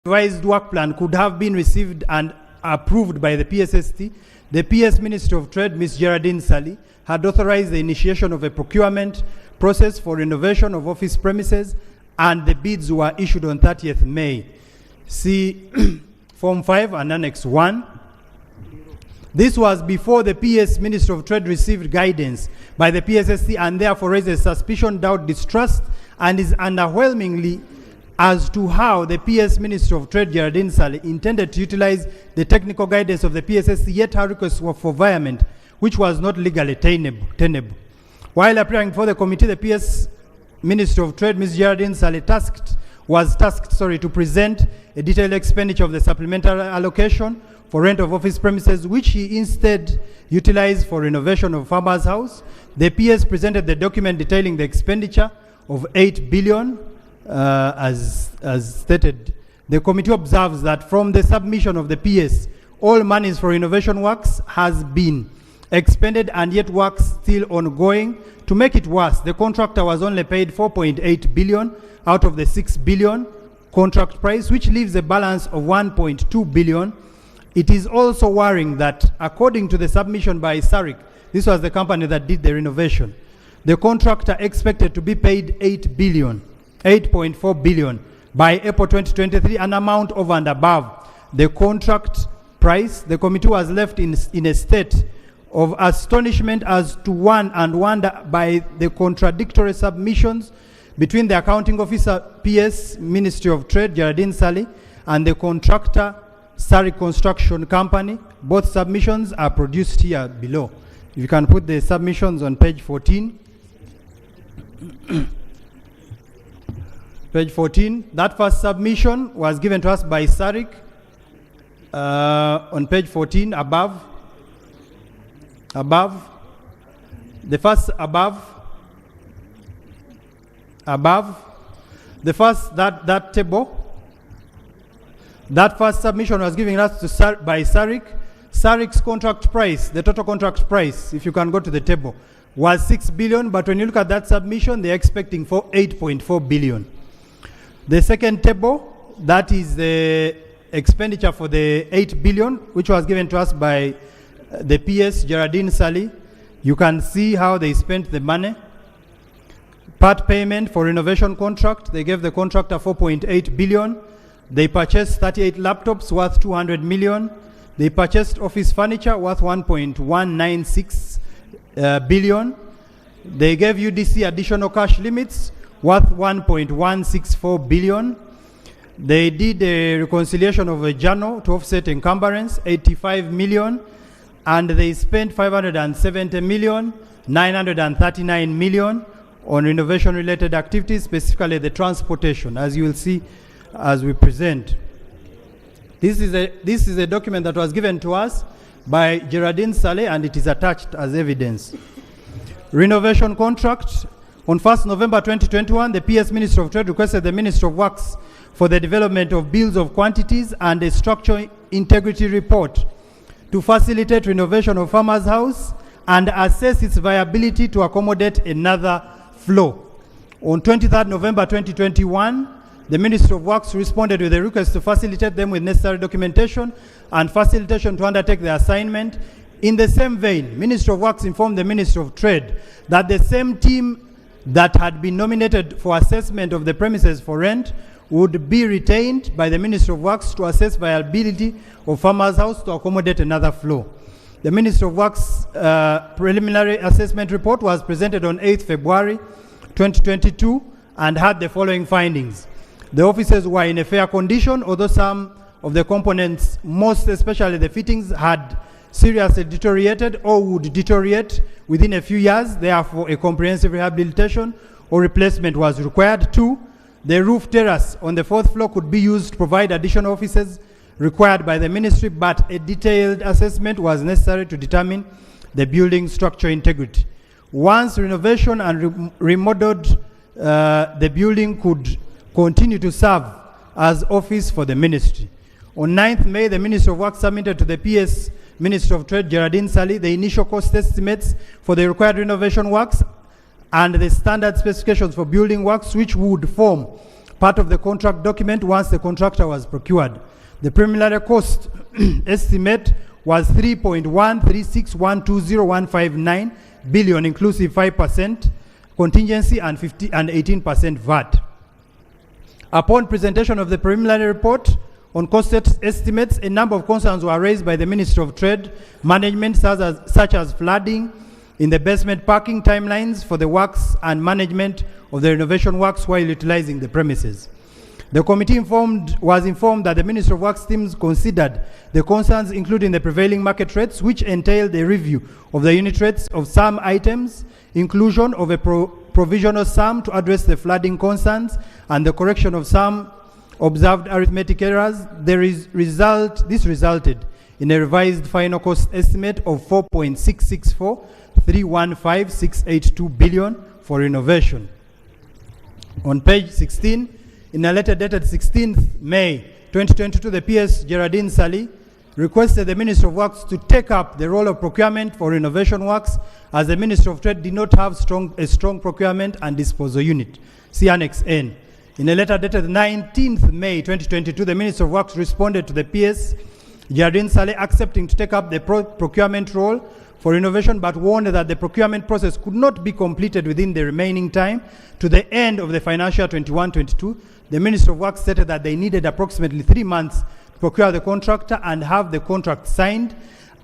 revised work plan could have been received and approved by the PSST, the PS Ministry of Trade, Ms. Geraldine Sally, had authorized the initiation of a procurement process for renovation of office premises, and the bids were issued on 30th May. See Form 5 and Annex 1. This was before the PS Ministry of Trade received guidance by the PSST and therefore raises suspicion, doubt, distrust, and is underwhelmingly as to how the PS Ministry of Trade, Geraldine Sally, intended to utilize the technical guidance of the PSST, yet her request was for violation, which was not legally tenable. While appearing before the committee, the PS Ministry of Trade, Ms. Geraldine Sally, was tasked to present a detailed expenditure of the supplementary allocation for rent of office premises, which he instead utilized for renovation of Farmer's House. The PS presented the document detailing the expenditure of 8 billion, as stated. The committee observes that from the submission of the PS, all monies for renovation works has been expended and yet works still ongoing. To make it worse, the contractor was only paid 4.8 billion out of the 6 billion contract price, which leaves a balance of 1.2 billion. It is also worrying that according to the submission by SARIC, this was the company that did the renovation, the contractor expected to be paid 8.4 billion by April 2023, an amount over and above the contract price. The committee was left in a state of astonishment as to wonder by the contradictory submissions between the accounting officer, PS Ministry of Trade, Geraldine Sally, and the contractor, SARIC Construction Company. Both submissions are produced here below. You can put the submissions on page 14. Page 14, that first submission was given to us by SARIC on page 14 above. The first that table, that first submission was given us to by SARIC. SARIC's contract price, the total contract price, if you can go to the table, was 6 billion, but when you look at that submission, they're expecting for 8.4 billion. The second table, that is the expenditure for the 8 billion, which was given to us by the PS Geraldine Sally. You can see how they spent the money. Part payment for renovation contract, they gave the contractor 4.8 billion. They purchased 38 laptops worth 200 million. They purchased office furniture worth 1.196 billion. They gave UDC additional cash limits worth 1.164 billion. They did a reconciliation of a journal to offset encumbrance, 85 million. And they spent 570 million, 939 million on renovation-related activities, specifically the transportation, as you will see as we present. This is a document that was given to us by Geraldine Sally, and it is attached as evidence. Renovation contract. On 1st November 2021, the PS Ministry of Trade requested the Ministry of Works for the development of bills of quantities and a structural integrity report to facilitate renovation of Farmer's House and assess its viability to accommodate another floor. On 23rd November 2021, the Ministry of Works responded with a request to facilitate them with necessary documentation and facilitation to undertake the assignment. In the same vein, Ministry of Works informed the Ministry of Trade that the same team that had been nominated for assessment of the premises for rent would be retained by the Ministry of Works to assess viability of Farmer's House to accommodate another floor. The Ministry of Works preliminary assessment report was presented on 8th February 2022 and had the following findings. The offices were in a fair condition, although some of the components, most especially the fittings, had seriously deteriorated or would deteriorate within a few years. Therefore, a comprehensive rehabilitation or replacement was required. 2, the roof terrace on the 4th floor could be used to provide additional offices required by the ministry, but a detailed assessment was necessary to determine the building structure integrity. Once renovation and remodeled, the building could continue to serve as office for the ministry. On 9th May, the Ministry of Works submitted to the PS Ministry of Trade, Geraldine Sally, the initial cost estimates for the required renovation works and the standard specifications for building works, which would form part of the contract document once the contractor was procured. The preliminary cost estimate was 3.136120159 billion, inclusive 5% contingency and 18% VAT. Upon presentation of the preliminary report on cost estimates, a number of concerns were raised by the Ministry of Trade Management, such as flooding in the basement, parking timelines for the works, and management of the renovation works while utilizing the premises. The committee was informed that the Ministry of Works teams considered the concerns, including the prevailing market rates, which entailed a review of the unit rates of some items, inclusion of a provisional sum to address the flooding concerns, and the correction of some observed arithmetic errors. This resulted in a revised final cost estimate of 4.664,315,682 billion for renovation. On page 16, in a letter dated 16th May 2022, the PS Geraldine Sally requested the Ministry of Works to take up the role of procurement for renovation works, as the Ministry of Trade did not have a strong procurement and disposal unit. See Annex N. In a letter dated 19th May 2022, the Ministry of Works responded to the PS Geraldine Sally accepting to take up the procurement role for renovation, but warned that the procurement process could not be completed within the remaining time to the end of the financial 21-22. The Ministry of Works stated that they needed approximately 3 months to procure the contractor and have the contract signed,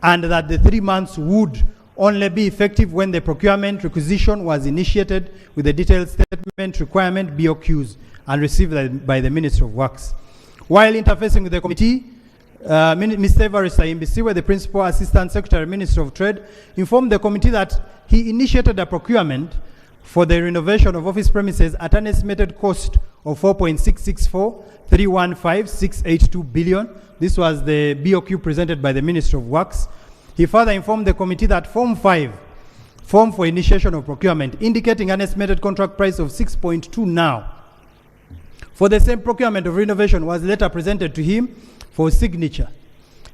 and that the 3 months would only be effective when the procurement requisition was initiated with the detailed statement requirement BOQs and received by the Ministry of Works. While interfacing with the committee, Mr. Evarist Imbisiwe, the Principal Assistant Secretary, Ministry of Trade, informed the committee that he initiated a procurement for the renovation of office premises at an estimated cost of 4.664,315,682 billion. This was the BOQ presented by the Ministry of Works. He further informed the committee that Form 5, Form for Initiation of Procurement, indicating an estimated contract price of 6.2 now for the same procurement of renovation, was later presented to him for signature.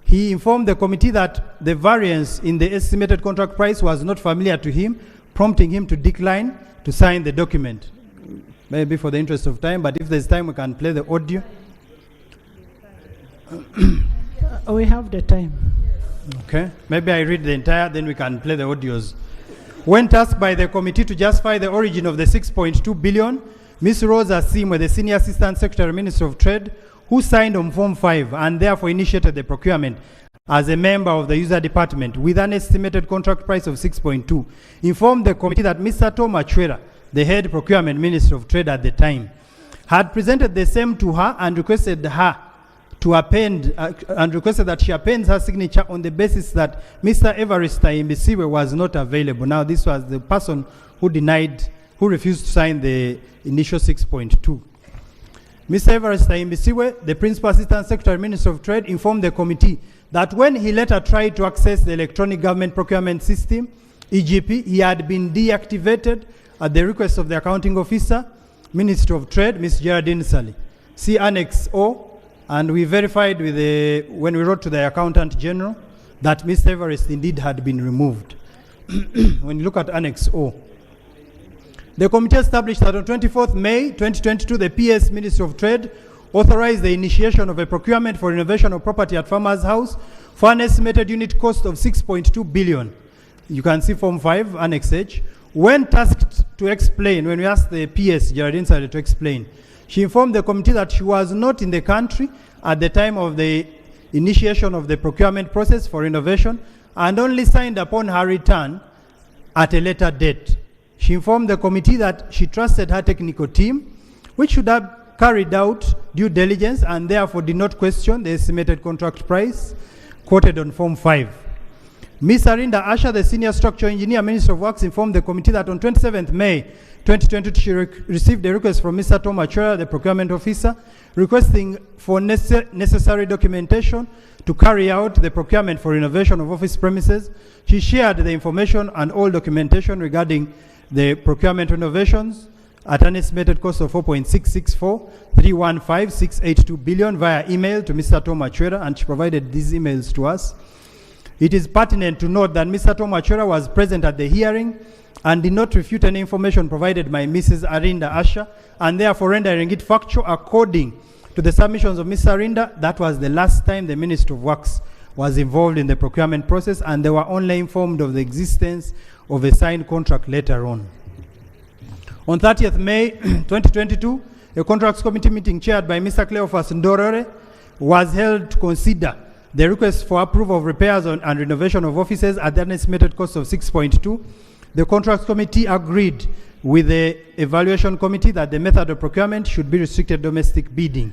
He informed the committee that the variance in the estimated contract price was not familiar to him, prompting him to decline to sign the document. Maybe for the interest of time, but if there's time, we can play the audio. We have the time. Okay, maybe I read the entire, then we can play the audios. When tasked by the committee to justify the origin of the 6.2 billion, Ms. Rosa Simwe, the Senior Assistant Secretary, Minister of Trade, who signed on Form 5 and therefore initiated the procurement as a member of the user department with an estimated contract price of 6.2, informed the committee that Mr. Tom Achwera, the head procurement Minister of Trade at the time, had presented the same to her and requested her to append and requested that she appends her signature on the basis that Mr. Evarist Imbisiwe was not available. Now, this was the person who refused to sign the initial 6.2. Mr. Evarist Imbisiwe, the Principal Assistant Secretary, Minister of Trade, informed the committee that when he later tried to access the Electronic Government Procurement System, EGP, he had been deactivated at the request of the Accounting Officer, Minister of Trade, Ms. Geraldine Sally. See Annex O, and we verified with when we wrote to the Accountant General that Mr. Evarist indeed had been removed. When you look at Annex O, the committee established that on 24th May 2022, the PS Ministry of Trade authorized the initiation of a procurement for renovation of property at Farmers House for an estimated unit cost of 6.2 billion. You can see Form 5, Annex H. When tasked to explain, when we asked the PS, Geraldine Sally, to explain, she informed the committee that she was not in the country at the time of the initiation of the procurement process for renovation and only signed upon her return at a later date. She informed the committee that she trusted her technical team, which should have carried out due diligence and therefore did not question the estimated contract price quoted on Form 5. Ms. Arinda Asha, the Senior Structural Engineer, Minister of Works, informed the committee that on 27th May 2022, she received a request from Mr. Tom Achwera, the Procurement Officer, requesting for necessary documentation to carry out the procurement for renovation of office premises. She shared the information and all documentation regarding the procurement renovations at an estimated cost of 4.664,315,682 billion via email to Mr. Tom Achwera, and she provided these emails to us. It is pertinent to note that Mr. Tom Achora was present at the hearing and did not refute any information provided by Mrs. Arinda Asha, and therefore rendering it factual according to the submissions of Mr. Arinda. That was the last time the Minister of Works was involved in the procurement process, and they were only informed of the existence of a signed contract later on. On 30th May 2022, a contracts committee meeting chaired by Mr. Cleophas Ndorore was held to consider the request for approval of repairs and renovation of offices at an estimated cost of 6.2. The contracts committee agreed with the evaluation committee that the method of procurement should be restricted domestic bidding.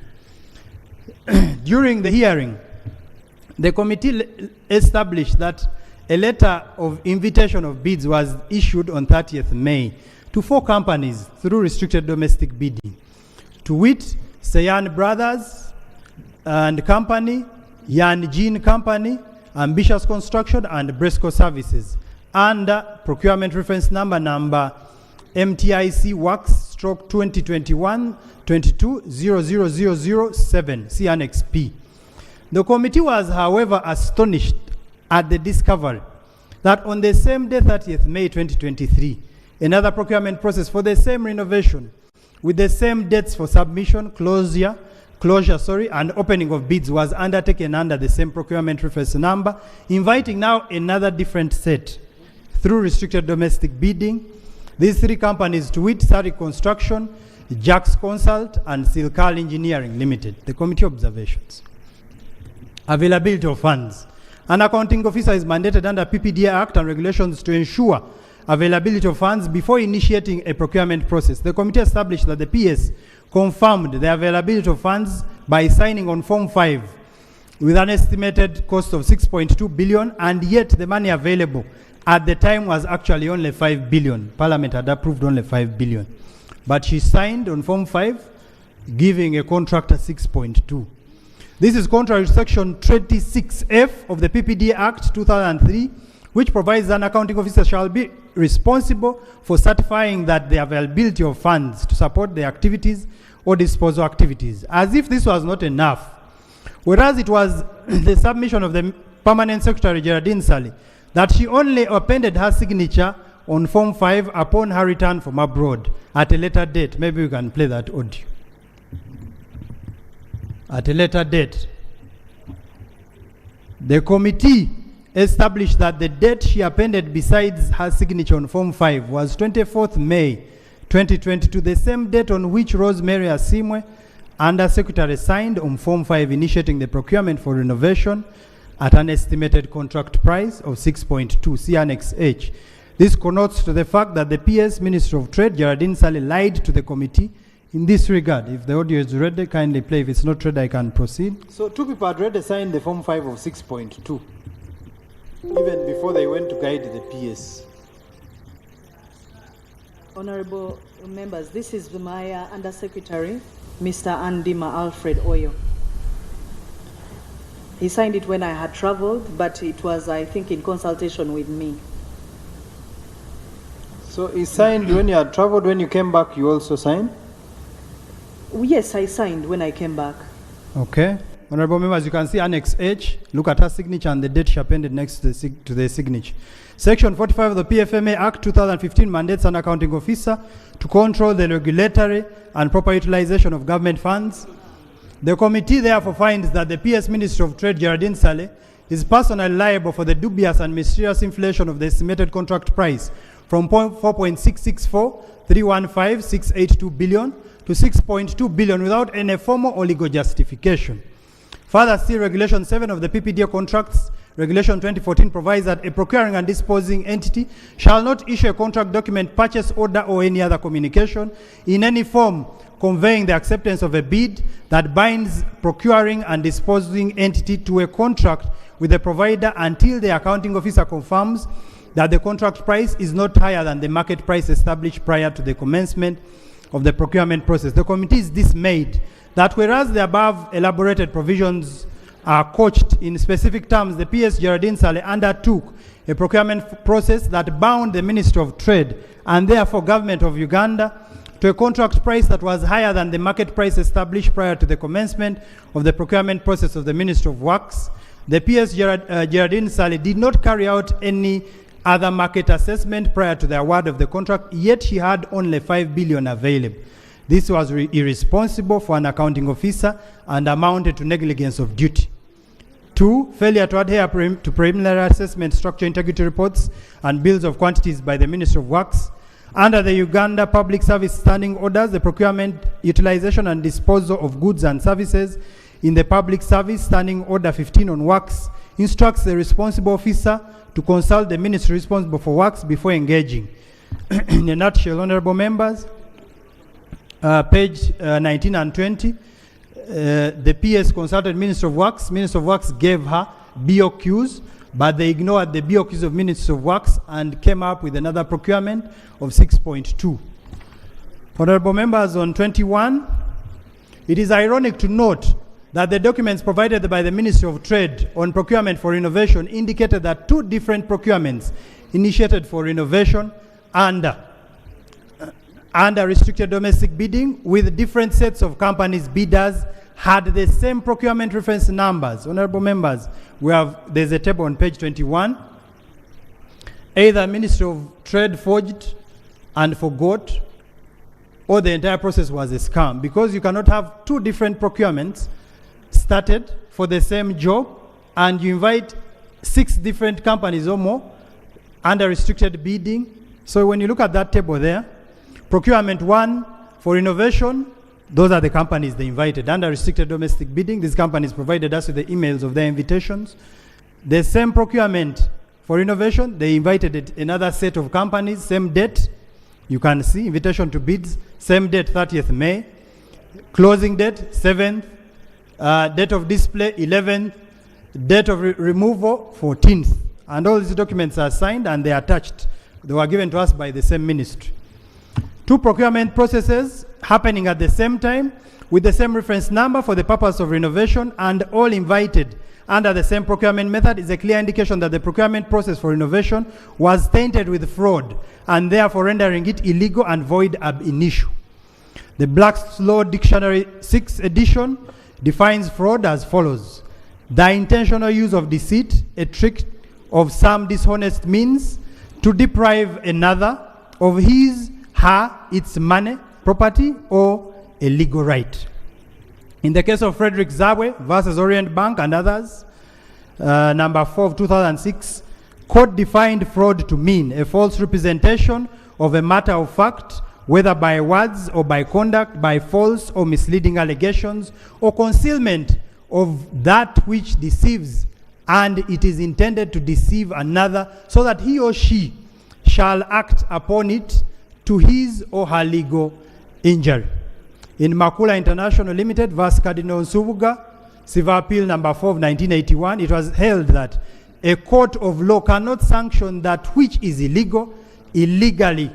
During the hearing, the committee established that a letter of invitation of bids was issued on 30th May to 4 companies through restricted domestic bidding, to wit, Sayan Brothers and Company, Yan Jean Company, Ambitious Construction, and Bresco Services, under procurement reference number MTIC Works stroke 2021-22-00007, see Annex P. The committee was, however, astonished at the discovery that on the same day, 30th May 2023, another procurement process for the same renovation with the same dates for submission, closure, and opening of bids was undertaken under the same procurement reference number, inviting now another different set through restricted domestic bidding. These 3 companies, to wit, Sari Construction, Jax Consult, and Silkal Engineering Limited. The committee observations. Availability of funds. An accounting officer is mandated under PPDA Act and regulations to ensure availability of funds before initiating a procurement process. The committee established that the PS confirmed the availability of funds by signing on Form 5 with an estimated cost of 6.2 billion, and yet the money available at the time was actually only 5 billion. Parliament had approved only 5 billion. But she signed on Form 5, giving a contractor 6.2. This is contrary to Section 26F of the PPDA Act 2003, which provides an accounting officer shall be responsible for certifying that the availability of funds to support the activities or disposal activities. As if this was not enough, whereas it was the submission of the Permanent Secretary Geraldine Sally that she only appended her signature on Form 5 upon her return from abroad at a later date. Maybe we can play that audio. At a later date, the committee established that the date she appended besides her signature on Form 5 was 24th May 2022, the same date on which Rosemary Asimwe, Under Secretary, signed on Form 5 initiating the procurement for renovation at an estimated contract price of 6.2, see Annex H. This connotes to the fact that the PS Minister of Trade, Geraldine Sally, lied to the committee in this regard. If the audio is ready, kindly play. If it's not ready, I can proceed. So 2 people had already signed the Form 5 of 6.2, even before they went to guide the PS. Honorable members, this is my Undersecretary, Mr. Andima Alfred Oyo. He signed it when I had traveled, but it was, I think, in consultation with me. So he signed when you had traveled. When you came back, you also signed? Yes, I signed when I came back. Okay. Honorable members, you can see Annex H. Look at her signature and the date she appended next to the signature. Section 45 of the PFMA Act 2015 mandates an accounting officer to control the regulatory and proper utilization of government funds. The committee therefore finds that the PS Minister of Trade, Geraldine Sally, is personally liable for the dubious and mysterious inflation of the estimated contract price from 4.664315,682 billion to 6.2 billion without any formal or legal justification. Further, see Regulation 7 of the PPDA Contracts, Regulation 2014 provides that a procuring and disposing entity shall not issue a contract document, purchase order, or any other communication in any form conveying the acceptance of a bid that binds procuring and disposing entity to a contract with the provider until the accounting officer confirms that the contract price is not higher than the market price established prior to the commencement of the procurement process. The committee is dismayed that whereas the above elaborated provisions are couched in specific terms, the PS Geraldine Sally undertook a procurement process that bound the Ministry of Trade and therefore Government of Uganda to a contract price that was higher than the market price established prior to the commencement of the procurement process of the Ministry of Works. The PS Gerardine Sally did not carry out any other market assessment prior to the award of the contract, yet she had only 5 billion available. This was irresponsible for an accounting officer and amounted to negligence of duty. 2, failure to adhere to preliminary assessment structure integrity reports and bills of quantities by the Ministry of Works. Under the Uganda Public Service Standing Orders, the procurement, utilization and disposal of goods and services in the Public Service Standing Order 15 on Works instructs the responsible officer to consult the ministry responsible for works before engaging. In a nutshell, honorable members, page 19 and 20, the PS consulted Minister of Works. Minister of Works gave her BOQs, but they ignored the BOQs of Minister of Works and came up with another procurement of 6.2. Honorable members, on 21, it is ironic to note that the documents provided by the Ministry of Trade on procurement for renovation indicated that 2 different procurements initiated for renovation under restricted domestic bidding with different sets of companies bidders had the same procurement reference numbers. Honorable members, there's a table on page 21. Either Ministry of Trade forged and forgot, or the entire process was a scam, because you cannot have 2 different procurements started for the same job and you invite 6 different companies or more under restricted bidding. So when you look at that table there, procurement 1 for renovation, those are the companies they invited under restricted domestic bidding. These companies provided us with the emails of their invitations. The same procurement for renovation, they invited another set of companies, same date. You can see invitation to bids, same date, 30th May. Closing date, 7th. Date of display, 11th. Date of removal, 14th. And all these documents are signed and they are attached. They were given to us by the same ministry. 2 procurement processes happening at the same time with the same reference number for the purpose of renovation and all invited under the same procurement method is a clear indication that the procurement process for renovation was tainted with fraud and therefore rendering it illegal and void ab initio. The Black's Law Dictionary 6th edition defines fraud as follows: the intentional use of deceit, a trick of some dishonest means to deprive another of his, her, its money, property, or a legal right. In the case of Frederick Zabwe versus Orient Bank and others, number 4 of 2006, court defined fraud to mean a false representation of a matter of fact, whether by words or by conduct, by false or misleading allegations, or concealment of that which deceives, and it is intended to deceive another so that he or she shall act upon it to his or her legal injury. In Makula International Limited versus Cardinal Nsubuga, Civil Appeal number 4 of 1981, it was held that a court of law cannot sanction that which is illegality,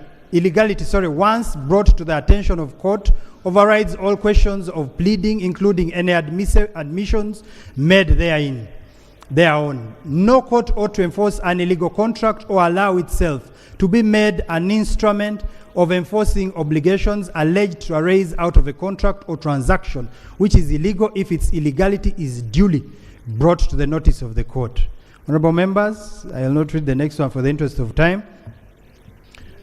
once brought to the attention of court, overrides all questions of pleading, including any admissions made thereon. No court ought to enforce an illegal contract or allow itself to be made an instrument of enforcing obligations alleged to arise out of a contract or transaction, which is illegal if its illegality is duly brought to the notice of the court. Honorable members, I will not read the next one for the interest of time.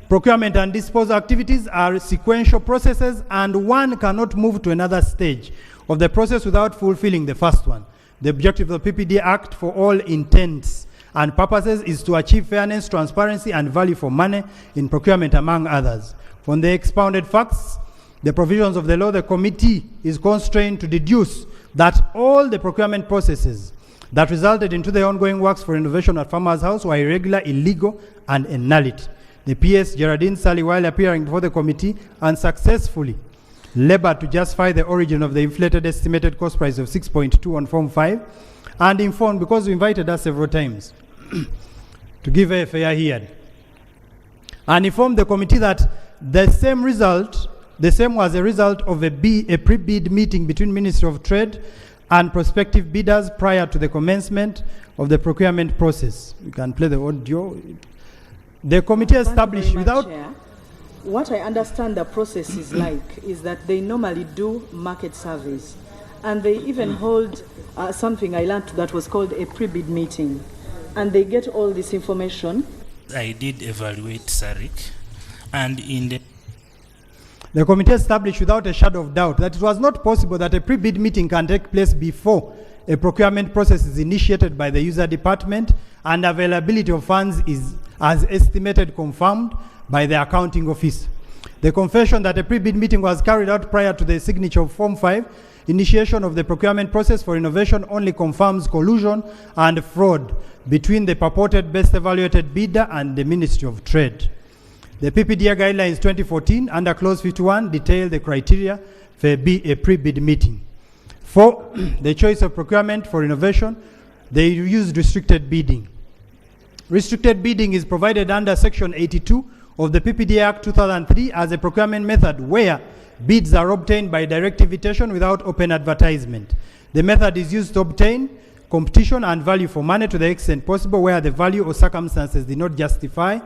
Procurement and disposal activities are sequential processes and one cannot move to another stage of the process without fulfilling the first one. The objective of the PPD Act for all intents and purposes is to achieve fairness, transparency, and value for money in procurement, among others. From the expounded facts, the provisions of the law, the committee is constrained to deduce that all the procurement processes that resulted into the ongoing works for renovation at Farmer's House were irregular, illegal, and a nullity. The PS Gerardine Sally, while appearing before the committee, unsuccessfully labored to justify the origin of the inflated estimated cost price of 6.2 on Form 5, and informed, because we invited us several times to give a fair hearing, and informed the committee that the same was a result of a pre-bid meeting between Ministry of Trade and prospective bidders prior to the commencement of the procurement process. You can play the audio. The committee established without... Chair. What I understand the process is like is that they normally do market surveys and they even hold something I learned that was called a pre-bid meeting. And they get all this information. I did evaluate SARIC, and in the committee established without a shadow of doubt that it was not possible that a pre-bid meeting can take place before a procurement process is initiated by the user department and availability of funds is as estimated confirmed by the accounting office. The confession that a pre-bid meeting was carried out prior to the signature of Form 5, initiation of the procurement process for renovation, only confirms collusion and fraud between the purported best evaluated bidder and the Ministry of Trade. The PPDA guidelines 2014 under clause 51 detail the criteria for a pre-bid meeting. For the choice of procurement for renovation, they use restricted bidding. Restricted bidding is provided under Section 82 of the PPDA Act 2003 as a procurement method where bids are obtained by direct invitation without open advertisement. The method is used to obtain competition and value for money to the extent possible where the value or circumstances did not justify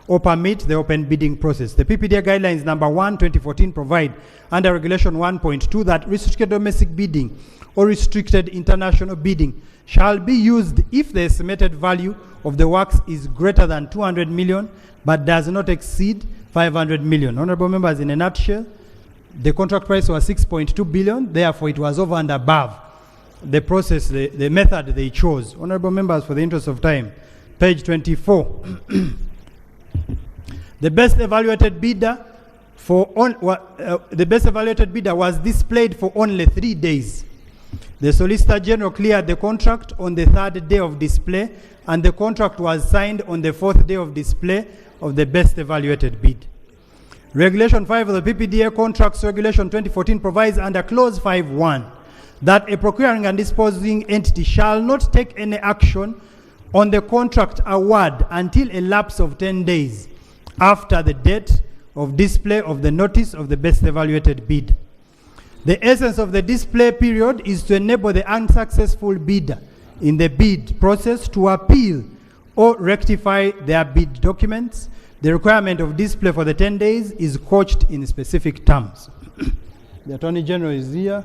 or permit the open bidding process. The PPDA guidelines number 1, 2014 provide under regulation 1.2 that restricted domestic bidding or restricted international bidding shall be used if the estimated value of the works is greater than 200 million but does not exceed 500 million. Honorable members, in a nutshell, the contract price was 6.2 billion, therefore it was over and above the process, the method they chose. Honorable members, for the interest of time, page 24. The best evaluated bidder was displayed for only 3 days. The Solicitor General cleared the contract on the 3rd day of display, and the contract was signed on the 4th day of display of the best evaluated bid. Regulation 5 of the PPDA Contracts Regulation 2014 provides under clause 5.1 that a procuring and disposing entity shall not take any action on the contract award until a lapse of 10 days after the date of display of the notice of the best evaluated bid. The essence of the display period is to enable the unsuccessful bidder in the bid process to appeal or rectify their bid documents. The requirement of display for the 10 days is couched in specific terms. The Attorney General is here.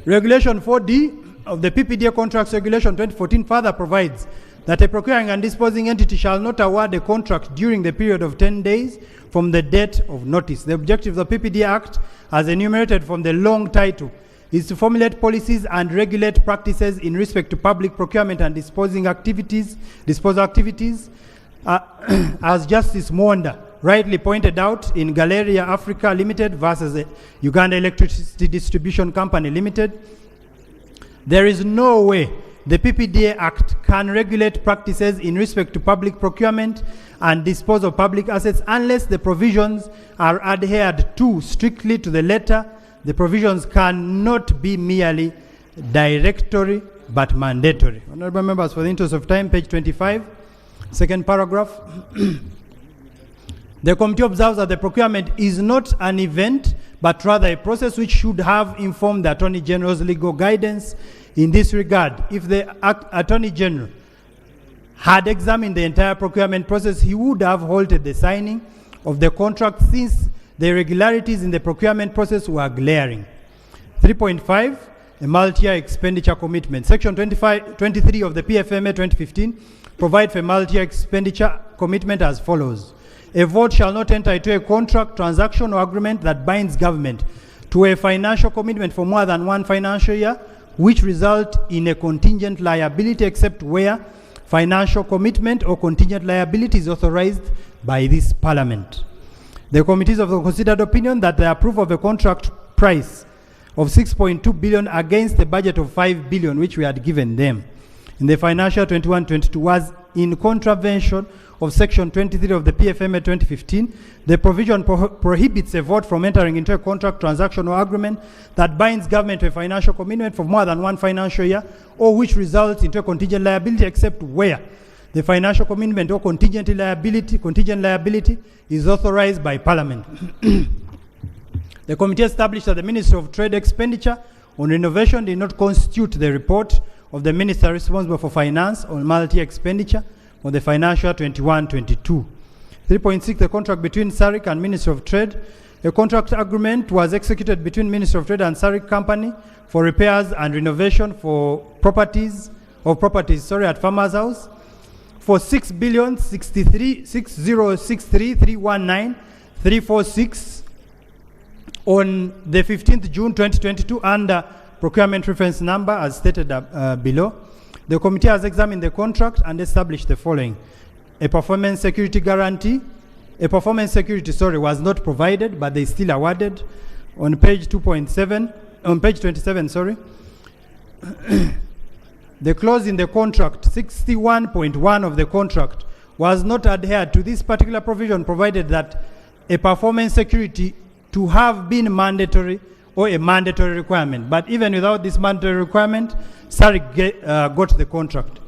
Regulation 4D of the PPDA Contracts Regulation 2014 further provides that a procuring and disposing entity shall not award a contract during the period of 10 days from the date of notice. The objective of the PPDA Act, as enumerated from the long title, is to formulate policies and regulate practices in respect to public procurement and disposal activities, as Justice Mwonda rightly pointed out in Galeria Africa Limited versus Uganda Electricity Distribution Company Limited. There is no way the PPDA Act can regulate practices in respect to public procurement and disposal of public assets unless the provisions are adhered to strictly to the letter. The provisions cannot be merely directory but mandatory. Honorable members, for the interest of time, page 25, second paragraph. The committee observes that the procurement is not an event but rather a process which should have informed the Attorney General's legal guidance in this regard. If the Attorney General had examined the entire procurement process, he would have halted the signing of the contract since the irregularities in the procurement process were glaring. 3.5, a multi-year expenditure commitment. Section 23 of the PFMA 2015 provides for a multi-year expenditure commitment as follows. A vote shall not enter into a contract, transaction, or agreement that binds government to a financial commitment for more than one financial year, which result in a contingent liability except where financial commitment or contingent liability is authorized by this Parliament. The committees of the considered opinion that the approval of a contract price of 6.2 billion against a budget of 5 billion which we had given them in the financial 21-22 was in contravention of Section 23 of the PFMA 2015. The provision prohibits a vote from entering into a contract, transaction, or agreement that binds government to a financial commitment for more than one financial year or which results into a contingent liability except where the financial commitment or contingent liability is authorized by Parliament. The committee established that the Ministry of Trade expenditure on renovation did not constitute the report of the minister responsible for finance on multi expenditure on the financial 21-22. 3.6, the contract between SARIC and Ministry of Trade A contract agreement was executed between Ministry of Trade and SARIC Company for repairs and renovation for properties at Farmers House for 6,663,319,346 on the 15th June 2022 under procurement reference number as stated below. The committee has examined the contract and established the following. A performance security was not provided, but they still awarded on page 27, sorry. The clause in the contract, 61.1 of the contract, was not adhered to this particular provision, provided that a performance security to have been mandatory or a mandatory requirement. But even without this mandatory requirement, SARIC got the contract.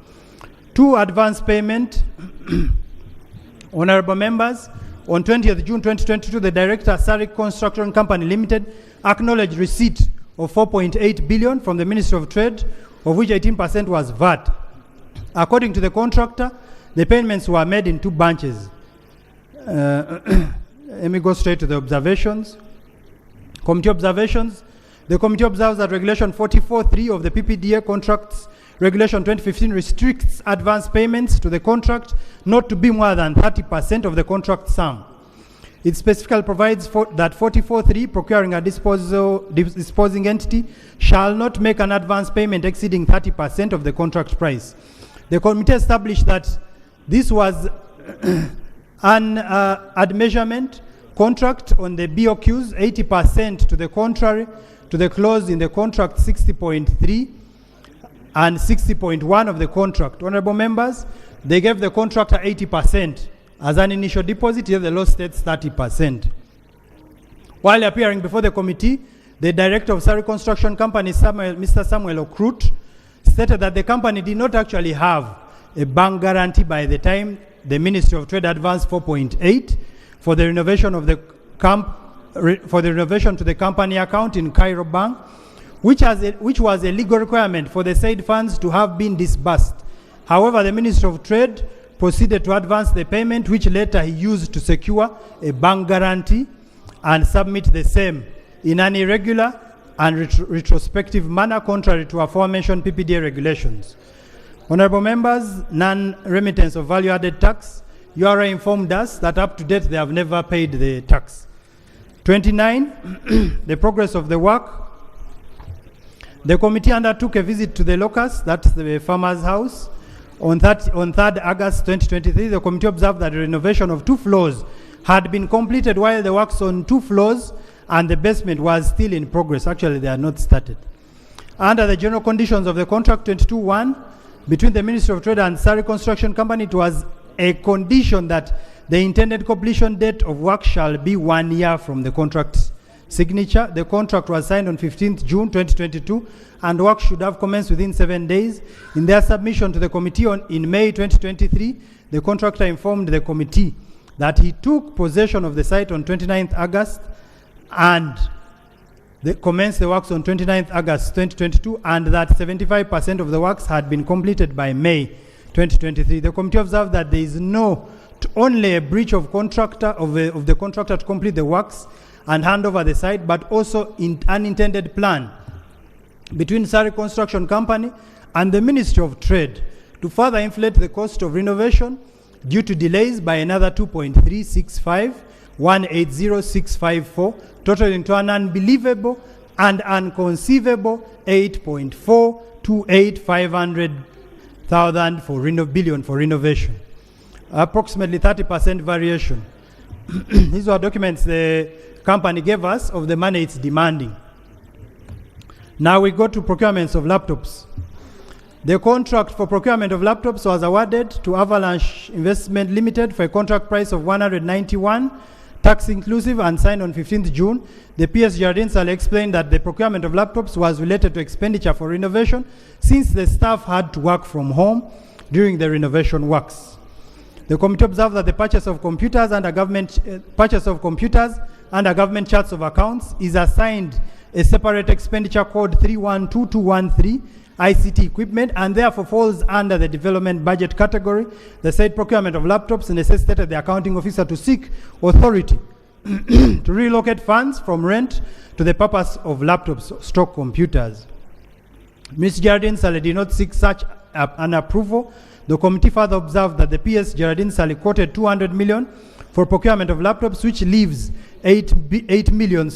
2, advance payment. Honorable members, on 20th June 2022, the Director, SARIC Construction Company Limited, acknowledged receipt of 4.8 billion from the Ministry of Trade, of which 18% was VAT. According to the contractor, the payments were made in 2 branches. Let me go straight to the observations. Committee observations. The committee observes that Regulation 44.3 of the PPDA Contracts Regulation 2015 restricts advance payments to the contract not to be more than 30% of the contract sum. It specifically provides that 44.3 procuring a disposing entity shall not make an advance payment exceeding 30% of the contract price. The committee established that this was an admeasurement contract on the BOQs, 80% to the contrary to the clause in the contract 60.3 and 60.1 of the contract. Honorable members, they gave the contractor 80% as an initial deposit, here the law states 30%. While appearing before the committee, the Director of SARIC Construction Company, Mr. Samuel Okrut, stated that the company did not actually have a bank guarantee by the time the Ministry of Trade advanced 4.8 for the renovation of the renovation to the company account in Cairo Bank, which was a legal requirement for the said funds to have been disbursed. However, the Ministry of Trade proceeded to advance the payment, which later he used to secure a bank guarantee and submit the same in an irregular and retrospective manner contrary to aforementioned PPDA regulations. Honorable members, non-remittance of value-added tax. URA informed us that up to date they have never paid the tax. 29, the progress of the work. The committee undertook a visit to the locus, that's the Farmers House. On 3rd August 2023, the committee observed that the renovation of 2 floors had been completed while the works on 2 floors and the basement was still in progress. Actually, they are not started. Under the general conditions of the contract 22.1 between the Ministry of Trade and SARIC Construction Company, it was a condition that the intended completion date of work shall be 1 year from the contract signature. The contract was signed on 15th June 2022 and work should have commenced within 7 days. In their submission to the committee in May 2023, the contractor informed the committee that he took possession of the site on 29th August and they commenced the works on 29th August 2022 and that 75% of the works had been completed by May 2023. The committee observed that there is only a breach of contractor of the contractor to complete the works and hand over the site, but also in unintended plan between SARIC Construction Company and the Ministry of Trade to further inflate the cost of renovation due to delays by another 2.365,180,654, totaling to an unbelievable and unconceivable 8.428,500,000 billion for renovation. Approximately 30% variation. These are documents the company gave us of the money it's demanding. Now we go to procurements of laptops. The contract for procurement of laptops was awarded to Avalanche Investment Limited for a contract price of 191, tax inclusive, and signed on 15th June. The PS Jardine explained that the procurement of laptops was related to expenditure for renovation since the staff had to work from home during the renovation works. The committee observed that the purchase of computers under government charts of accounts is assigned a separate expenditure code 312213 ICT equipment and therefore falls under the development budget category. The said procurement of laptops necessitated the accounting officer to seek authority to relocate funds from rent to the purpose of laptops, stock computers. Ms. Geraldine Sally did not seek such an approval. The committee further observed that the PS Geraldine Sally quoted 200 million for procurement of laptops, which leaves 8 million,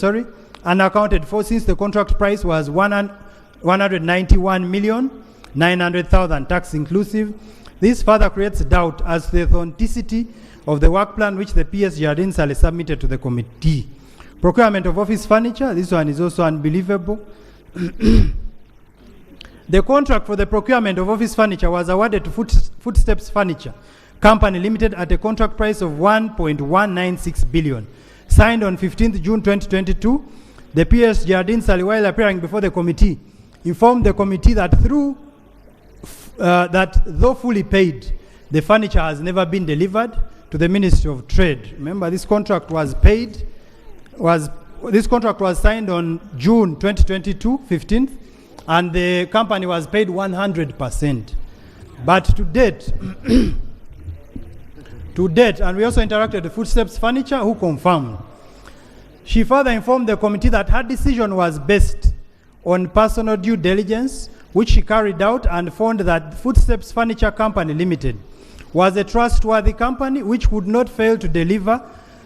unaccounted for, since the contract price was 191,900,000 tax inclusive. This further creates doubt as to the authenticity of the work plan which the PS Geraldine Sally submitted to the committee. Procurement of office furniture, this one is also unbelievable. The contract for the procurement of office furniture was awarded to Footsteps Furniture Company Limited at a contract price of 1.196 billion. Signed on 15th June 2022, the PS Geraldine Sally, while appearing before the committee, informed the committee that that though fully paid, the furniture has never been delivered to the Ministry of Trade. Remember, this contract was signed on June 2022, 15th, and the company was paid 100%. But to date, and we also interacted with Footsteps Furniture, who confirmed. She further informed the committee that her decision was based on personal due diligence, which she carried out, and found that Footsteps Furniture Company Limited was a trustworthy company which would not fail to deliver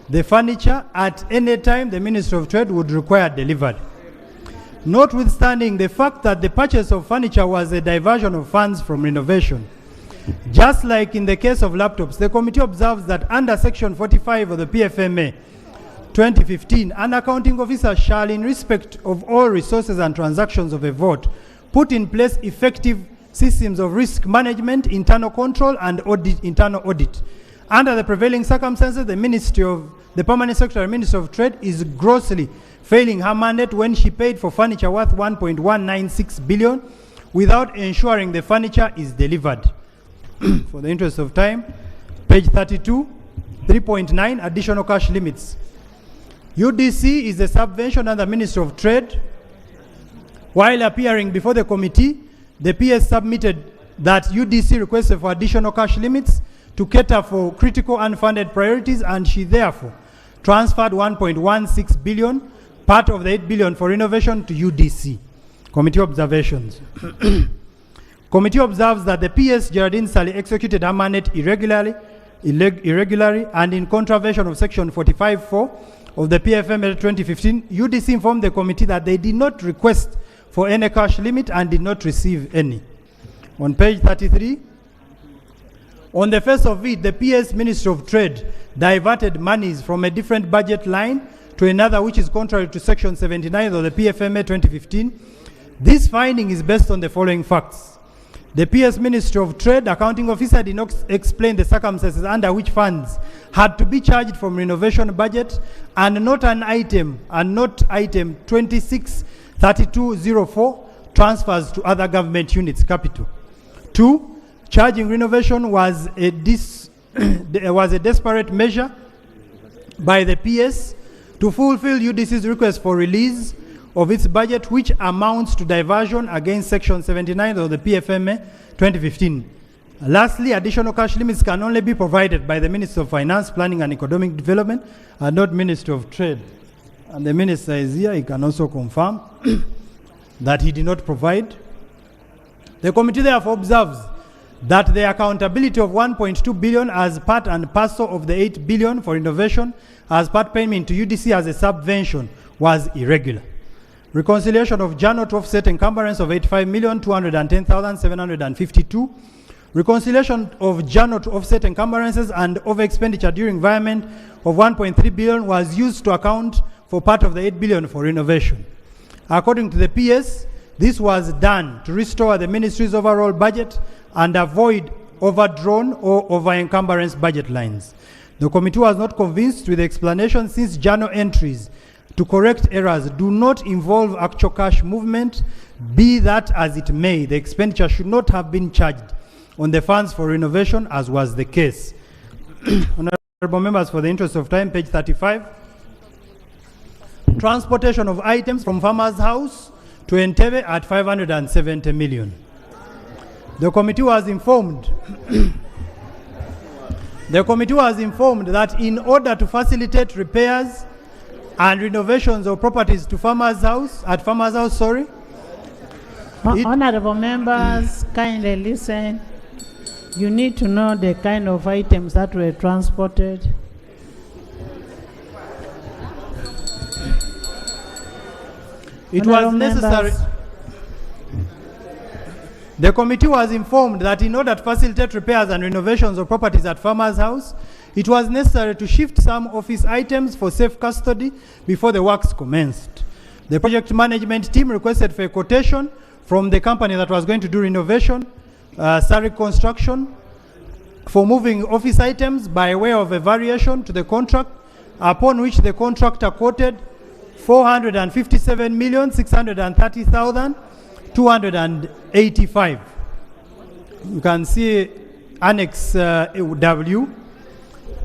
the furniture at any time the Ministry of Trade would require delivered. Notwithstanding the fact that the purchase of furniture was a diversion of funds from renovation, just like in the case of laptops, the committee observes that under Section 45 of the PFMA 2015, an accounting officer shall, in respect of all resources and transactions of a vote, put in place effective systems of risk management, internal control, and internal audit. Under the prevailing circumstances, the Permanent Secretary, Minister of Trade, is grossly failing her mandate when she paid for furniture worth 1.196 billion without ensuring the furniture is delivered. For the interest of time, page 32, 3.9, additional cash limits. UDC is a subvention under Ministry of Trade. While appearing before the committee, the PS submitted that UDC requested for additional cash limits to cater for critical unfunded priorities, and she therefore transferred 1.16 billion, part of the 8 billion for renovation, to UDC. Committee observations. Committee observes that the PS Geraldine Sally executed her mandate irregularly and in contravention of Section 45(4) of the PFMA 2015. UDC informed the committee that they did not request for any cash limit and did not receive any. On page 33, on the face of it, the PS Ministry of Trade diverted monies from a different budget line to another, which is contrary to Section 79 of the PFMA 2015. This finding is based on the following facts. The PS Ministry of Trade accounting officer did not explain the circumstances under which funds had to be charged from renovation budget and not item 263204 transfers to other government units capital. 2. Charging renovation was a desperate measure by the PS to fulfill UDC's request for release of its budget, which amounts to diversion against Section 79 of the PFMA 2015. Lastly, additional cash limits can only be provided by the Minister of Finance, Planning and Economic Development, and not Minister of Trade. And the Minister is here, he can also confirm that he did not provide. The committee therefore observes that the accountability of 1.2 billion as part and parcel of the 8 billion for innovation as part payment to UDC as a subvention was irregular. Reconciliation of journal to offset encumbrance of 85,210,752. Reconciliation of journal to offset encumbrances and over expenditure during environment of 1.3 billion was used to account for part of the 8 billion for renovation. According to the PS, this was done to restore the ministry's overall budget and avoid overdrawn or over encumbrance budget lines. The committee was not convinced with the explanation, since journal entries to correct errors do not involve actual cash movement. Be that as it may, the expenditure should not have been charged on the funds for renovation, as was the case. Honorable members, for the interest of time, page 35. Transportation of items from Farmer's House to Entebbe at 570 million. The committee was informed that in order to facilitate repairs and renovations of properties to Farmers House, at Farmers House, sorry. It- Honorable members, kindly listen. You need to know the kind of items that were transported. It was Honorable necessary. members. The committee was informed that in order to facilitate repairs and renovations of properties at Farmers House, it was necessary to shift some office items for safe custody before the works commenced. The project management team requested for a quotation from the company that was going to do renovation, Sarik Construction, for moving office items by way of a variation to the contract, upon which the contractor quoted 457,630,285. You can see Annex W.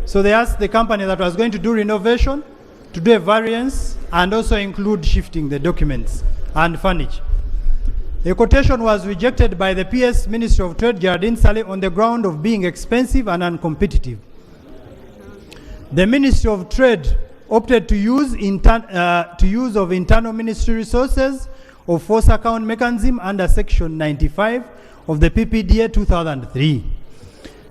So they asked the company that was going to do renovation to do a variance and also include shifting the documents and furniture. A quotation was rejected by the PS Ministry of Trade, Geraldine Saleh, on the ground of being expensive and uncompetitive. The Ministry of Trade opted to use of internal ministry resources of force account mechanism under Section 95 of the PPDA 2003.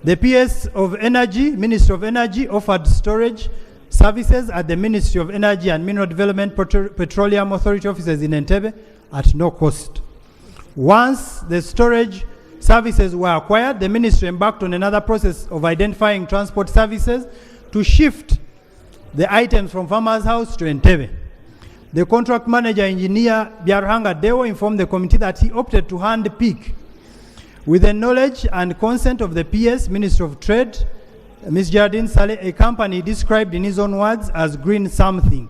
The PS of Energy, Ministry of Energy, offered storage services at the Ministry of Energy and Mineral Development Petroleum Authority offices in Entebbe at no cost. Once the storage services were acquired, the ministry embarked on another process of identifying transport services to shift the items from Farmers House to Entebbe. The contract manager, engineer Byarhanga Dewo, informed the committee that he opted to hand pick, with the knowledge and consent of the PS, Minister of Trade, Ms. Geraldine Saleh, a company described in his own words as green something.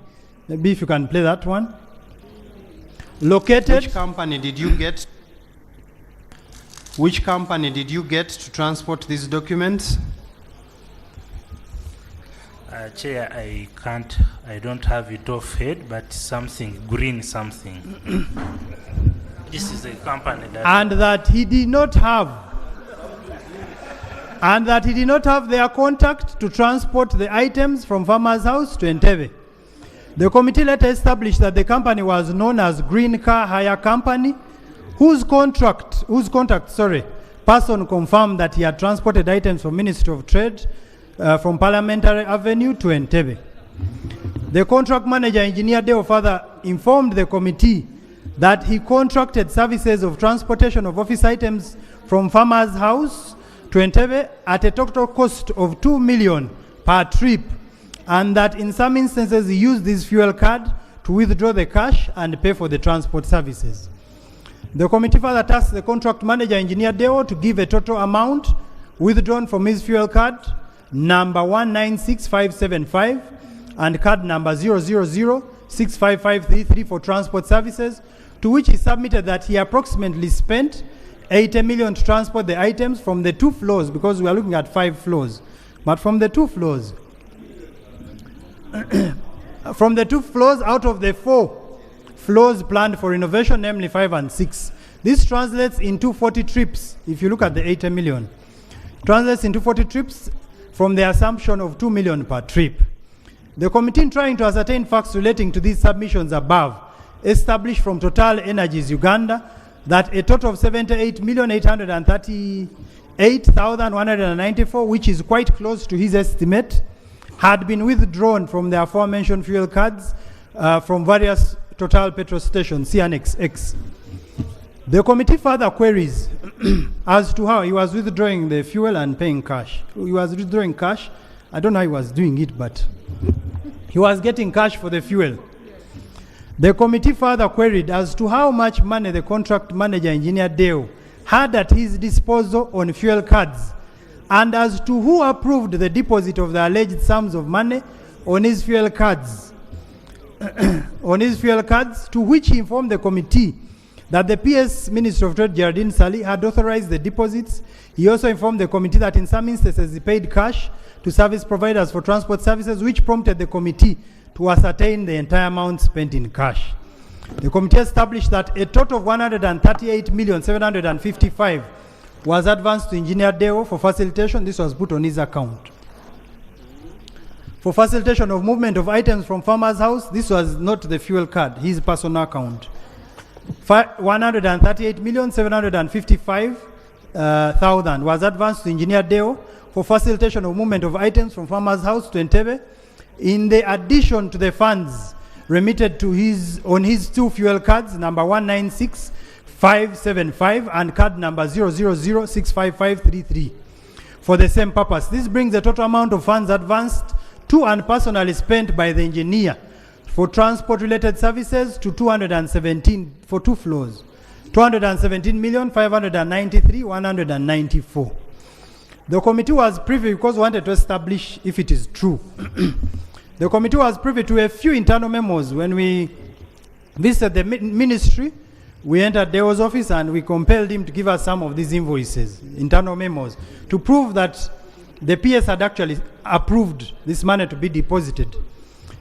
Maybe if you can play that one. Located. Which company did you get? Which company did you get to transport these documents? Chair, I don't have it off head, but something, green something. This is a company that... And that he did not have their contact to transport the items from Farmers House to Entebbe. The committee later established that the company was known as Green Car Hire Company, whose contact person confirmed that he had transported items from Ministry of Trade from Parliamentary Avenue to Entebbe. The contract manager, engineer Deo, further informed the committee that he contracted services of transportation of office items from Farmers House to Entebbe at a total cost of 2 million per trip, and that in some instances he used this fuel card to withdraw the cash and pay for the transport services. The committee further tasked the contract manager, engineer Deo, to give a total amount withdrawn from his fuel card number 196575 and card number 0006553 for transport services, to which he submitted that he approximately spent 80 million to transport the items from the 2 floors, because we are looking at 5 floors, but from the 2 floors. From the 2 floors out of the 4 floors planned for renovation, namely 5 and 6. This translates into 40 trips. If you look at the 80 million, translates into 40 trips from the assumption of 2 million per trip. The committee, in trying to ascertain facts relating to these submissions above, established from Total Energies Uganda that a total of 78,838,194, which is quite close to his estimate, had been withdrawn from the aforementioned fuel cards from various Total petrol stations, see Annex X. The committee further queries as to how he was withdrawing the fuel and paying cash. He was withdrawing cash. I don't know how he was doing it, but he was getting cash for the fuel. The committee further queried as to how much money the contract manager, engineer Deo, had at his disposal on fuel cards, and as to who approved the deposit of the alleged sums of money on his fuel cards. To which he informed the committee that the PS Minister of Trade, Geraldine Saleh, had authorized the deposits. He also informed the committee that in some instances he paid cash to service providers for transport services, which prompted the committee to ascertain the entire amount spent in cash. The committee established that a total of 138,755,000 was advanced to Engineer Deo for facilitation. This was put on his account. For facilitation of movement of items from farmer's house, this was not the fuel card, his personal account. 138,755,000 was advanced to Engineer Deo for facilitation of movement of items from farmer's house to Entebbe, in the addition to the funds remitted to on his two fuel cards, number 196575 and card number 000655533, for the same purpose. This brings the total amount of funds advanced to and personally spent by the engineer for transport-related services to 217 for 2 floors, 217,593,194. The committee was privy because we wanted to establish if it is true. The committee was privy to a few internal memos. When we visited the ministry, we entered Deo's office and we compelled him to give us some of these invoices, internal memos, to prove that the PS had actually approved this money to be deposited.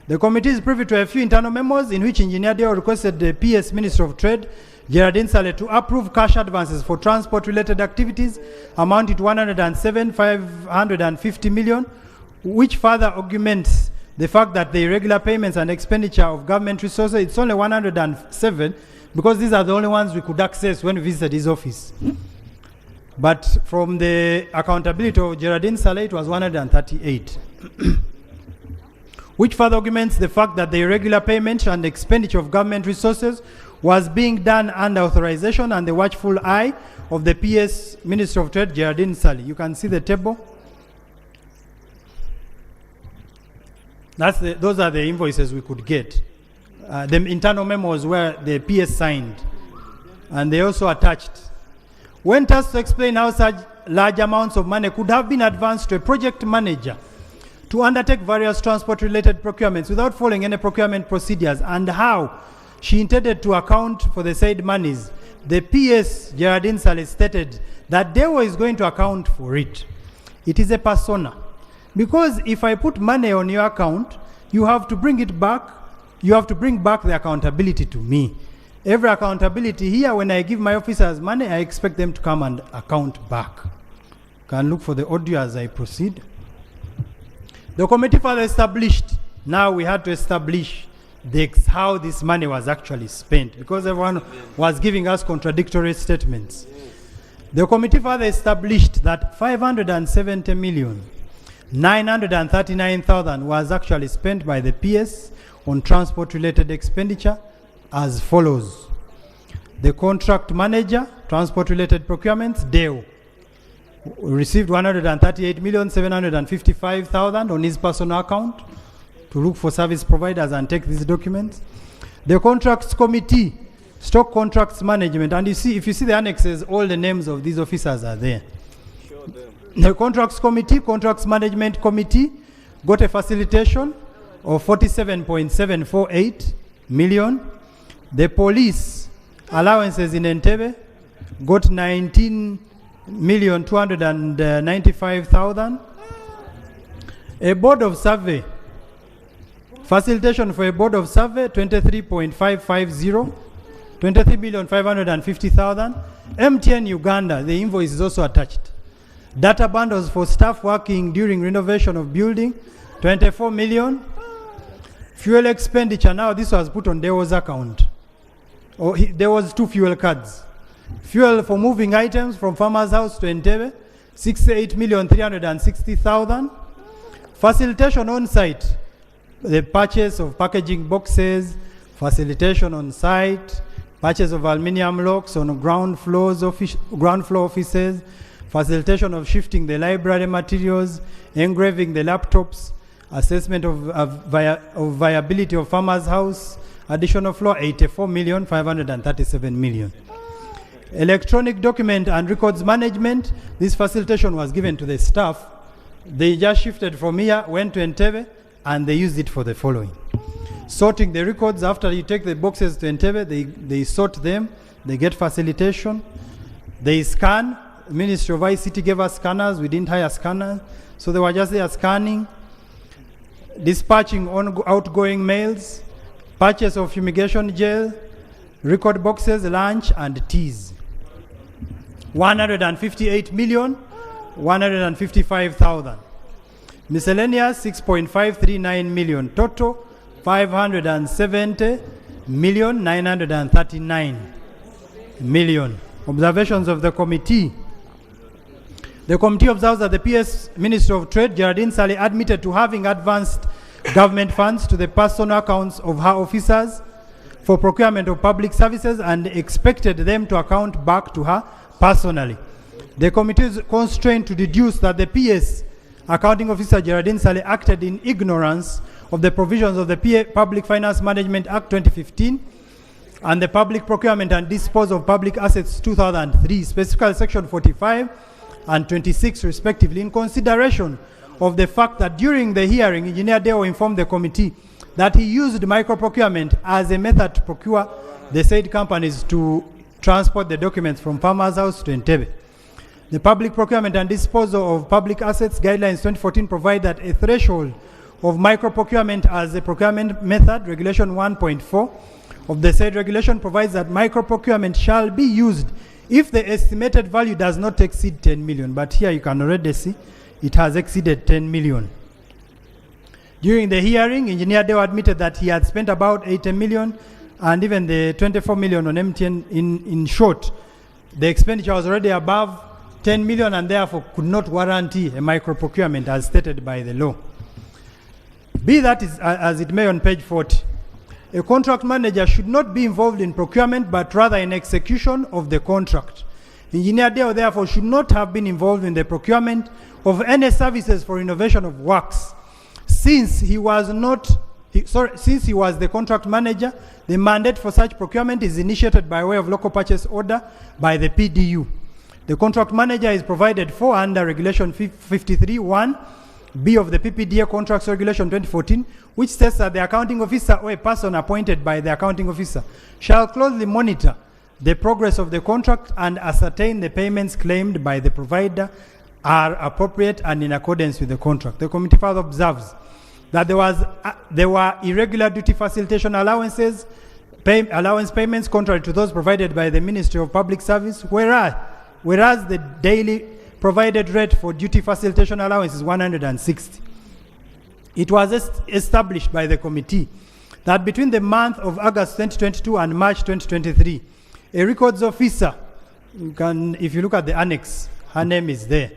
The committee is privy to a few internal memos in which Engineer Deo requested the PS Minister of Trade, Geraldine Saleh, to approve cash advances for transport-related activities amounting to 107,550 million, which further augments the fact that the irregular payments and expenditure of government resources, it's only 107, because these are the only ones we could access when we visited his office. But from the accountability of Geraldine Saleh, it was 138. Which further augments the fact that the irregular payment and expenditure of government resources was being done under authorization and the watchful eye of the PS Minister of Trade, Geraldine Saleh. You can see the table. Those are the invoices we could get. The internal memos where the PS signed, and they also attached. When tasked to explain how such large amounts of money could have been advanced to a project manager to undertake various transport-related procurements without following any procurement procedures, and how she intended to account for the said monies, the PS, Geraldine Saleh, stated that Deo is going to account for it. It is a persona. Because if I put money on your account, you have to bring it back. You have to bring back the accountability to me. Every accountability here, when I give my officers money, I expect them to come and account back. Can look for the audio as I proceed. The committee further established, now we had to establish how this money was actually spent, because everyone was giving us contradictory statements. The committee further established that 570,939,000 was actually spent by the PS on transport-related expenditure as follows. The contract manager, transport-related procurements, Deo, received 138,755,000 on his personal account to look for service providers and take these documents. The contracts committee, stock contracts management, and you see, if you see the annexes, all the names of these officers are there. The contracts committee, contracts management committee, got a facilitation of 47.748 million. The police allowances in Entebbe got 19,295,000. A board of survey, facilitation for a board of survey, 23.550, 23,550,000. MTN Uganda, the invoice is also attached. Data bundles for staff working during renovation of building, 24 million. Fuel expenditure, now this was put on Deo's account. There was 2 fuel cards. Fuel for moving items from farmer's house to Entebbe, 68,360,000. Facilitation on site, the purchase of packaging boxes, facilitation on site, purchase of aluminium locks on ground floor offices, facilitation of shifting the library materials, engraving the laptops, assessment of viability of farmer's house, additional floor, 84,537 million. Electronic document and records management, this facilitation was given to the staff. They just shifted from here, went to Entebbe, and they used it for the following. Sorting the records, after you take the boxes to Entebbe, they sort them, they get facilitation, they scan. Ministry of ICT gave us scanners, we didn't hire scanners, so they were just there scanning. Dispatching outgoing mails, purchase of fumigation gel, record boxes, lunch, and teas. 158,155,000. Miscellaneous 6.539 million. Total 570,939 million. Observations of the committee. The committee observes that the PS Minister of Trade, Geraldine Sally, admitted to having advanced government funds to the personal accounts of her officers for procurement of public services and expected them to account back to her personally. The committee is constrained to deduce that the PS accounting officer Geraldine Sally acted in ignorance of the provisions of the Public Finance Management Act 2015 and the Public Procurement and Disposal of Public Assets 2003, specifically section 45 and 26 respectively, in consideration of the fact that during the hearing, Engineer Deo informed the committee that he used micro-procurement as a method to procure the said companies to transport the documents from Farmer's House to Entebbe. The Public Procurement and Disposal of Public Assets Guidelines 2014 provide that a threshold of micro-procurement as a procurement method, Regulation 1.4 of the said regulation provides that micro-procurement shall be used if the estimated value does not exceed 10 million. But here you can already see it has exceeded 10 million. During the hearing, Engineer Deo admitted that he had spent about 80 million and even the 24 million on MTN. In short, the expenditure was already above 10 million and therefore could not warranty a micro-procurement as stated by the law. Be that as it may, on page 40, a contract manager should not be involved in procurement but rather in execution of the contract. Engineer Deo therefore should not have been involved in the procurement of any services for renovation of works. Since he was the contract manager, the mandate for such procurement is initiated by way of local purchase order by the PDU. The contract manager is provided for under Regulation 53(1)(b) of the PPDA Contracts Regulation 2014, which states that the accounting officer or a person appointed by the accounting officer shall closely monitor the progress of the contract and ascertain the payments claimed by the provider are appropriate and in accordance with the contract. The committee further observes that there were irregular duty facilitation allowances, allowance payments contrary to those provided by the Ministry of Public Service, whereas the daily provided rate for duty facilitation allowance is 160. It was established by the committee that between the month of August 2022 and March 2023, a records officer, if you look at the annex, her name is there.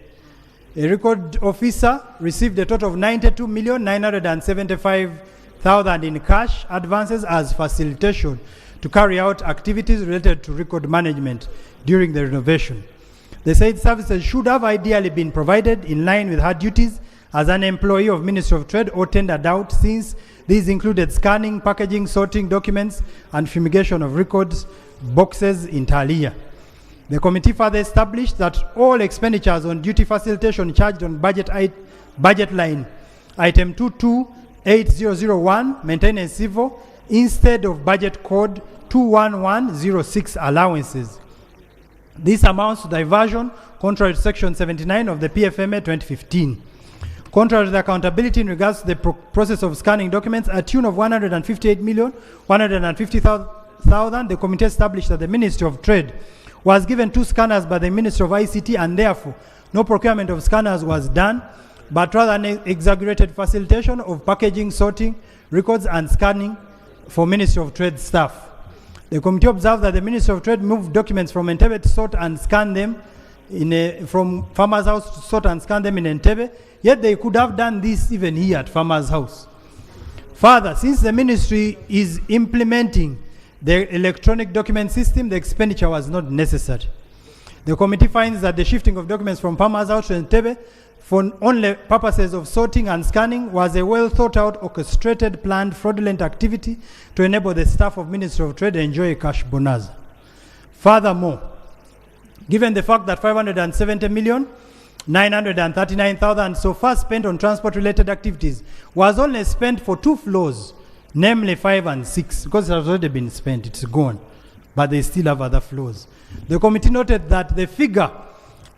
A record officer received a total of 92,975,000 in cash advances as facilitation to carry out activities related to record management during the renovation. The said services should have ideally been provided in line with her duties as an employee of Ministry of Trade or tendered out, since these included scanning, packaging, sorting documents, and fumigation of records boxes inter alia. The committee further established that all expenditures on duty facilitation charged on budget line item 228001, maintenance civil, instead of budget code 21106 allowances. This amounts to diversion contrary to section 79 of the PFMA 2015. Contrary to the accountability in regards to the process of scanning documents at tune of 158,150,000, the committee established that the Ministry of Trade was given 2 scanners by the Ministry of ICT, and therefore no procurement of scanners was done, but rather an exaggerated facilitation of packaging, sorting, records, and scanning for Ministry of Trade staff. The committee observed that the Ministry of Trade moved documents from Entebbe to sort and scan them from Farmer's House to sort and scan them in Entebbe, yet they could have done this even here at Farmer's House. Further, since the ministry is implementing the electronic document system, the expenditure was not necessary. The committee finds that the shifting of documents from Farmer's House to Entebbe for only purposes of sorting and scanning was a well thought out, orchestrated, planned, fraudulent activity to enable the staff of Ministry of Trade to enjoy a cash bonanza. Furthermore, given the fact that 570,939,000 so far spent on transport related activities was only spent for 2 floors, namely 5 and 6, because it has already been spent, it's gone, but they still have other floors. The committee noted that the figure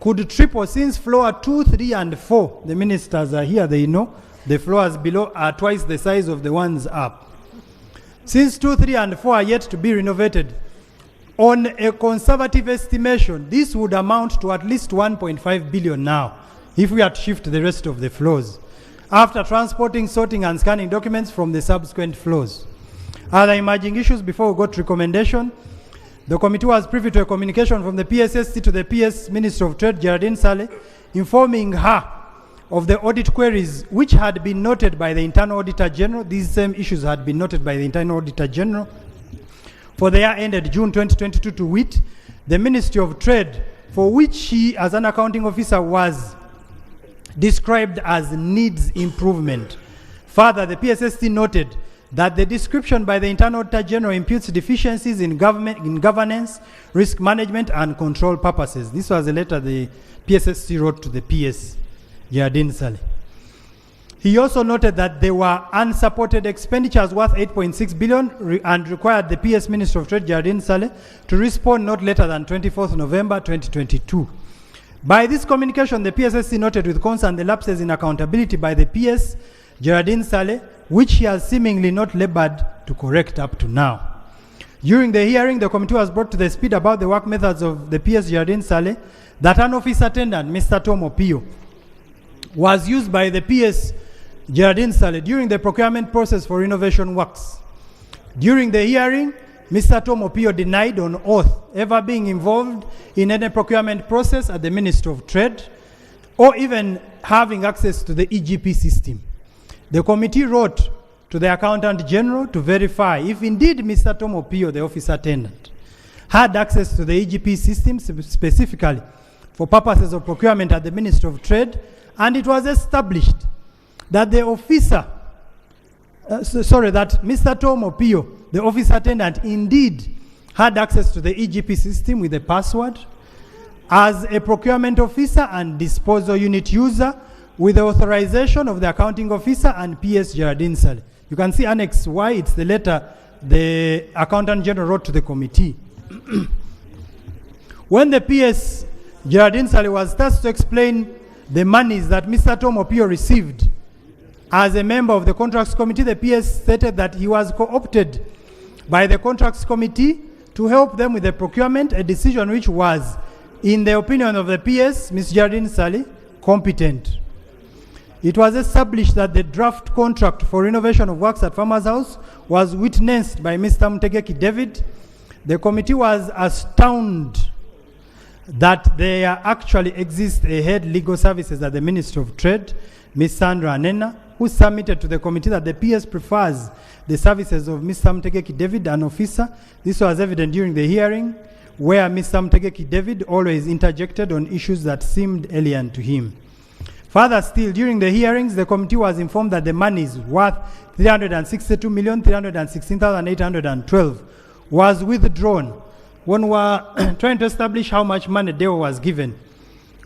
could triple since floor 2, 3, and 4. The ministers are here, they know. The floors below are twice the size of the ones up. Since 2, 3, and 4 are yet to be renovated, on a conservative estimation, this would amount to at least 1.5 billion now, if we had to shift the rest of the floors. after transporting, sorting and scanning documents from the subsequent floors. Other emerging issues before we go to recommendation. The committee was privy to a communication from the PSSC to the PS Minister of Trade, Geraldine Saleh, informing her of the audit queries which had been noted by the Internal Auditor General. These same issues had been noted by the Internal Auditor General for the year ended June 2022, to wit, the Ministry of Trade, for which she, as an accounting officer, was described as needs improvement. Further, the PSSC noted that the description by the Internal Auditor General imputes deficiencies in governance, risk management, and control purposes. This was a letter the PSSC wrote to the PS, Geraldine Saleh. He also noted that there were unsupported expenditures worth 8.6 billion and required the PS Minister of Trade, Geraldine Saleh, to respond not later than 24th November 2022. By this communication, the PSSC noted with concern the lapses in accountability by the PS, Geraldine Saleh, which he has seemingly not labored to correct up to now. During the hearing, the committee was brought to the speed about the work methods of the PS, Geraldine Saleh, that an office attendant, Mr. Tom Opio, was used by the PS, Geraldine Saleh, during the procurement process for renovation works. During the hearing, Mr. Tom Opio denied on oath ever being involved in any procurement process at the Ministry of Trade or even having access to the EGP system. The committee wrote to the Accountant General to verify if indeed Mr. Tom Opio, the office attendant, had access to the EGP system specifically for purposes of procurement at the Ministry of Trade, and it was established that the officer, that Mr. Tom Opio, the office attendant, indeed had access to the EGP system with a password as a procurement officer and disposal unit user with the authorization of the accounting officer and PS Geraldine Saleh. You can see Annex Y, it's the letter the Accountant General wrote to the committee. When the PS Geraldine Saleh was tasked to explain the monies that Mr. Tom Opio received as a member of the Contracts Committee, the PS stated that he was co-opted by the Contracts Committee to help them with the procurement, a decision which was, in the opinion of the PS, Ms. Geraldine Saleh, competent. It was established that the draft contract for renovation of works at Farmers House was witnessed by Mr. Mtegeki David. The committee was astounded that there actually exists a head legal services at the Ministry of Trade, Ms. Sandra Anena, who submitted to the committee that the PS prefers the services of Mr. Mtegeki David, an officer. This was evident during the hearing, where Mr. Mtegeki David always interjected on issues that seemed alien to him. Further still, during the hearings, the committee was informed that the monies worth 362,316,812 was withdrawn. When we were trying to establish how much money Deo was given,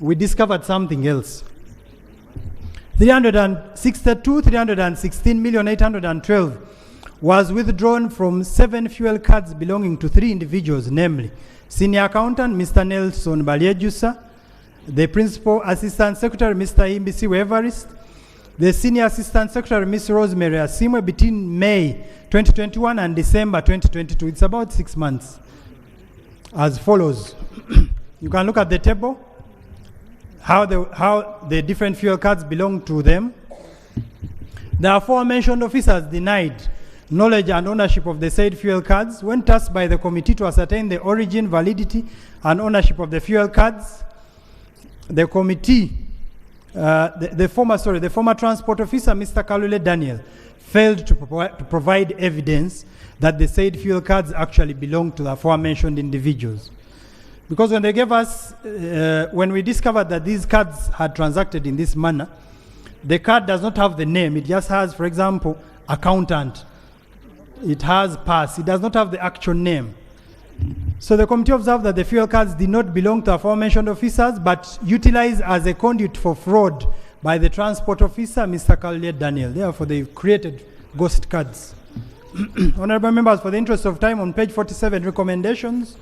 we discovered something else. 316,812 was withdrawn from 7 fuel cards belonging to 3 individuals, namely Senior Accountant Mr. Nelson Baliejusa, the Principal Assistant Secretary Mr. Imbisi Evarist, the Senior Assistant Secretary Ms. Rosemary Asimwe between May 2021 and December 2022. It's about 6 months. As follows. You can look at the table, how the different fuel cards belong to them. The aforementioned officers denied knowledge and ownership of the said fuel cards when tasked by the committee to ascertain the origin, validity, and ownership of the fuel cards. The committee, the former transport officer, Mr. Kalule Daniel, failed to provide evidence that the said fuel cards actually belong to the aforementioned individuals. Because when they gave us, when we discovered that these cards had transacted in this manner, the card does not have the name. It just has, for example, accountant. It has pass. It does not have the actual name. So the committee observed that the fuel cards did not belong to aforementioned officers, but utilized as a conduit for fraud by the transport officer, Mr. Kalule Daniel. Therefore, they created ghost cards. Honorable members, for the interest of time, on page 47, recommendations.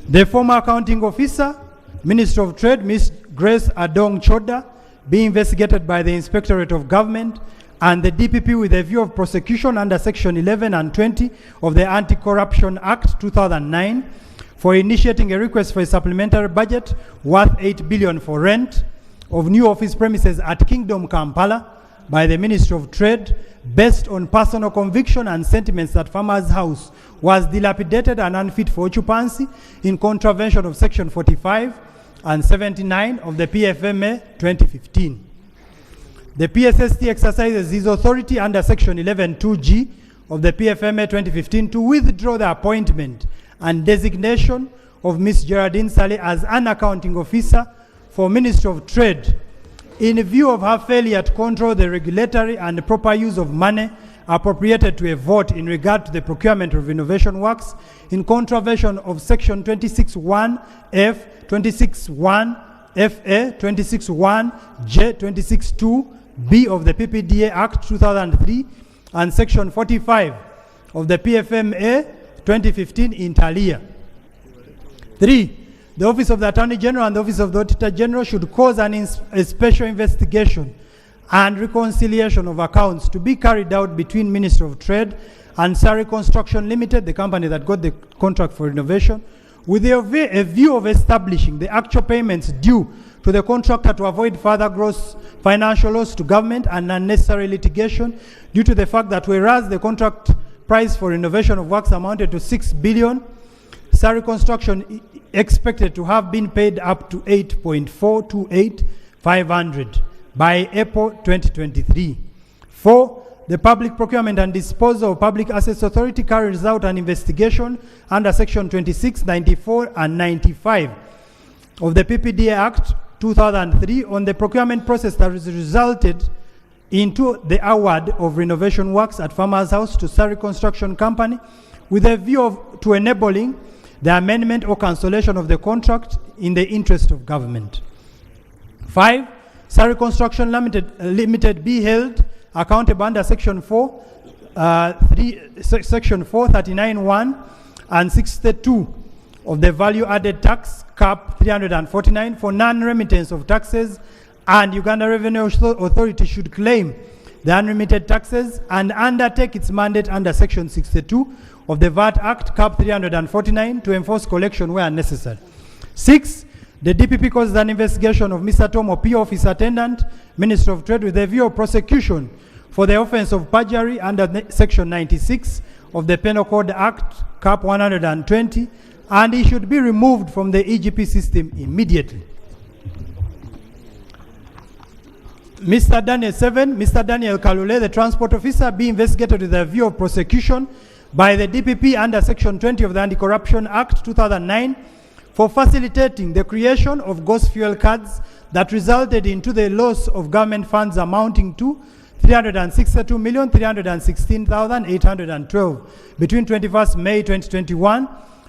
The former accounting officer, Minister of Trade, Ms. Grace Adong Choda, being investigated by the Inspectorate of Government and the DPP with a view of prosecution under Section 11 and 20 of the Anti-Corruption Act 2009 for initiating a request for a supplementary budget worth 8 billion for rent of new office premises at Kingdom, Kampala by the Ministry of Trade based on personal conviction and sentiments that Farmers House was dilapidated and unfit for occupancy in contravention of Section 45 and 79 of the PFMA 2015. The PSST exercises his authority under Section 11(2)(g) of the PFMA 2015 to withdraw the appointment and designation of Ms. Geraldine Saleh as an accounting officer for Ministry of Trade in view of her failure to control the regulatory and proper use of money appropriated to a vote in regard to the procurement of renovation works in contravention of Section 26(1)(f), 26(1)(fa), 26(1)(j), 26(2)(b) of the PPDA Act 2003 and Section 45 of the PFMA 2015 inter alia. 3. The Office of the Attorney General and the Office of the Auditor General should cause a special investigation and reconciliation of accounts to be carried out between Ministry of Trade and Surrey Construction Limited, the company that got the contract for renovation, with a view of establishing the actual payments due to the contractor to avoid further gross financial loss to government and unnecessary litigation due to the fact that whereas the contract price for renovation of works amounted to 6 billion, Surrey Construction expected to have been paid up to 8.428,500 by April 2023. 4. The Public Procurement and Disposal of Public Assets Authority carries out an investigation under Section 26, 94, and 95 of the PPDA Act 2003 on the procurement process that has resulted into the award of renovation works at Farmers House to Surrey Construction Company with a view to enabling the amendment or cancellation of the contract in the interest of government. 5. Surrey Construction Limited be held accountable under Section 439(1) and 62 of the Value Added Tax Cap 349 for non-remittance of taxes, and Uganda Revenue Authority should claim the unremitted taxes and undertake its mandate under Section 62 of the VAT Act Cap 349 to enforce collection where necessary. 6. The DPP causes an investigation of Mr. Tomo P. Office Attendant, Minister of Trade, with a view of prosecution for the offense of perjury under Section 96 of the Penal Code Act Cap 120, and he should be removed from the EGP system immediately. Mr. Daniel Kalule, the Transport Officer, be investigated with a view of prosecution by the DPP under Section 20 of the Anti-Corruption Act 2009 for facilitating the creation of ghost fuel cards that resulted into the loss of government funds amounting to 362,316,812 between 21st May 2021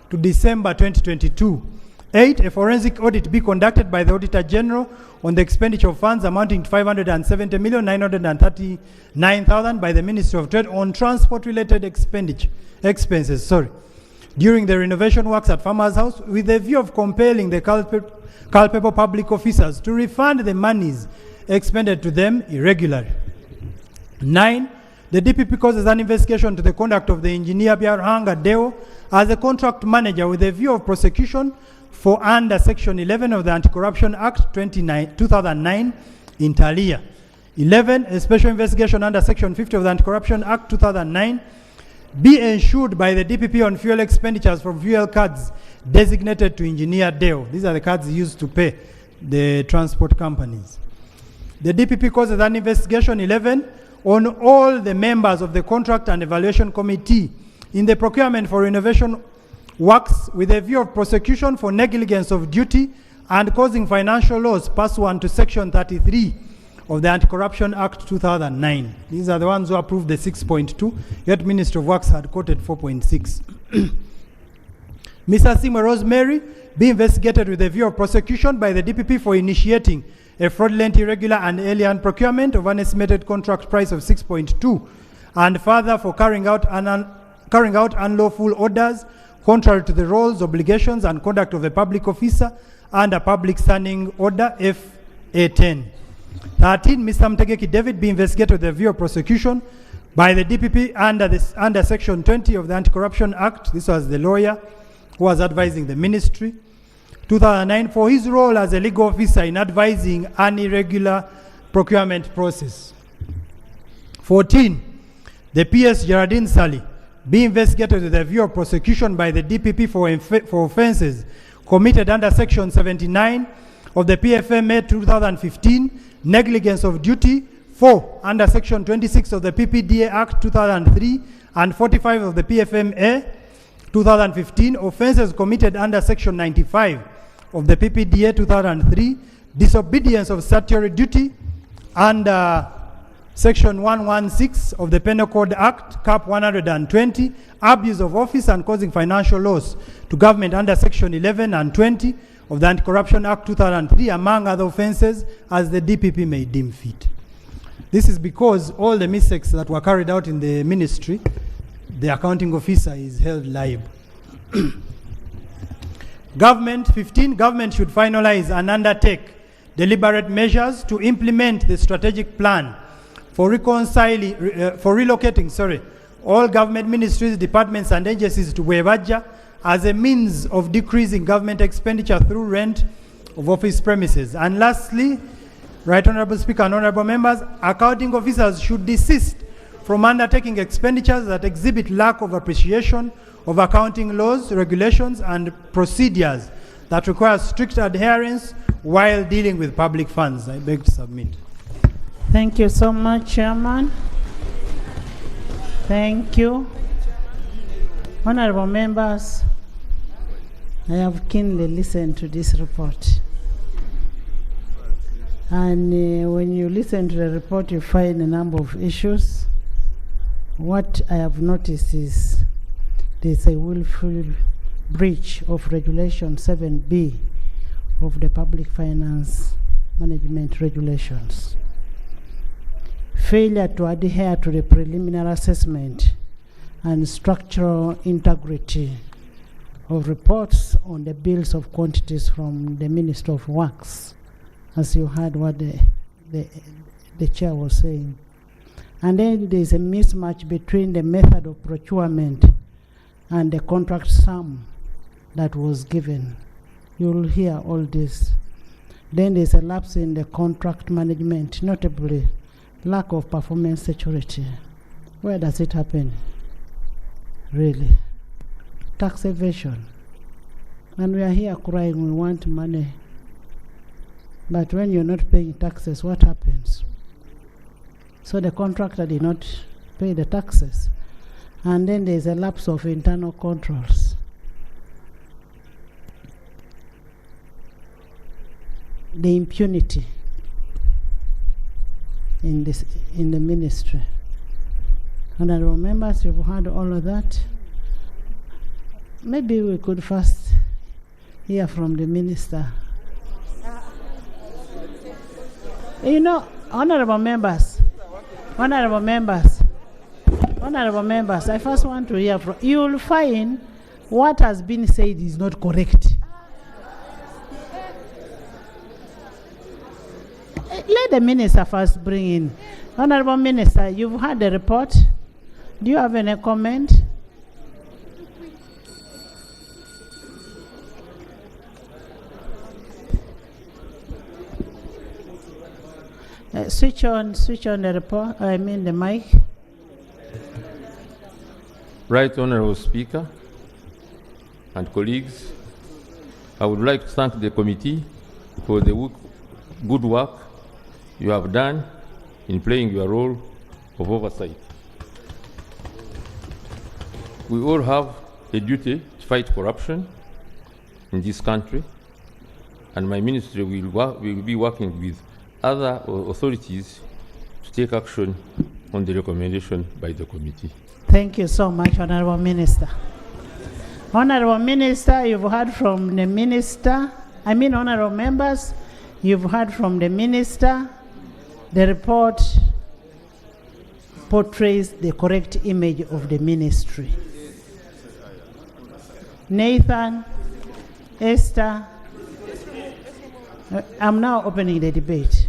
to December 2022. 8. A forensic audit be conducted by the Auditor General on the expenditure of funds amounting to 570,939,000 by the Ministry of Trade on transport-related expenses during the renovation works at Farmers House, with a view of compelling the culpable public officers to refund the monies expended to them irregularly. 9. The DPP causes an investigation to the conduct of the engineer Byarhanga Deo as a contract manager with a view of prosecution for under Section 11 of the Anti-Corruption Act 2009 inter alia. 11. A special investigation under Section 50 of the Anti-Corruption Act 2009 be ensured by the DPP on fuel expenditures from fuel cards designated to Engineer Deo. These are the cards used to pay the transport companies. The DPP causes an investigation 11 on all the members of the Contract and Evaluation Committee in the procurement for renovation works with a view of prosecution for negligence of duty and causing financial loss pursuant to Section 33 of the Anti-Corruption Act 2009. These are the ones who approved the 6.2, yet Ministry of Works had quoted 4.6. Mr. Simwe Rosemary be investigated with a view of prosecution by the DPP for initiating a fraudulent, irregular, and alien procurement of an estimated contract price of 6.2, and further for carrying out unlawful orders contrary to the roles, obligations, and conduct of a public officer under Public Standing Order FA10. 13. Mr. Mtegeki David be investigated with a view of prosecution by the DPP under Section 20 of the Anti-Corruption Act. This was the lawyer who was advising the ministry 2009, for his role as a legal officer in advising an irregular procurement process. 14, the PS Geraldine Sally be investigated with a view of prosecution by the DPP for offences committed under Section 79 of the PFMA 2015, negligence of duty. 4, under Section 26 of the PPDA Act 2003 and 45 of the PFMA 2015, offences committed under Section 95 of the PPDA 2003, disobedience of statutory duty under Section 116 of the Penal Code Act, Cap 120, abuse of office and causing financial loss to government under Section 11 and 20 of the Anti-Corruption Act 2003, among other offences, as the DPP may deem fit. This is because all the mistakes that were carried out in the ministry, the accounting officer is held liable. Government, 15, government should finalize and undertake deliberate measures to implement the strategic plan for relocating all government ministries, departments and agencies to Webaja as a means of decreasing government expenditure through rent of office premises. And lastly, Right Honourable Speaker and Honourable Members, accounting officers should desist from undertaking expenditures that exhibit lack of appreciation of accounting laws, regulations and procedures that require strict adherence while dealing with public funds. I beg to submit. Thank you so much, Chairman. Thank you. Honourable members, I have keenly listened to this report. And when you listen to the report, you find a number of issues. What I have noticed is there's a willful breach of Regulation 7B of the Public Finance Management Regulations. Failure to adhere to the preliminary assessment and structural integrity of reports on the bills of quantities from the Minister of Works, as you heard what the chair was saying. And then there's a mismatch between the method of procurement and the contract sum that was given. You'll hear all this. Then there's a lapse in the contract management, notably lack of performance security. Where does it happen? Really? Tax evasion. And we are here crying, we want money. But when you're not paying taxes, what happens? So the contractor did not pay the taxes. And then there's a lapse of internal controls. The impunity in the ministry. Honourable members, you've heard all of that. Maybe we could first hear from the minister. You know, honourable members, I first want to hear from you. Will find what has been said is not correct. Let the minister first bring in. Honourable Minister, you've heard the report. Do you have any comment? Switch on the report. I mean the mic. Right Honourable Speaker and colleagues, I would like to thank the committee for the good work you have done in playing your role of oversight. We all have a duty to fight corruption in this country, and my ministry will be working with other authorities to take action on the recommendation by the committee. Thank you so much, Honourable Minister. Honourable Minister, you've heard from the Minister. Honourable members, you've heard from the Minister. The report portrays the correct image of the ministry. Nathan, Esther, I'm now opening the debate.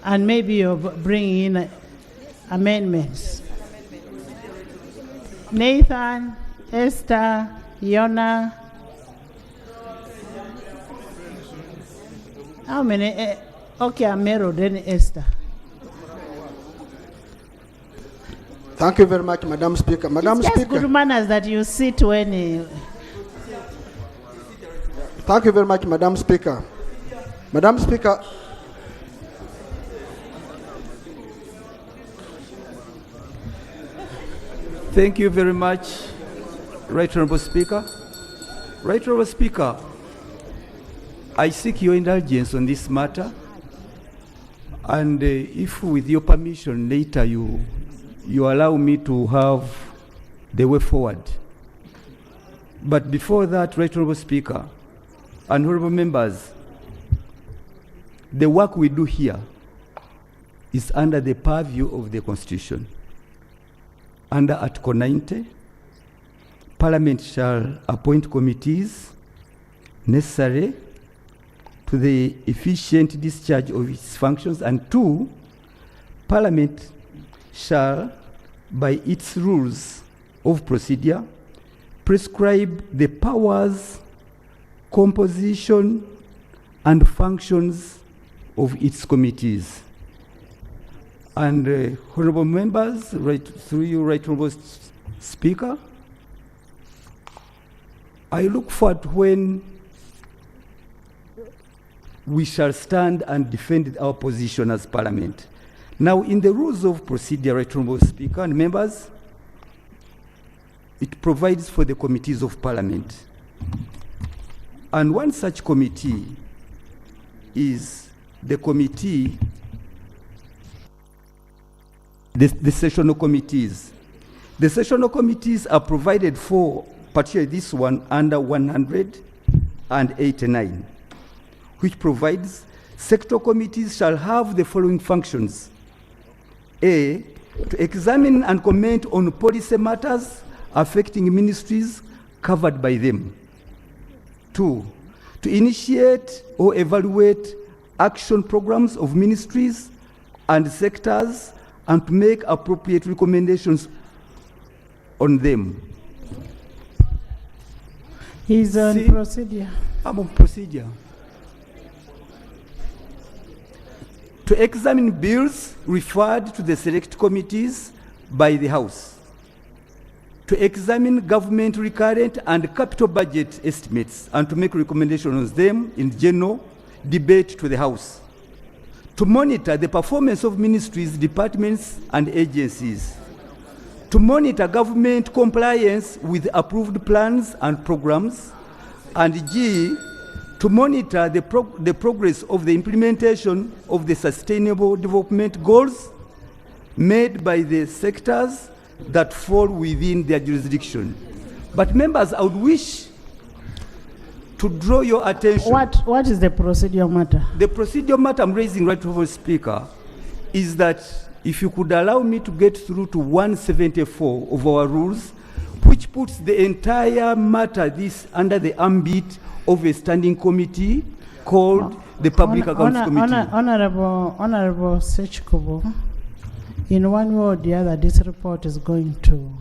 And maybe you're bringing in amendments. Nathan, Esther, Yona, How many? Okay, Amero, then Esther. Thank you very much, Madam Speaker. Madam It's just Speaker. good manners that you sit when. Thank you very much, Madam Speaker. Madam Speaker. Thank you very much, Right Honourable Speaker. Right Honourable Speaker, I seek your indulgence on this matter, and if with your permission later you allow me to have the way forward. But before that, Right Honourable Speaker and honourable members, the work we do here is under the purview of the Constitution. Under Article 90, Parliament shall appoint committees necessary to the efficient discharge of its functions, and 2, Parliament shall, by its rules of procedure, prescribe the powers, composition, and functions of its committees. And honourable members, right through you, Right Honourable Speaker, I look forward to when we shall stand and defend our position as Parliament. Now, in the rules of procedure, Right Honourable Speaker and members, it provides for the committees of Parliament. And one such committee is the committee, the sessional committees. The sessional committees are provided for, particularly this one, under 189, which provides sector committees shall have the following functions. A, to examine and comment on policy matters affecting ministries covered by them. 2, to initiate or evaluate action programs of ministries and sectors and to make appropriate recommendations on them. He's on See, procedure. I'm on procedure. To examine bills referred to the select committees by the House. To examine government recurrent and capital budget estimates and to make recommendations on them in general debate to the House. To monitor the performance of ministries, departments, and agencies. To monitor government compliance with approved plans and programs. And G, to monitor the progress of the implementation of the Sustainable Development Goals made by the sectors that fall within their jurisdiction. But members, I would wish to draw your attention. What is the procedure matter? The procedure matter I'm raising, Right Honourable Speaker, is that if you could allow me to get through to 174 of our rules, which puts the entire matter this under the ambit of a standing committee called the Public Accounts Committee. Honourable Sechkubo, in one way or the other, this report is going to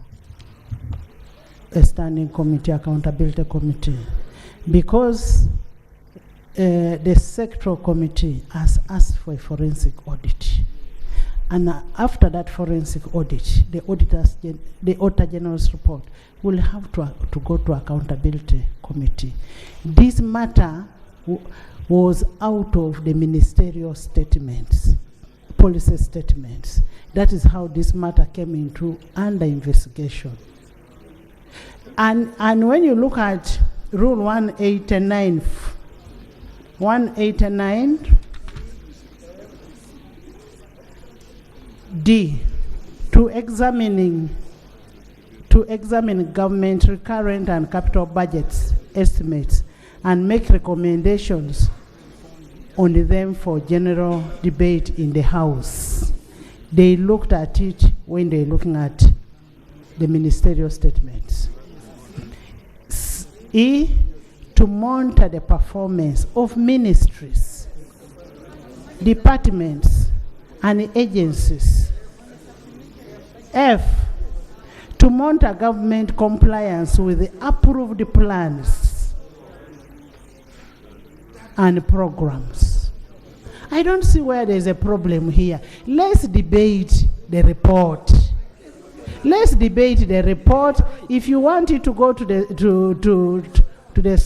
a standing committee, accountability committee, because the sectoral committee has asked for a forensic audit. And after that forensic audit, the Auditor General's report will have to go to accountability committee. This matter was out of the ministerial statements, policy statements. That is how this matter came into under investigation. And when you look at Rule 189, D, to examine government recurrent and capital budgets estimates and make recommendations on them for general debate in the House. They looked at it when they're looking at the ministerial statements. E, to monitor the performance of ministries, departments, and agencies. F, to monitor government compliance with the approved plans and programs. I don't see where there's a problem here. Let's debate the report. Let's debate the report. If you want it to go to the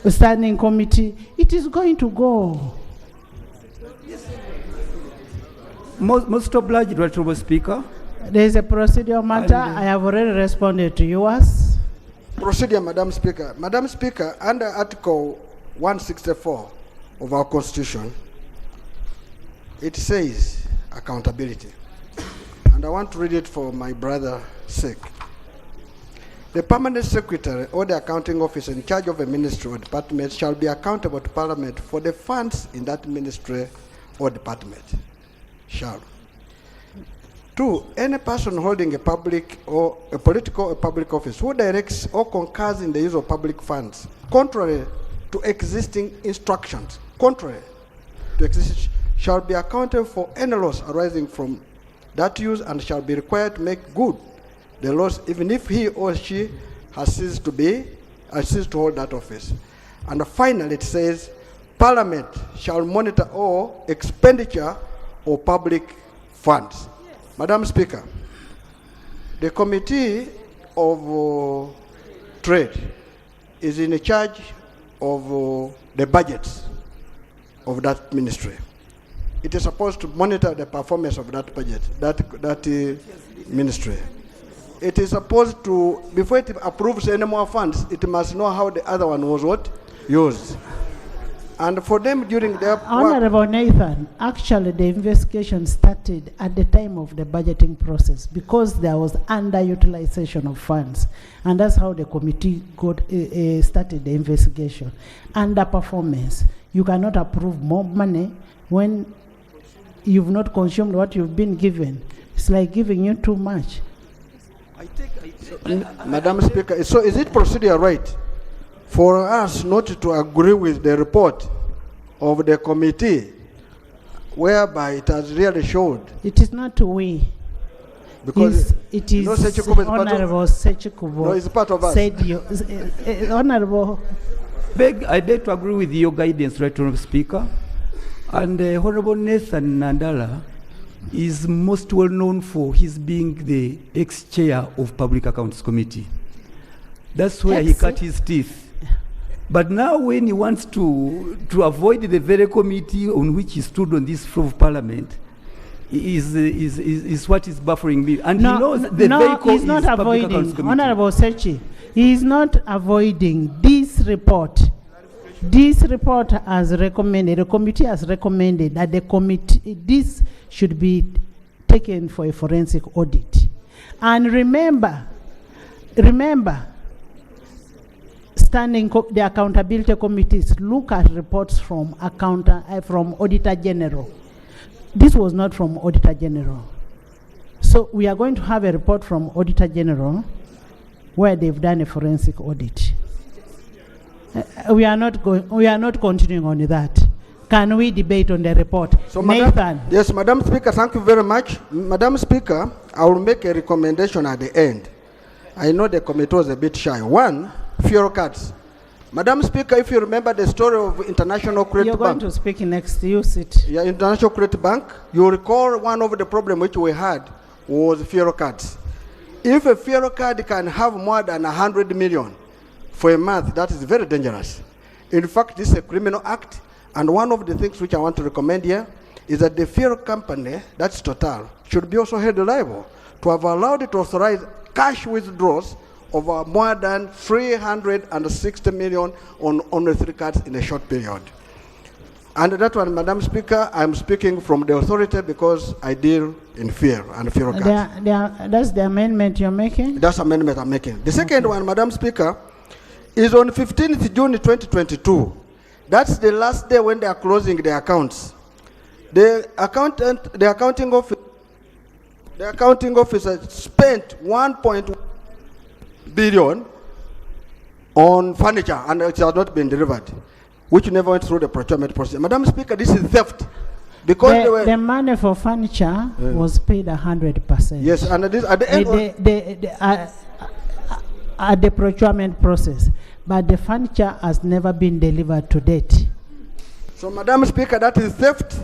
standing committee, it is going to go. Most obliged, Right Honourable Speaker. There is a procedural matter. I have already responded to yours. Procedure, Madam Speaker. Madam Speaker, under Article 164 of our Constitution, it says accountability. And I want to read it for my brother's sake. The permanent secretary or the accounting officer in charge of a ministry or department shall be accountable to Parliament for the funds in that ministry or department. Shall. 2, any person holding a public or a political or public office who directs or concurs in the use of public funds, contrary to existing instructions, shall be accountable for any loss arising from that use and shall be required to make good the loss even if he or she has ceased to hold that office. And finally, it says, Parliament shall monitor all expenditure of public funds. Madam Speaker, the Committee of Trade is in charge of the budgets of that ministry. It is supposed to monitor the performance of that budget, that ministry. It is supposed to, before it approves any more funds, it must know how the other one was used. And for them during their Honorable Nathan, actually the investigation started at the time of the budgeting process because there was underutilization of funds. And that's how the committee started the investigation. Underperformance. You cannot approve more money when you've not consumed what you've been given. It's like giving you too much. Madam Speaker, so is it procedure right for us not to agree with the report of the committee whereby it has really showed? It is not we. Because it is Honorable Sechikubo. No, it's part of us. Honorable. I beg to agree with your guidance, Right Honourable Speaker. And Honourable Nathan Nandala is most well known for his being the ex-chair of Public Accounts Committee. That's where he cut his teeth. But now when he wants to avoid the very committee on which he stood on this floor of Parliament, is what is buffering me. And he knows the very he's not avoiding, Honorable Sechi, he is not avoiding this report. This report has recommended, the committee has recommended that this should be taken for a forensic audit. And remember, the accountability committees look at reports from Auditor General. This was not from Auditor General. So we are going to have a report from Auditor General where they've done a forensic audit. We are not continuing on that. Can we debate on the report? So, Nathan. Yes, Madam Speaker, thank you very much. Madam Speaker, I will make a recommendation at the end. I know the committee was a bit shy. 1, fuel cards. Madam Speaker, if you remember the story of International Credit Bank. You're going to speak next. You sit. Yeah, International Credit Bank. You recall one of the problems which we had was fuel cards. If a fuel card can have more than 100 million for a month, that is very dangerous. In fact, this is a criminal act. And one of the things which I want to recommend here is that the fuel company, that's Total, should be also held liable to have allowed it to authorize cash withdrawals of more than 360 million on only 3 cards in a short period. And that one, Madam Speaker, I'm speaking from the authority because I deal in fuel and fuel cards. That's the amendment you're making? That's the amendment I'm making. The second one, Madam Speaker, is on 15th June 2022. That's the last day when they are closing the accounts. The accounting officer spent 1.1 billion on furniture and it has not been delivered, which never went through the procurement process. Madam Speaker, this is theft. Because the money for furniture was paid 100%. Yes, and this, at the end at the procurement process, but the furniture has never been delivered to date. So, Madam Speaker, that is theft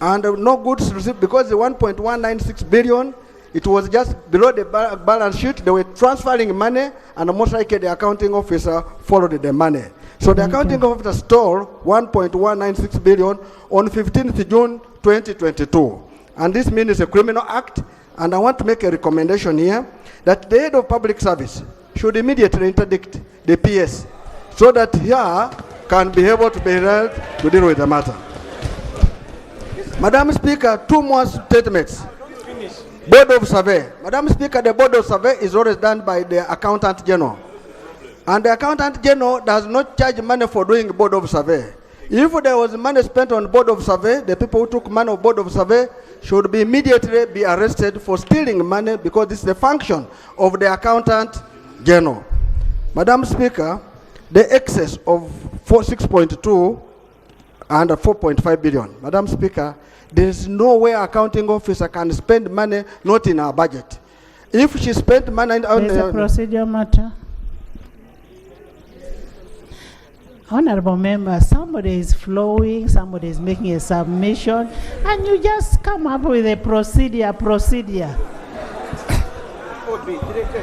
and no goods received because the 1.196 billion, it was just below the balance sheet. They were transferring money and most likely the accounting officer followed the money. So the accounting officer stole 1.196 billion on 15th June 2022. And this means it's a criminal act. And I want to make a recommendation here that the head of public service should immediately interdict the PS so that here can be able to be held to deal with the matter. Madam Speaker, two more statements. Board of Survey. Madam Speaker, the Board of Survey is always done by the Accountant General. And the Accountant General does not charge money for doing Board of Survey. If there was money spent on Board of Survey, the people who took money on Board of Survey should be immediately be arrested for stealing money because this is the function of the Accountant General. Madam Speaker, the excess of 6.2 and 4.5 billion. Madam Speaker, there is no way accounting officer can spend money not in our budget. If she spent money on There's a procedural matter. Honorable member, somebody is flowing, somebody is making a submission, and you just come up with a procedure.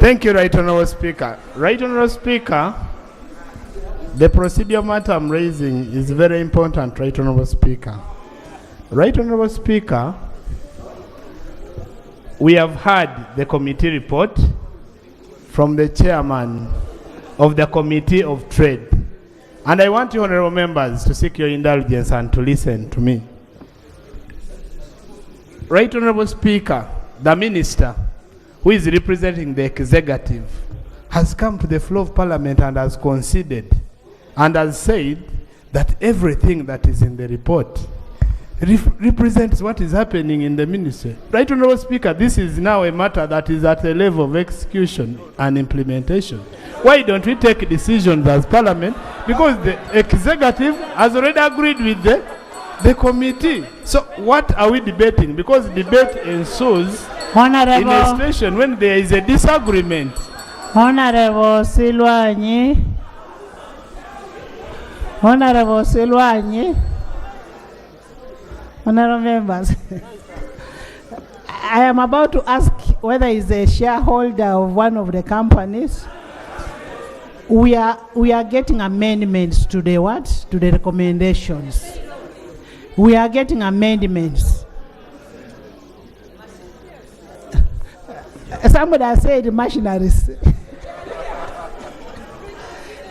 Thank you, Right Honourable Speaker. Right Honourable Speaker, the procedural matter I'm raising is very important, Right Honourable Speaker. Right Honourable Speaker, we have had the committee report from the chairman of the Committee of Trade. And I want you, honourable members, to seek your indulgence and to listen to me. Right Honourable Speaker, the minister who is representing the executive has come to the floor of Parliament and has conceded and has said that everything that is in the report represents what is happening in the ministry. Right Honourable Speaker, this is now a matter that is at a level of execution and implementation. Why don't we take decisions as Parliament? Because the executive has already agreed with the committee. So what are we debating? Because debate ensues in a situation when there is a disagreement. Honorable Silwanyi. Honorable Silwanyi. Honorable members, I am about to ask whether he is a shareholder of one of the companies. We are getting amendments to the what? To the recommendations. We are getting amendments. Somebody has said machineries.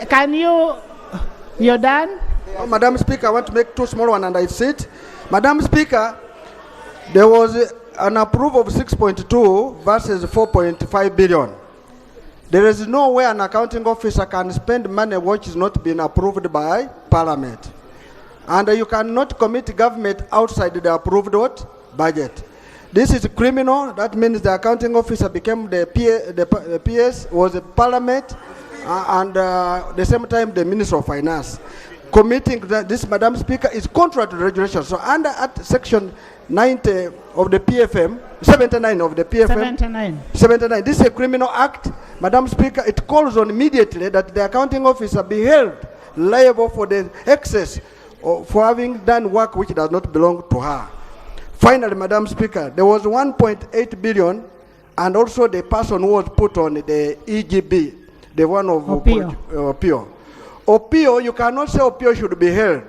Can you're done? Oh, Madam Speaker, I want to make two small ones and I sit. Madam Speaker, there was an approval of 6.2 versus 4.5 billion. There is no way an accounting officer can spend money which is not been approved by Parliament. And you cannot commit government outside the approved budget. This is criminal. That means the accounting officer became the PS, was the Parliament, and the same time the Minister of Finance. Committing this, Madam Speaker, is contrary to the regulation. So under at section 90 of the PFM, 79 of the PFM, 79, this is a criminal act. Madam Speaker, it calls on immediately that the accounting officer be held liable for the excess for having done work which does not belong to her. Finally, Madam Speaker, there was 1.8 billion and also the person who was put on the EGP, the one of Opio. Opio, you cannot say Opio should be held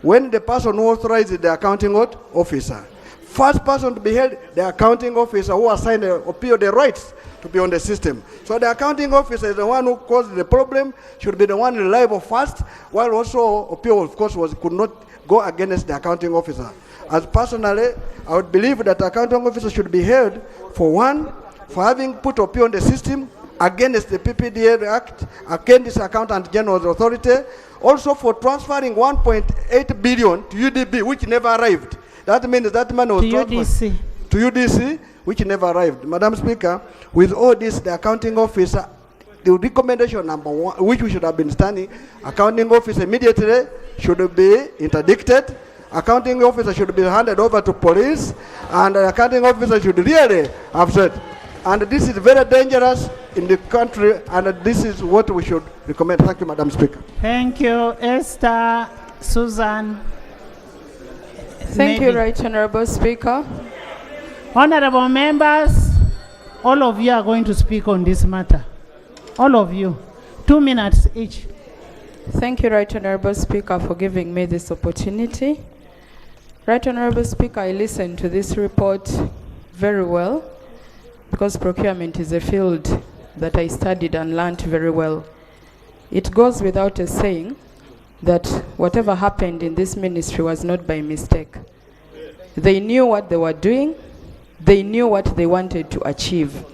when the person who authorized the accounting officer. First person to be held, the accounting officer who assigned Opio the rights to be on the system. So the accounting officer is the one who caused the problem, should be the one liable first, while also Opio, of course, could not go against the accounting officer. As personally, I would believe that the accounting officer should be held for for having put Opio on the system against the PPDA Act, against the Accountant General's authority, also for transferring 1.8 billion to UDB, which never arrived. That means that money was transferred to UDC, which never arrived. Madam Speaker, with all this, the accounting officer, the recommendation number one, which we should have been standing, accounting officer immediately should be interdicted. Accounting officer should be handed over to police, and the accounting officer should really have said. And this is very dangerous in the country, and this is what we should recommend. Thank you, Madam Speaker. Thank you, Esther Susan. Thank you, Maybe. Right Honourable Speaker. Honorable members, all of you are going to speak on this matter. All of you. 2 minutes each. Thank you, Right Honourable Speaker, for giving me this opportunity. Right Honourable Speaker, I listened to this report very well because procurement is a field that I studied and learned very well. It goes without a saying that whatever happened in this ministry was not by mistake. They knew what they were doing. They knew what they wanted to achieve.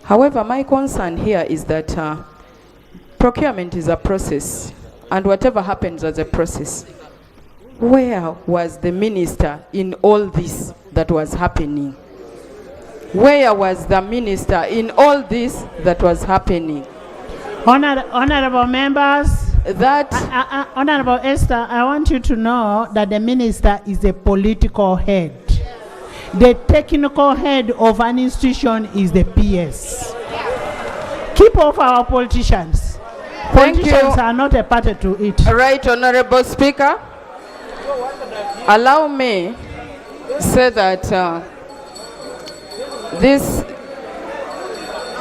However, my concern here is that procurement is a process, and whatever happens as a process. Where was the minister in all this that was happening? Where was the minister in all this that was happening? Honorable members, That Honorable Esther, I want you to know that the minister is a political head. The technical head of an institution is the PS. Keep off our politicians. Thank Politicians you. are not a party to it. Right Honourable Speaker, allow me say that this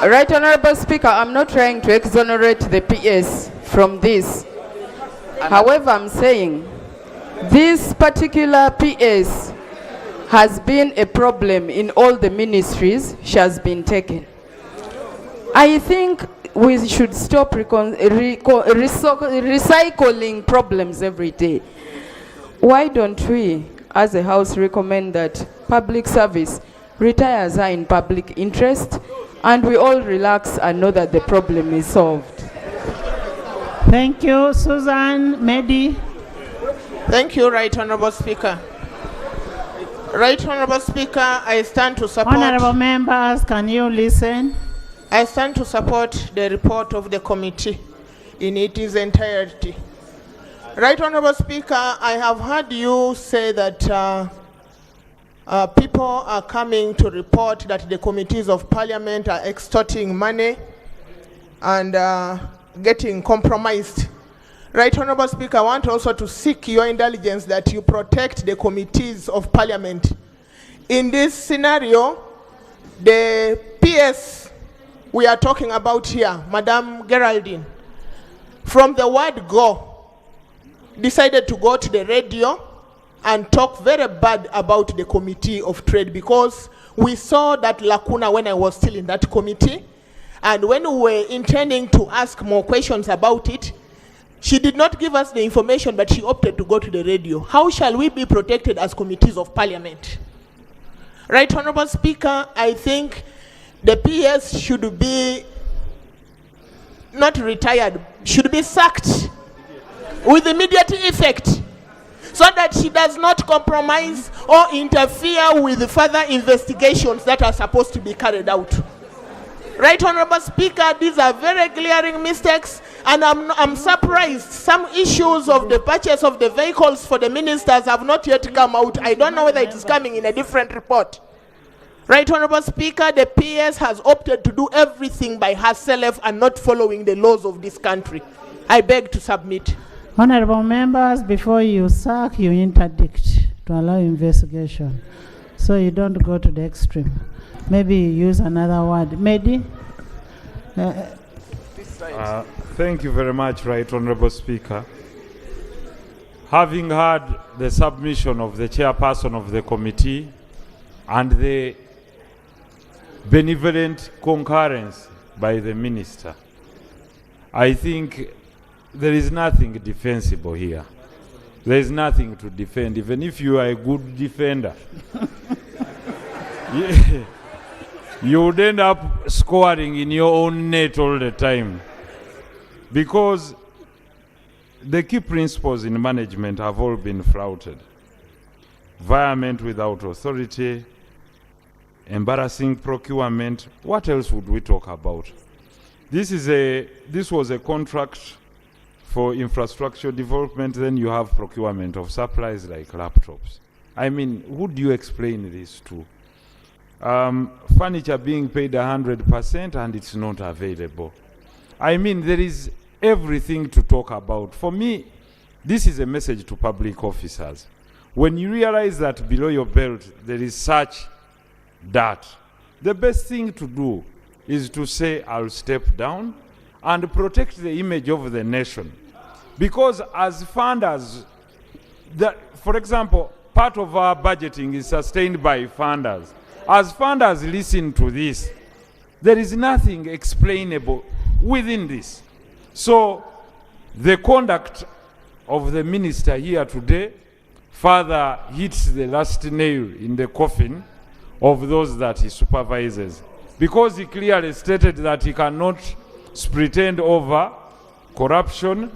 Right Honourable Speaker, I'm not trying to exonerate the PS from this. However, I'm saying this particular PS has been a problem in all the ministries she has been taken. I think we should stop recycling problems every day. Why don't we, as a House, recommend that public service retires are in public interest and we all relax and know that the problem is solved? Thank you. Susan, Mehdi. Thank you, Right Honourable Speaker. Right Honourable Speaker, I stand to support. Honorable members, can you listen? I stand to support the report of the committee in its entirety. Right Honourable Speaker, I have heard you say that people are coming to report that the committees of Parliament are extorting money and getting compromised. Right Honourable Speaker, I want also to seek your indulgence that you protect the committees of Parliament. In this scenario, the PS we are talking about here, Madam Geraldine, from the word go, decided to go to the radio and talk very bad about the Committee of Trade, because we saw that lacuna when I was still in that committee, and when we were intending to ask more questions about it, she did not give us the information, but she opted to go to the radio. How shall we be protected as committees of Parliament? Right Honourable Speaker, I think the PS should be not retired, should be sacked with immediate effect, so that she does not compromise or interfere with the further investigations that are supposed to be carried out. Right Honourable Speaker, these are very glaring mistakes, and I'm surprised some issues of the purchase of the vehicles for the ministers have not yet come out. I don't know whether it is coming in a different report. Right Honourable Speaker, the PS has opted to do everything by herself and not following the laws of this country. I beg to submit. Honorable members, before you sack, you interdict to allow investigation, so you don't go to the extreme. Maybe you use another word. Mehdi? Thank you very much, Right Honourable Speaker. Having heard the submission of the chairperson of the committee and the benevolent concurrence by the minister, I think there is nothing defensible here. There is nothing to defend, even if you are a good defender. You would end up scoring in your own net all the time. Because the key principles in management have all been flouted. Environment without authority, embarrassing procurement. What else would we talk about? This was a contract for infrastructure development, then you have procurement of supplies like laptops. I mean, who do you explain this to? Furniture being paid 100% and it's not available. I mean, there is everything to talk about. For me, this is a message to public officers. When you realize that below your belt there is such dirt, the best thing to do is to say, I'll step down and protect the image of the nation. Because as funders, for example, part of our budgeting is sustained by funders. As funders listen to this, there is nothing explainable within this. So the conduct of the minister here today further hits the last nail in the coffin of those that he supervises, because he clearly stated that he cannot pretend over corruption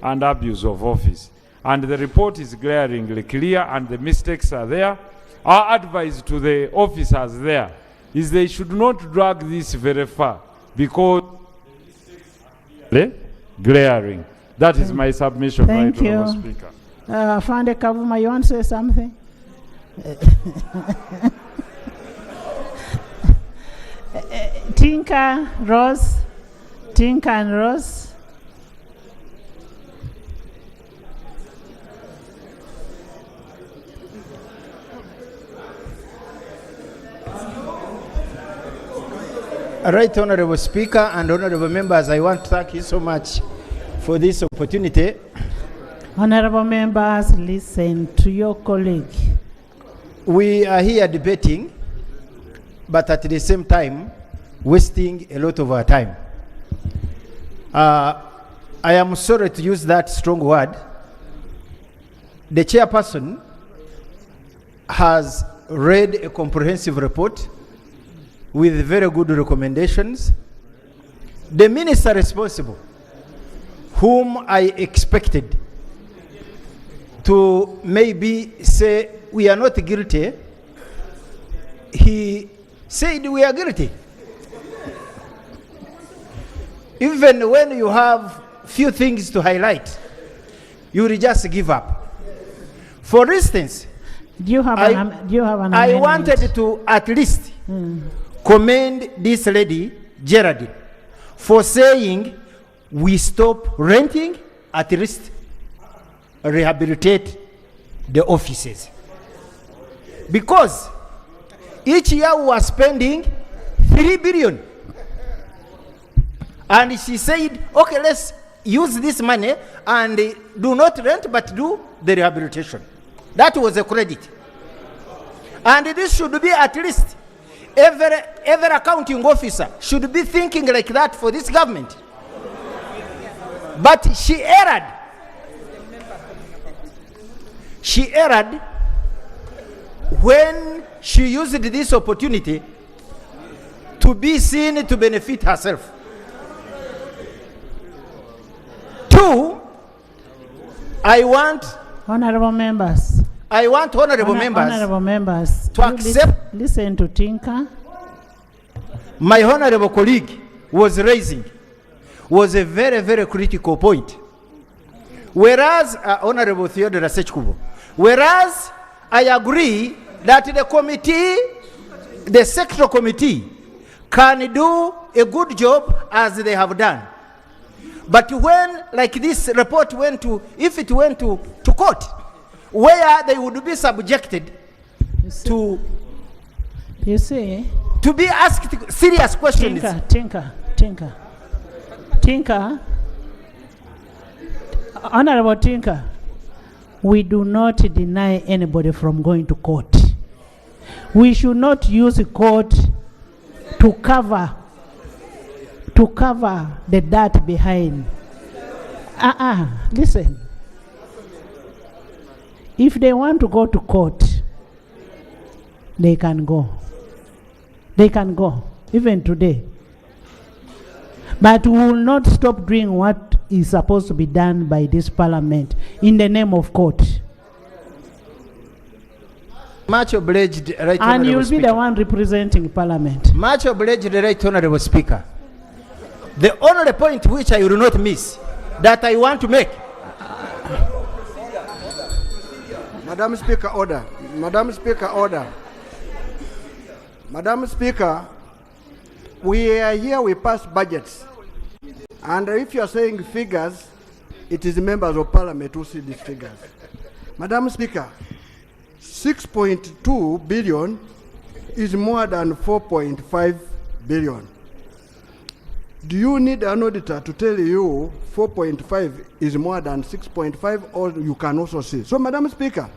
and abuse of office. And the report is glaringly clear and the mistakes are there. Our advice to the officers there is they should not drag this very far, because glaring. That is my submission, Thank right, you. Honourable Speaker. Fande Kavuma, you want to say something? Tinka, Rose. Tinka and Rose. Right, Honourable Speaker and Honourable Members, I want to thank you so much for this opportunity. Honourable members, listen to your colleague. We are here debating, but at the same time, wasting a lot of our time. I am sorry to use that strong word. The chairperson has read a comprehensive report with very good recommendations. The minister responsible, whom I expected to maybe say we are not guilty, he said we are guilty. Even when you have few things to highlight, you will just give up. For instance, do you have an amendment? I wanted to at least commend this lady, Geraldine, for saying we stop renting, at least rehabilitate the offices. Because each year we are spending 3 billion. And she said, okay, let's use this money and do not rent, but do the rehabilitation. That was a credit. And this should be at least every accounting officer should be thinking like that for this government. But she erred. She erred when she used this opportunity to be seen to benefit herself. 2, I want honourable members to accept listen to Tinka. My honourable colleague was raising was a very, very critical point. Whereas, Honourable Theodore Sechkubo, whereas I agree that the committee, the sectoral committee, can do a good job as they have done. But when, like this report went to, if it went to court, where they would be subjected to be asked serious questions. Tinka, Honorable Tinka, we do not deny anybody from going to court. We should not use court to cover the dirt behind. Listen. If they want to go to court, they can go. They can go, even today. But we will not stop doing what is supposed to be done by this parliament in the name of court. Much obliged, right, and you'll Speaker. Be the one representing parliament. Much obliged, right, Honourable Speaker. The only point which I will not miss, that I want to make. Madam Speaker, order. Madam Speaker, order. Madam Speaker, we are here, we pass budgets. And if you are saying figures, it is members of parliament who see these figures. Madam Speaker, 6.2 billion is more than 4.5 billion. Do you need an auditor to tell you 4.5 is more than 6.5, or you can also see? So, Madam Speaker,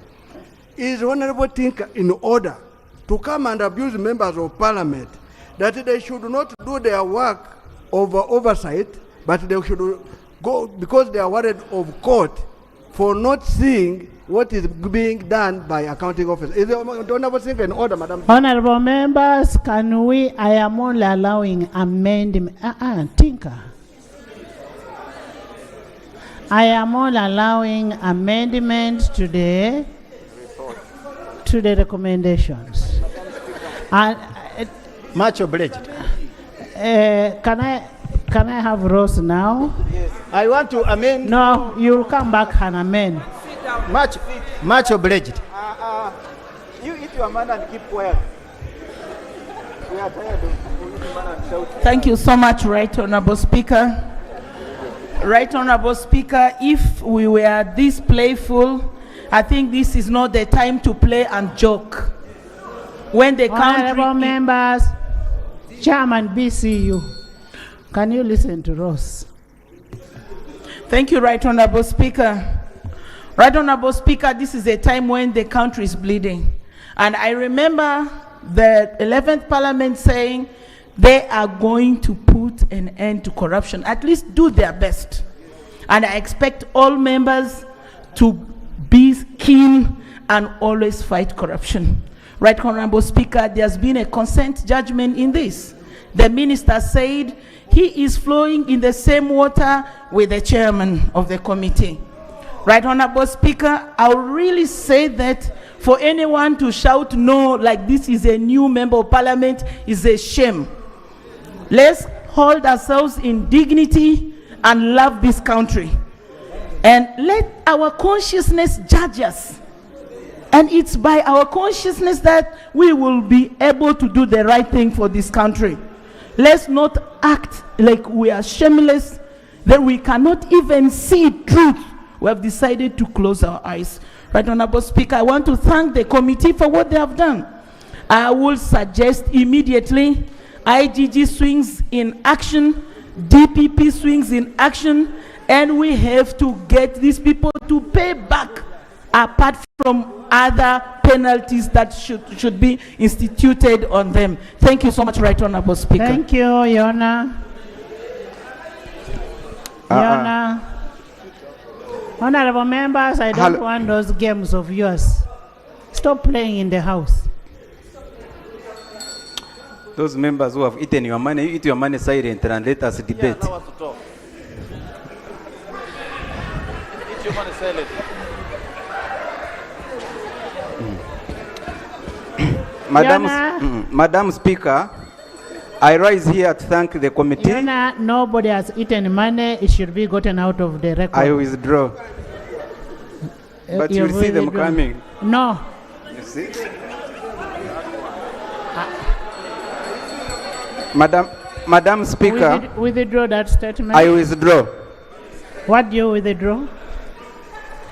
is Honorable think in order to come and abuse members of Parliament that they should not do their work of oversight, but they should go because they are worried of court for not seeing what is being done by accounting office? Is the Honorable think in order, Madam? Honorable members, can we, I am only allowing amendment, Tinker. I am only allowing amendment to the recommendations. And Much obliged. can I have Rose now? I want to amend. No, you'll come back and amend. Much obliged. You eat your man and keep quiet. We are tired of eating man and shouting. Thank you so much, Right Honorable Speaker. Right Honorable Speaker, if we were this playful, I think this is not the time to play and joke. When the Honorable country... members, Chairman BCU, can you listen to Ross? Thank you, Right Honorable Speaker. Right Honorable Speaker, this is a time when the country is bleeding. And I remember the 11th Parliament saying they are going to put an end to corruption, at least do their best. And I expect all members to be keen and always fight corruption. Right Honorable Speaker, there's been a consent judgment in this. The minister said he is flowing in the same water with the chairman of the committee. Right Honorable Speaker, I'll really say that for anyone to shout no like this is a new member of Parliament is a shame. Let's hold ourselves in dignity and love this country. And let our consciousness judge us. And it's by our consciousness that we will be able to do the right thing for this country. Let's not act like we are shameless, that we cannot even see truth. We have decided to close our eyes. Right Honorable Speaker, I want to thank the committee for what they have done. I will suggest immediately IGG swings in action, DPP swings in action, and we have to get these people to pay back apart from other penalties that should be instituted on them. Thank you so much, Right Honorable Speaker. Thank you, Yona. Yona. Honorable members, I don't want those games of yours. Stop playing in the house. Those members who have eaten your money, you eat your money silent and let us debate. Yeah, to talk. Eat your money silent. Madam Speaker, I rise here to thank the committee. Yona, nobody has eaten money. It should be gotten out of the record. I withdraw. But you'll see them coming. No. You see? Madam Speaker, Withdraw that statement. I withdraw. What do you withdraw?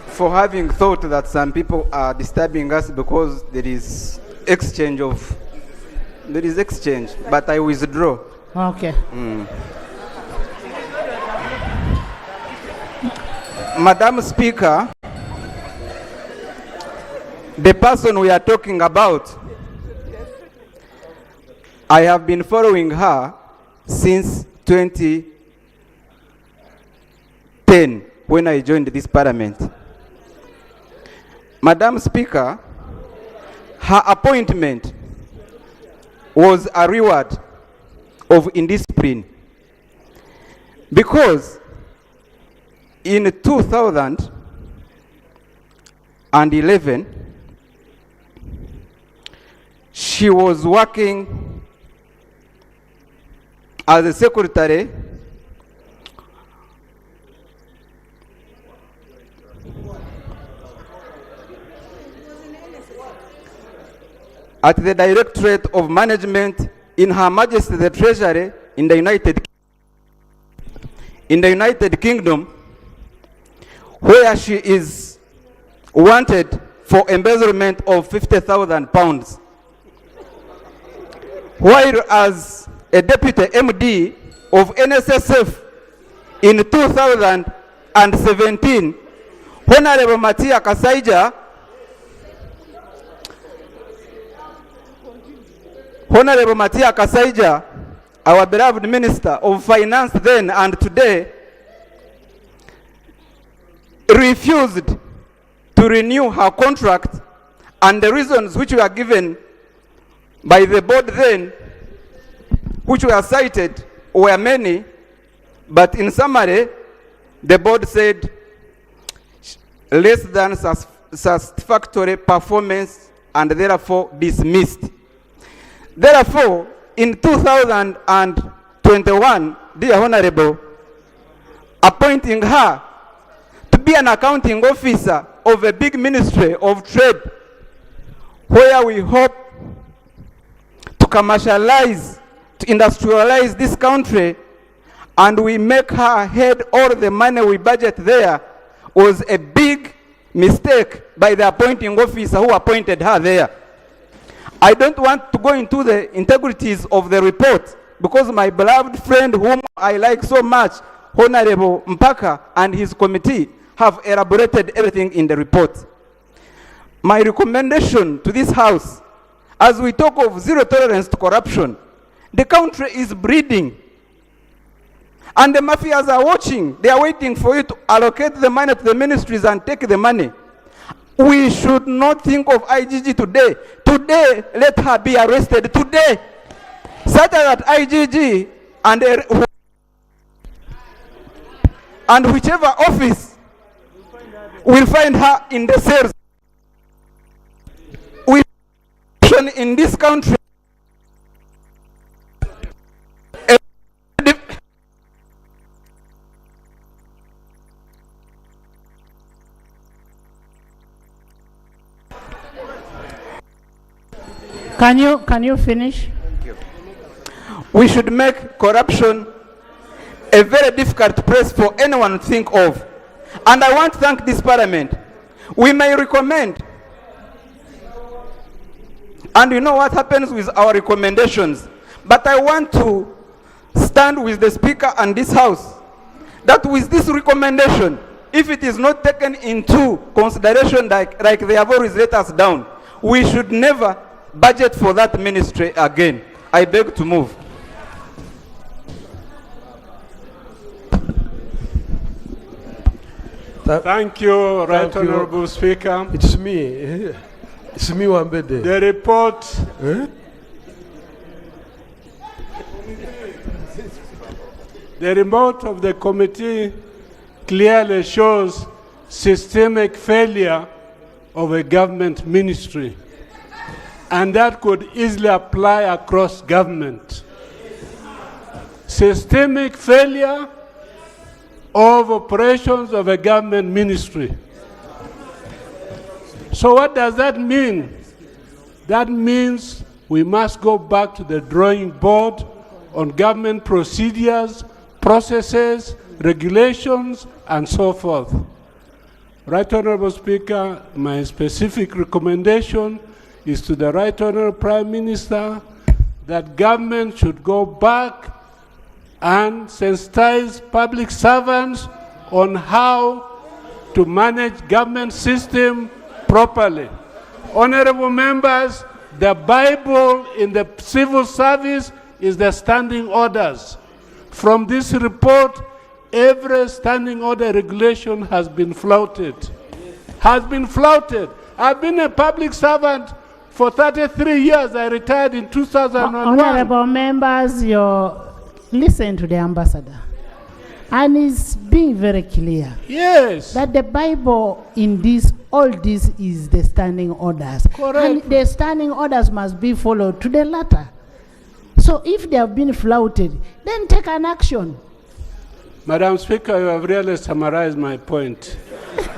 For having thought that some people are disturbing us because there is exchange, but I withdraw. Okay. Madam Speaker, the person we are talking about, I have been following her since 2010 when I joined this Parliament. Madam Speaker, her appointment was a reward of indiscipline because in 2011 she was working as a secretary at the Directorate of Management in Her Majesty the Treasury in the United Kingdom, where she is wanted for embezzlement of £50,000. While as a deputy MD of NSSF in 2017, Honorable Matia Kasaija, Honorable Matia Kasaija, our beloved Minister of Finance then and today, refused to renew her contract, and the reasons which were given by the board then, which were cited, were many, but in summary, the board said less than satisfactory performance and therefore dismissed. Therefore, in 2021, dear Honorable, appointing her to be an accounting officer of a big ministry of trade, where we hope to commercialize, to industrialize this country, and we make her head all the money we budget there, was a big mistake by the appointing officer who appointed her there. I don't want to go into the integrities of the report, because my beloved friend whom I like so much, Honorable Mpaka and his committee, have elaborated everything in the report. My recommendation to this House, as we talk of zero tolerance to corruption, the country is bleeding. And the mafias are watching. They are waiting for you to allocate the money to the ministries and take the money. We should not think of IGG today. Today, let her be arrested. Today, such that IGG and whichever office will find her in the cells. We in this country. Can you finish? We should make corruption a very difficult place for anyone to think of. And I want to thank this Parliament. We may recommend, and you know what happens with our recommendations, but I want to stand with the Speaker and this House that with this recommendation, if it is not taken into consideration like they have always let us down, we should never budget for that ministry again. I beg to move. Thank you, Right Honorable Speaker. It's me. It's me, Wambede. The report. The report of the committee clearly shows systemic failure of a government ministry, and that could easily apply across government. Systemic failure of operations of a government ministry. So what does that mean? That means we must go back to the drawing board on government procedures, processes, regulations, and so forth. Right Honorable Speaker, my specific recommendation is to the Right Honorable Prime Minister that government should go back and sensitize public servants on how to manage government system properly. Honorable members, the Bible in the civil service is the standing orders. From this report, every standing order regulation has been flouted. Has been flouted. I've been a public servant for 33 years. I retired in 2001. Honorable members, listen to the ambassador. And he's being very clear. Yes. That the Bible in this, all this is the standing orders. Correct. And the standing orders must be followed to the letter. So if they have been flouted, then take an action. Madam Speaker, you have really summarized my point.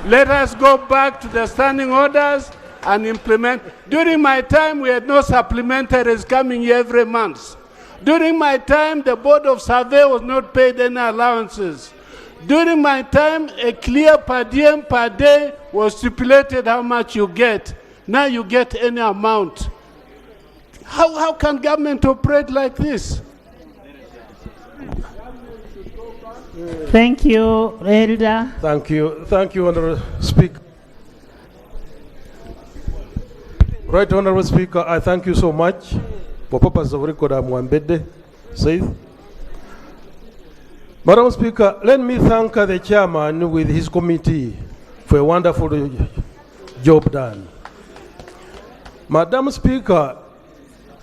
Let us go back to the standing orders and implement. During my time, we had no supplementaries coming here every month. During my time, the Board of Survey was not paid any allowances. During my time, a clear per diem per day was stipulated how much you get. Now you get any amount. How can government operate like this? Thank you, Elder. Thank you, Honourable Speaker. Right, Honourable Speaker, I thank you so much. For purpose of record, I'm Wambede, safe. Madam Speaker, let me thank the chairman with his committee for a wonderful job done. Madam Speaker,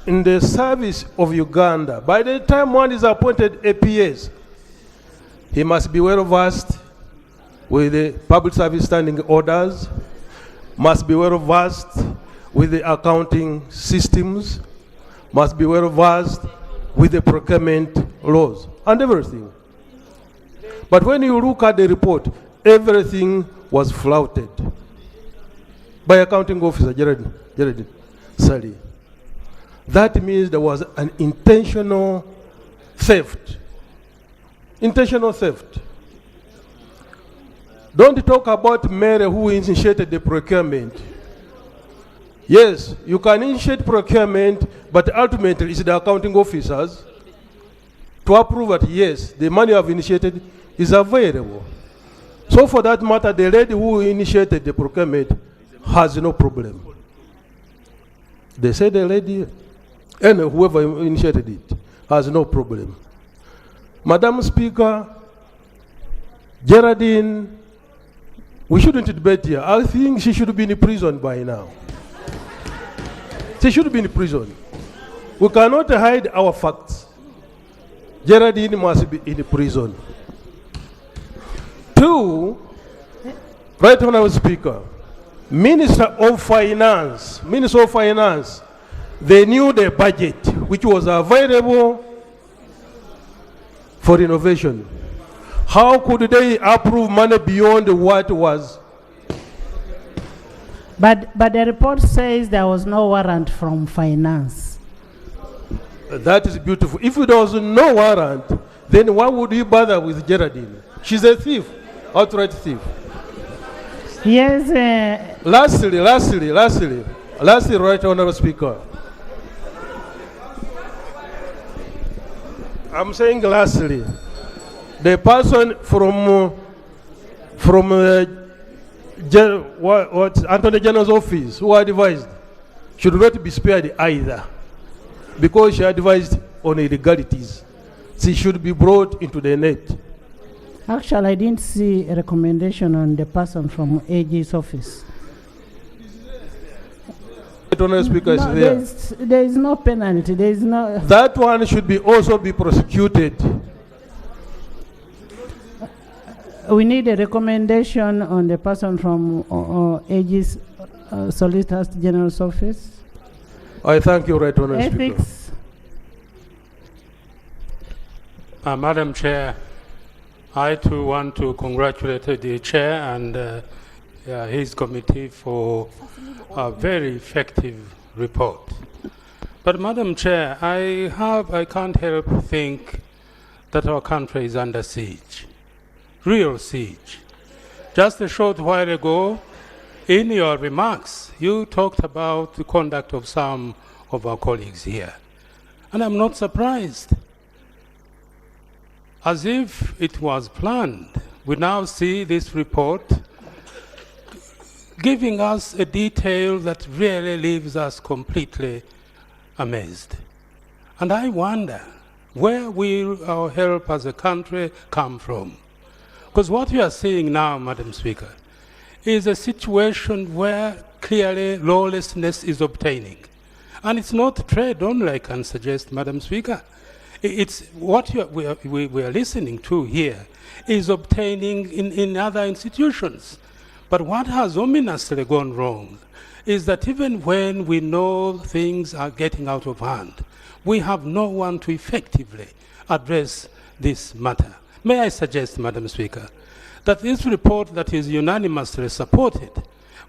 in the service of Uganda, by the time one is appointed APS, he must be well versed with the public service standing orders, must be well versed with the accounting systems, must be well versed with the procurement laws and everything. But when you look at the report, everything was flouted by accounting officer Jared Sally. That means there was an intentional theft. Intentional theft. Don't talk about Mary who initiated the procurement. Yes, you can initiate procurement, but ultimately it's the accounting officers to approve that, yes, the money you have initiated is available. So for that matter, the lady who initiated the procurement has no problem. They say the lady and whoever initiated it has no problem. Madam Speaker, Geraldine, we shouldn't debate here. I think she should be in prison by now. She should be in prison. We cannot hide our facts. Geraldine must be in prison. 2, right, Honourable Speaker, Minister of Finance, they knew the budget which was available for renovation. How could they approve money beyond what was? But the report says there was no warrant from finance. That is beautiful. If there was no warrant, then why would you bother with Geraldine? She's a thief, outright thief. Yes. Lastly, right, Honourable Speaker. I'm saying lastly, the person from Attorney General's office who advised should not be spared either, because she advised on illegalities. She should be brought into the net. Actually, I didn't see a recommendation on the person from AG's office. Speaker No, is there. there is no penalty. There is no. That one should be also be prosecuted. We need a recommendation on the person from AG's Solicitor General's office. I thank you, Right Honourable Speaker. Ethics. Madam Chair, I too want to congratulate the Chair and his committee for a very effective report. But Madam Chair, I can't help think that our country is under siege. Real siege. Just a short while ago, in your remarks, you talked about the conduct of some of our colleagues here. And I'm not surprised. As if it was planned, we now see this report giving us a detail that really leaves us completely amazed. And I wonder, where will our help as a country come from? Because what we are seeing now, Madam Speaker, is a situation where clearly lawlessness is obtaining. And it's not trade only, I can suggest, Madam Speaker. It's what we are listening to here is obtaining in other institutions. But what has ominously gone wrong is that even when we know things are getting out of hand, we have no one to effectively address this matter. May I suggest, Madam Speaker, that this report that is unanimously supported,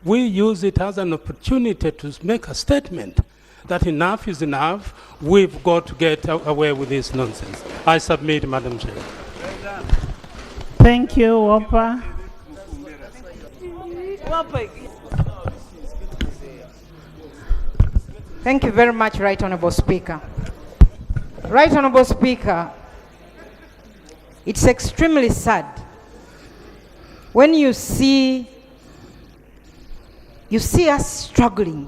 we use it as an opportunity to make a statement that enough is enough, we've got to get away with this nonsense. I submit, Madam Chair. Thank you, Whopper. Thank you very much, Right Honourable Speaker. Right Honourable Speaker, it's extremely sad when you see us struggling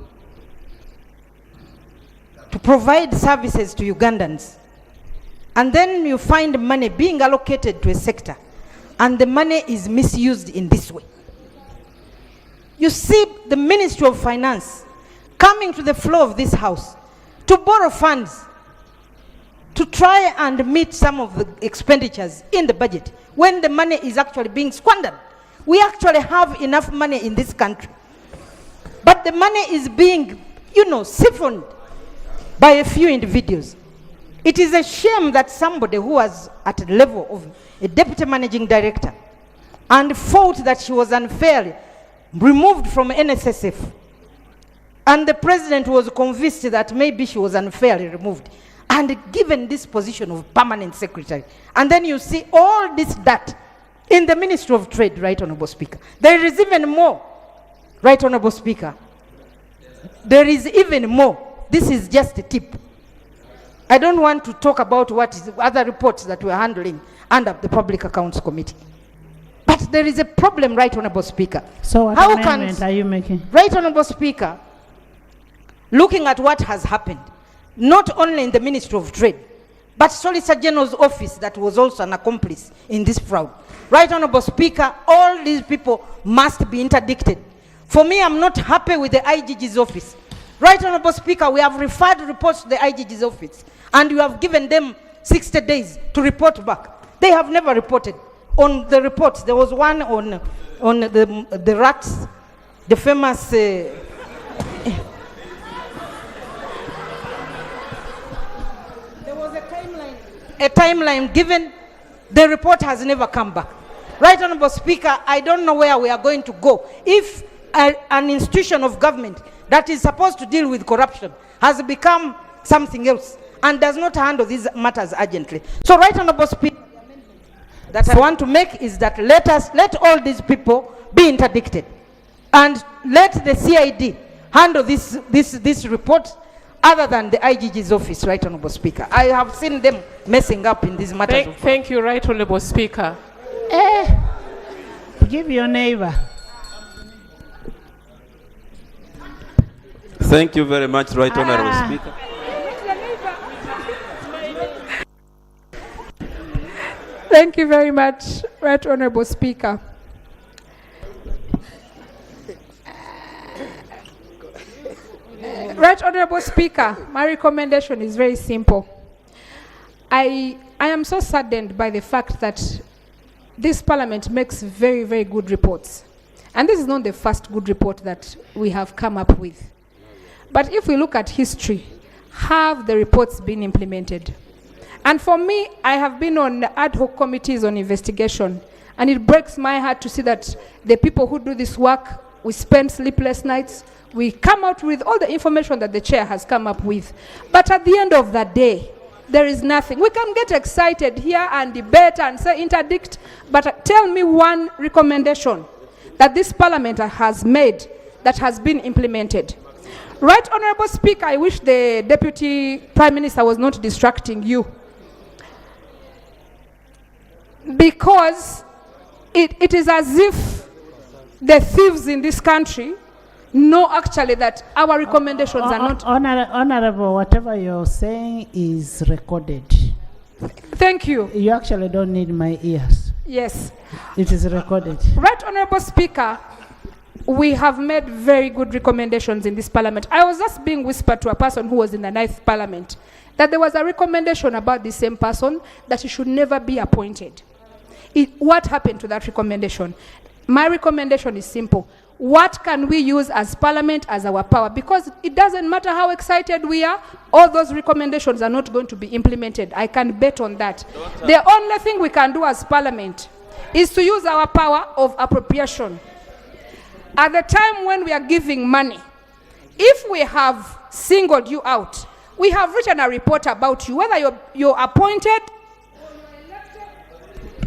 to provide services to Ugandans, and then you find money being allocated to a sector, and the money is misused in this way. You see the Ministry of Finance coming to the floor of this house to borrow funds to try and meet some of the expenditures in the budget when the money is actually being squandered. We actually have enough money in this country, but the money is being, siphoned by a few individuals. It is a shame that somebody who was at the level of a deputy managing director and felt that she was unfairly removed from NSSF, and the president was convinced that maybe she was unfairly removed and given this position of permanent secretary. And then you see all this that in the Ministry of Trade, Right Honourable Speaker. There is even more, Right Honourable Speaker. There is even more. This is just a tip. I don't want to talk about what is other reports that we're handling under the Public Accounts Committee. But there is a problem, Right Honourable Speaker. So what amendment are you making? Right Honourable Speaker, looking at what has happened, not only in the Ministry of Trade, but Solicitor General's office that was also an accomplice in this fraud. Right Honourable Speaker, all these people must be interdicted. For me, I'm not happy with the IGG's office. Right Honourable Speaker, we have referred reports to the IGG's office, and you have given them 60 days to report back. They have never reported. On the reports, there was one on the rats, the famous... a timeline given. The report has never come back. Right Honourable Speaker, I don't know where we are going to go if an institution of government that is supposed to deal with corruption has become something else and does not handle these matters urgently. So Right Honourable Speaker, that I want to make is that let all these people be interdicted and let the CID handle this report other than the IGG's office, Right Honourable Speaker. I have seen them messing up in these matters. Thank you, Right Honourable Speaker. Give your neighbor. Thank you very much, Right Honourable Speaker. Thank you very much, Right Honourable Speaker. Right Honourable Speaker, my recommendation is very simple. I am so saddened by the fact that this Parliament makes very, very good reports. And this is not the first good report that we have come up with. But if we look at history, have the reports been implemented? And for me, I have been on ad hoc committees on investigation, and it breaks my heart to see that the people who do this work, we spend sleepless nights, we come out with all the information that the chair has come up with. But at the end of the day, there is nothing. We can get excited here and debate and say interdict, but tell me one recommendation that this Parliament has made that has been implemented. Right Honourable Speaker, I wish the Deputy Prime Minister was not distracting you, because it is as if the thieves in this country know actually that our recommendations are not... Honourable, whatever you're saying is recorded. Thank you. You actually don't need my ears. Yes. It is recorded. Right Honourable Speaker, we have made very good recommendations in this Parliament. I was just being whispered to a person who was in the 9th Parliament that there was a recommendation about the same person that he should never be appointed. What happened to that recommendation? My recommendation is simple. What can we use as Parliament as our power? Because it doesn't matter how excited we are, all those recommendations are not going to be implemented. I can bet on that. The only thing we can do as Parliament is to use our power of appropriation. At the time when we are giving money, if we have singled you out, we have written a report about you, whether you're appointed.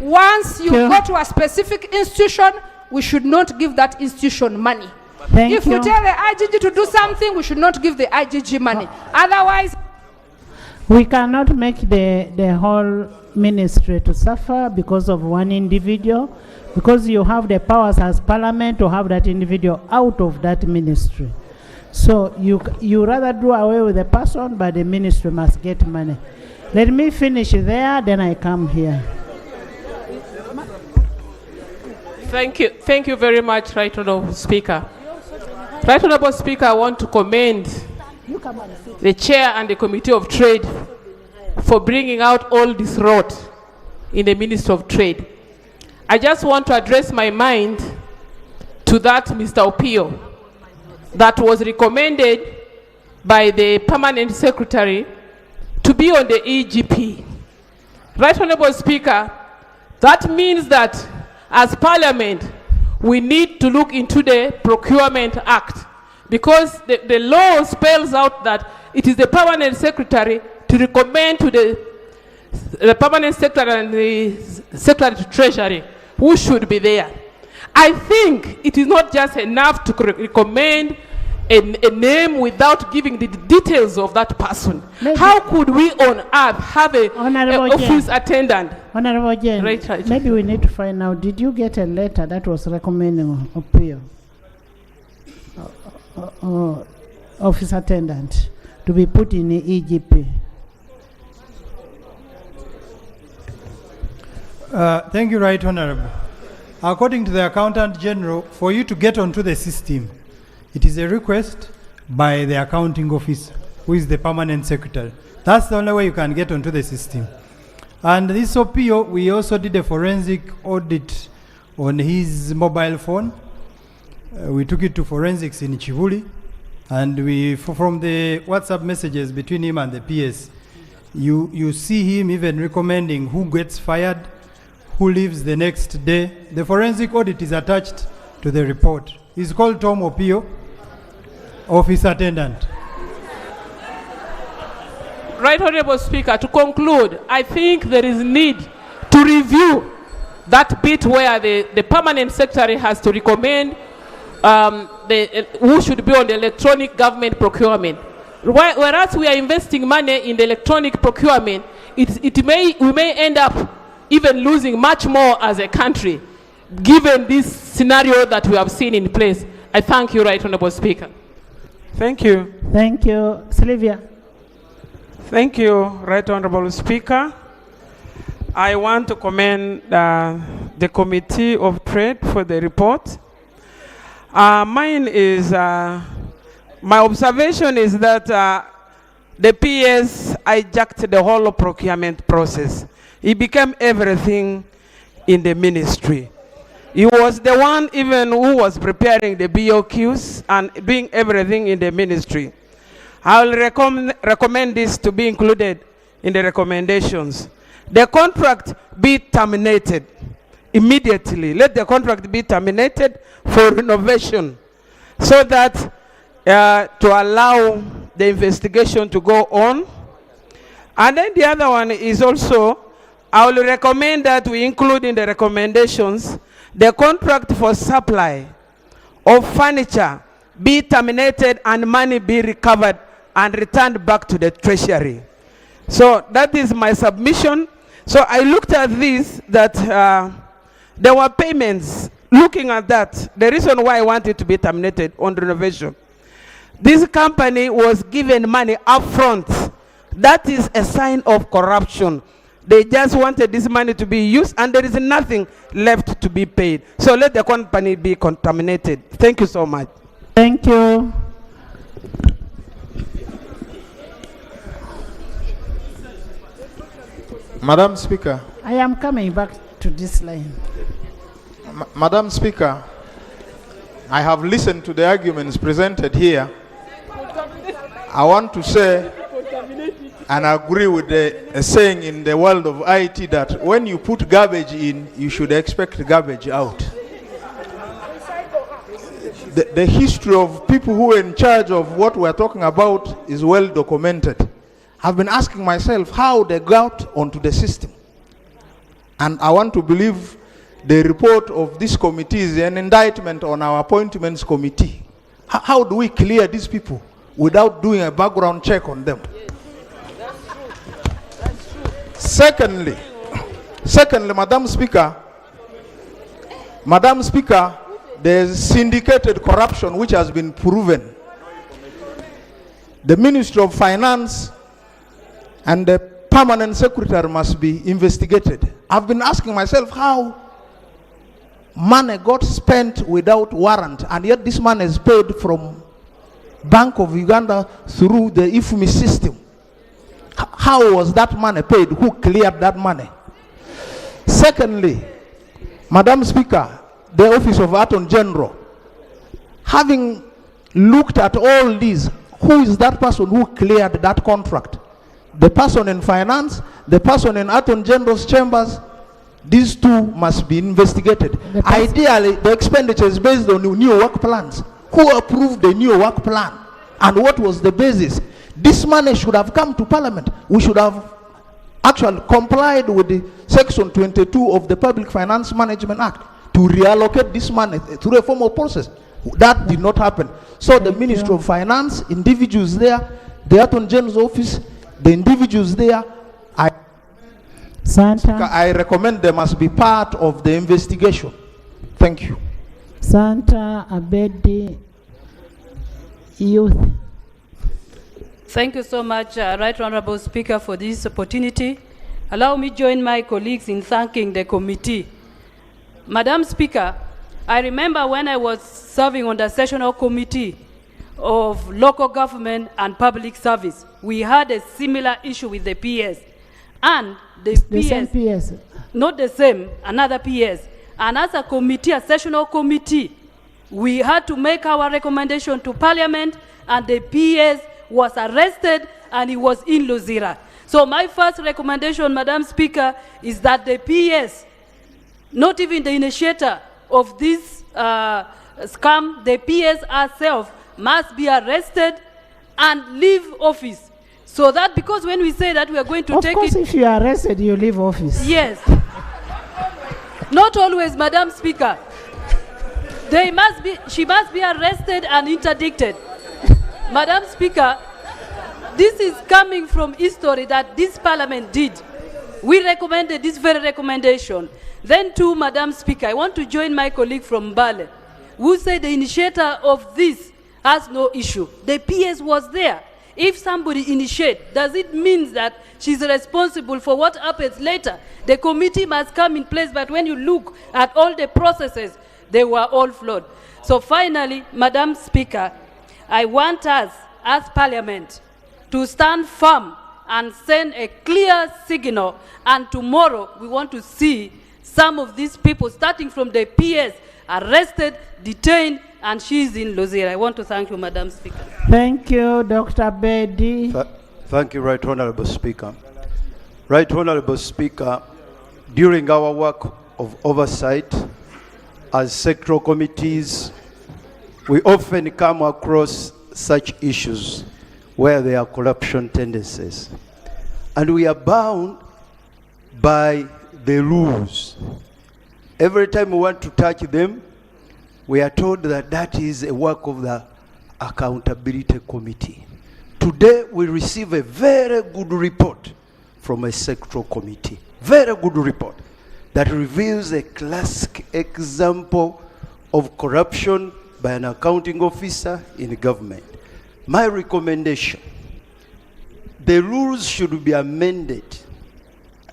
Once you Thank you. go to a specific institution, we should not give that institution money. Thank If you. we tell the IGG to do something, we should not give the IGG money. Otherwise, We cannot make the whole ministry to suffer because of one individual, because you have the powers as parliament to have that individual out of that ministry. So you rather do away with the person, but the ministry must get money. Let me finish there, then I come here. Thank you very much, Right Honourable Speaker. Right Honourable Speaker, I want to commend the Chair and the Committee of Trade for bringing out all this rot in the Ministry of Trade. I just want to address my mind to that Mr. Opio that was recommended by the Permanent Secretary to be on the EGP. Right Honourable Speaker, that means that as Parliament, we need to look into the Procurement Act, because the law spells out that it is the Permanent Secretary to recommend to the Permanent Secretary and the Secretary to Treasury who should be there. I think it is not just enough to recommend a name without giving the details of that person. How could we on earth have a office attendant? Honorable Jane, Right. maybe we need to find out, did you get a letter that was recommending Opio, office attendant, to be put in the EGP? Thank you, Right Honourable. According to the Accountant General, for you to get onto the system, it is a request by the accounting officer, who is the permanent secretary. That's the only way you can get onto the system. And this OPO, we also did a forensic audit on his mobile phone. We took it to forensics in Chivuli, and from the WhatsApp messages between him and the PS, you see him even recommending who gets fired, who leaves the next day. The forensic audit is attached to the report. He's called Tom Opio, office attendant. Right Honourable Speaker, to conclude, I think there is need to review that bit where the Permanent Secretary has to recommend who should be on the electronic government procurement. Whereas we are investing money in the electronic procurement, we may end up even losing much more as a country, given this scenario that we have seen in place. I thank you, Right Honourable Speaker. Thank you. Thank you. Sylvia. Thank you, Right Honourable Speaker. I want to commend the Committee of Trade for the report. Mine is, my observation is that the PS hijacked the whole procurement process. He became everything in the ministry. He was the one even who was preparing the BOQs and doing everything in the ministry. I will recommend this to be included in the recommendations. The contract be terminated immediately. Let the contract be terminated for renovation, so that to allow the investigation to go on. And then the other one is also, I will recommend that we include in the recommendations the contract for supply of furniture be terminated and money be recovered and returned back to the treasury. So that is my submission. So I looked at this, that there were payments. Looking at that, the reason why I want it to be terminated on renovation, this company was given money upfront. That is a sign of corruption. They just wanted this money to be used, and there is nothing left to be paid. So let the company be contaminated. Thank you so much. Thank you. Madam Speaker. I am coming back to this line. Madam Speaker, I have listened to the arguments presented here. I want to say and agree with the saying in the world of IT that when you put garbage in, you should expect garbage out. The history of people who are in charge of what we're talking about is well documented. I've been asking myself how they got onto the system. And I want to believe the report of this committee is an indictment on our appointments committee. How do we clear these people without doing a background check on them? Secondly, Madam Speaker, there's syndicated corruption which has been proven. The Ministry of Finance and the Permanent Secretary must be investigated. I've been asking myself how money got spent without warrant, and yet this money is paid from Bank of Uganda through the IFMI system. How was that money paid? Who cleared that money? Secondly, Madam Speaker, the Office of Attorney General, having looked at all these, who is that person who cleared that contract? The person in finance, the person in Attorney General's chambers, these two must be investigated. Ideally, the expenditure is based on new work plans. Who approved the new work plan? And what was the basis? This money should have come to Parliament. We should have actually complied with the Section 22 of the Public Finance Management Act to reallocate this money through a formal process. That did not happen. So the Ministry of Finance, individuals there, the Attorney General's office, the individuals there, I recommend they must be part of the investigation. Thank you. Santa Abedi, Youth. Thank you so much, Right Honorable Speaker, for this opportunity. Allow me to join my colleagues in thanking the committee. Madam Speaker, I remember when I was serving on the sessional committee of local government and public service, we had a similar issue with the PS. And the same PS. Not the same, another PS. And as a committee, a sessional committee, we had to make our recommendation to Parliament, and the PS was arrested and he was in Luzira. So my first recommendation, Madam Speaker, is that the PS, not even the initiator of this scam, the PS herself must be arrested and leave office. So that, because when we say that we are going to take it... Of course, if you are arrested, you leave office. Yes. Not always, Madam Speaker. She must be arrested and interdicted. Madam Speaker, this is coming from history that this Parliament did. We recommended this very recommendation. Then too, Madam Speaker, I want to join my colleague from Mbale, who said the initiator of this has no issue. The PS was there. If somebody initiates, does it mean that she's responsible for what happens later? The committee must come in place, but when you look at all the processes, they were all flawed. So finally, Madam Speaker, I want us as Parliament to stand firm and send a clear signal, and tomorrow we want to see some of these people, starting from the PS, arrested, detained, and she's in Lozira. I want to thank you, Madam Speaker. Thank you, Dr. Bedi. Thank you, Right Honorable Speaker. Right Honorable Speaker, during our work of oversight as sectoral committees, we often come across such issues where there are corruption tendencies. And we are bound by the rules. Every time we want to touch them, we are told that that is a work of the Accountability Committee. Today, we receive a very good report from a sectoral committee. Very good report that reveals a classic example of corruption by an accounting officer in government. My recommendation, the rules should be amended,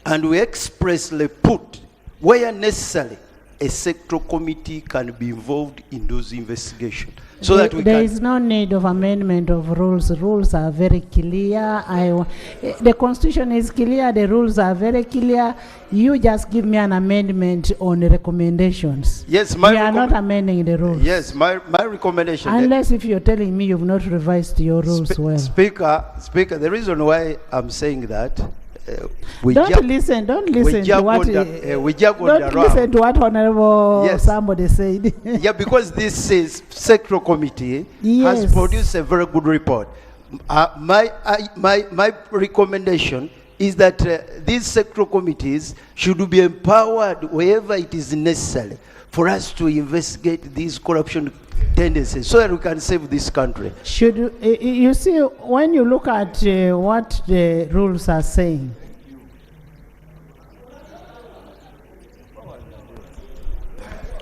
and we expressly put, where necessary, a sectoral committee can be involved in those investigations. So that There is no need of amendment of rules. Rules are very clear. The Constitution is clear. The rules are very clear. You just give me an amendment on the recommendations. Yes, we are not amending the rules. Yes, my recommendation. Unless if you're telling me you've not revised your rules well. Speaker, the reason why I'm saying that, Don't listen to what Honorable somebody said. Yeah, because this is sectoral committee has produced a very good report. My recommendation is that these sectoral committees should be empowered wherever it is necessary for us to investigate these corruption tendencies so that we can save this country. Should you see, when you look at what the rules are saying,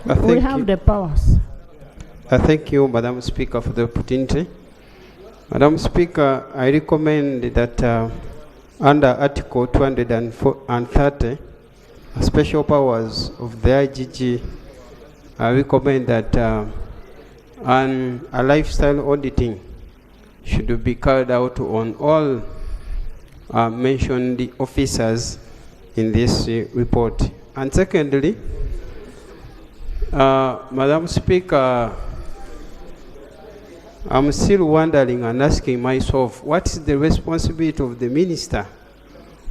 we have the powers. Thank you, Madam Speaker, for the opportunity. Madam Speaker, I recommend that under Article 230, special powers of the IGG, I recommend that a lifestyle auditing should be carried out on all mentioned officers in this report. And secondly, Madam Speaker, I'm still wondering and asking myself, what is the responsibility of the minister?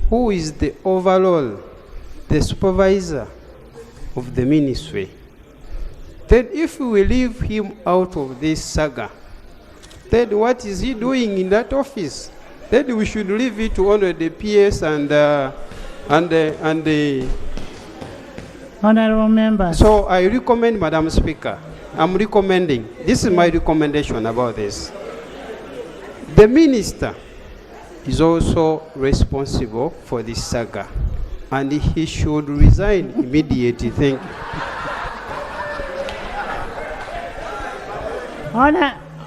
Who is the overall, the supervisor of the ministry? Then if we leave him out of this saga, then what is he doing in that office? Then we should leave it to honor the PS and the Honorable members. So I recommend, Madam Speaker, I'm recommending, this is my recommendation about this. The minister is also responsible for this saga, and he should resign immediately. Thank you.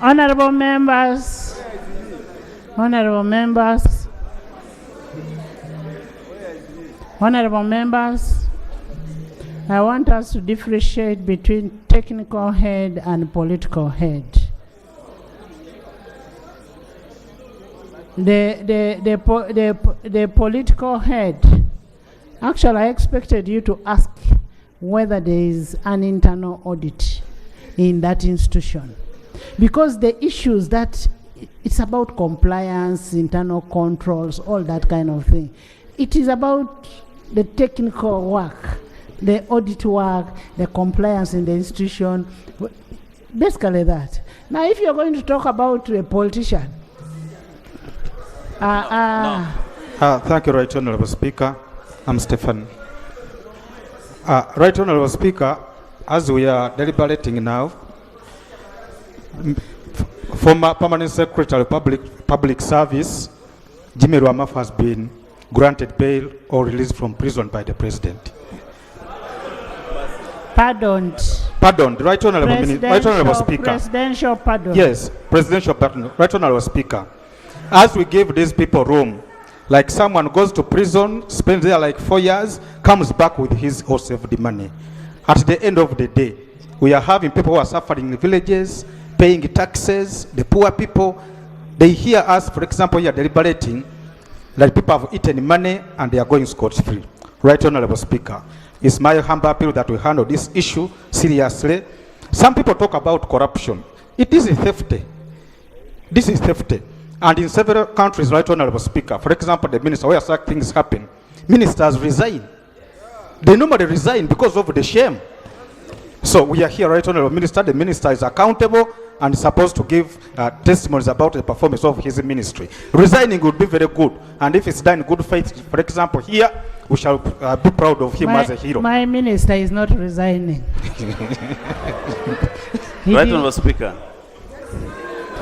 Honorable members, honorable members, honorable members, I want us to differentiate between technical head and political head. The political head, actually I expected you to ask whether there is an internal audit in that institution. Because the issues that, it's about compliance, internal controls, all that kind of thing. It is about the technical work, the audit work, the compliance in the institution, basically that. Now, if you're going to talk about a politician, thank you, Right Honourable Speaker. I'm Stephen. Right Honourable Speaker, as we are deliberating now, former Permanent Secretary of Public Service, Jimmy Rwamaf, has been granted bail or released from prison by the President. Pardon, Right Honourable Speaker. Presidential pardon. Yes, presidential pardon. Right Honourable Speaker. As we give these people room, like someone goes to prison, spends there like 4 years, comes back with his or saved money. At the end of the day, we are having people who are suffering in the villages, paying taxes, the poor people. They hear us, for example, here deliberating that people have eaten money and they are going scot-free. Right Honourable Speaker. It's my humble appeal that we handle this issue seriously. Some people talk about corruption. It is a theft. This is theft. And in several countries, Right Honourable Speaker, for example, the minister, where such things happen, ministers resign. They normally resign because of the shame. So we are here, Right Honourable Minister. The minister is accountable and is supposed to give testimonies about the performance of his ministry. Resigning would be very good. And if it's done in good faith, for example, here, we shall be proud of him as a hero. My minister is not resigning. Right Honourable Speaker.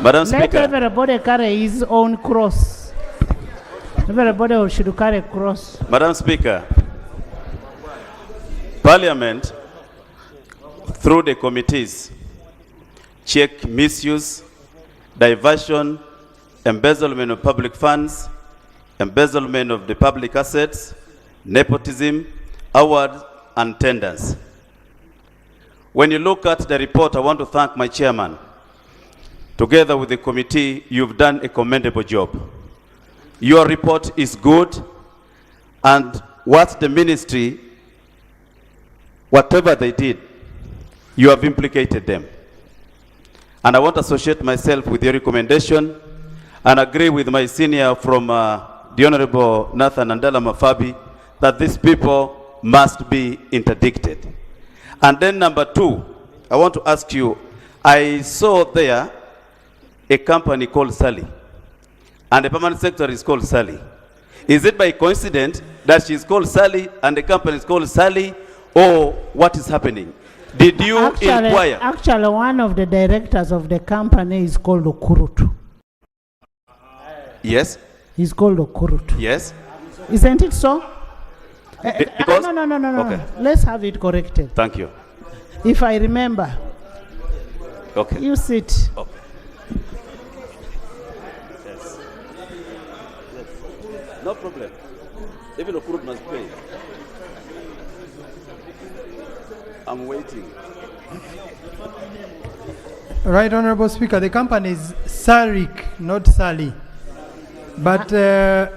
Madam Speaker. Let everybody carry his own cross. Everybody should carry a cross. Madam Speaker, Parliament, through the committees, check misuse, diversion, embezzlement of public funds, embezzlement of the public assets, nepotism, awards, and tenders. When you look at the report, I want to thank my chairman. Together with the committee, you've done a commendable job. Your report is good, and what the ministry, whatever they did, you have implicated them. And I want to associate myself with your recommendation and agree with my senior from the Honorable Nathan Andala Mafabi that these people must be interdicted. And then number two, I want to ask you, I saw there a company called Sally, and the permanent secretary is called Sally. Is it by coincidence that she's called Sally and the company is called Sally, or what is happening? Did you inquire? Actually, one of the directors of the company is called Okurutu. Yes. He's called Okurutu. Yes. Isn't it so? Because No. Okay. Let's have it corrected. Thank you. If I remember. Okay. You sit. Okay. Yes. No problem. Even Okurut must pay. I'm waiting. Right, Honorable Speaker, the company is Sarik, not Sally. But the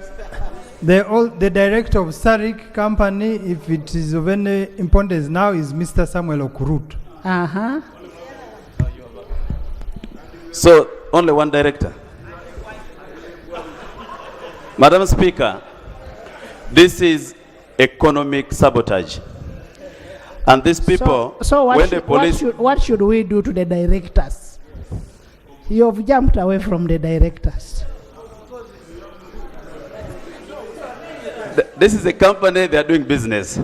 director of Sarik company, if it is of any importance now, is Mr. Samuel Okurut. Uh-huh. So, only one director. Madam Speaker, this is economic sabotage. And these people, So when the police... what should we do to the directors? You've jumped away from the directors. This is a company, they are doing business.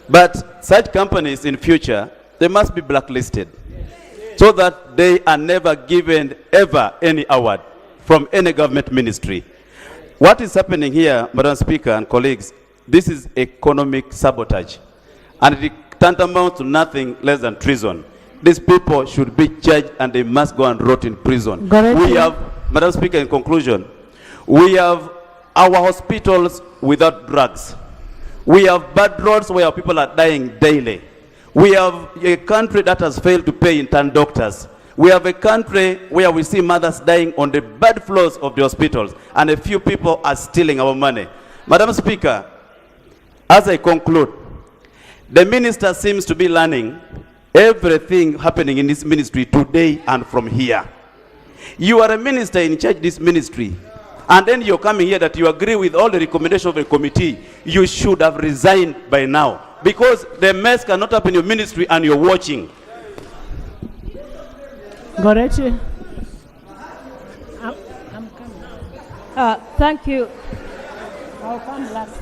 But such companies in future, they must be blacklisted so that they are never given ever any award from any government ministry. What is happening here, Madam Speaker and colleagues, this is economic sabotage. And it tantamount to nothing less than treason. These people should be judged and they must go and rot in prison. We have, Madam Speaker, in conclusion, we have our hospitals without drugs. We have bad roads where people are dying daily. We have a country that has failed to pay intern doctors. We have a country where we see mothers dying on the bad floors of the hospitals, and a few people are stealing our money. Madam Speaker, as I conclude, the minister seems to be learning everything happening in this ministry today and from here. You are a minister in charge of this ministry, and then you're coming here that you agree with all the recommendations of the committee. You should have resigned by now, because the mess cannot happen in your ministry and you're watching. Goretti. Thank you. I'll come last.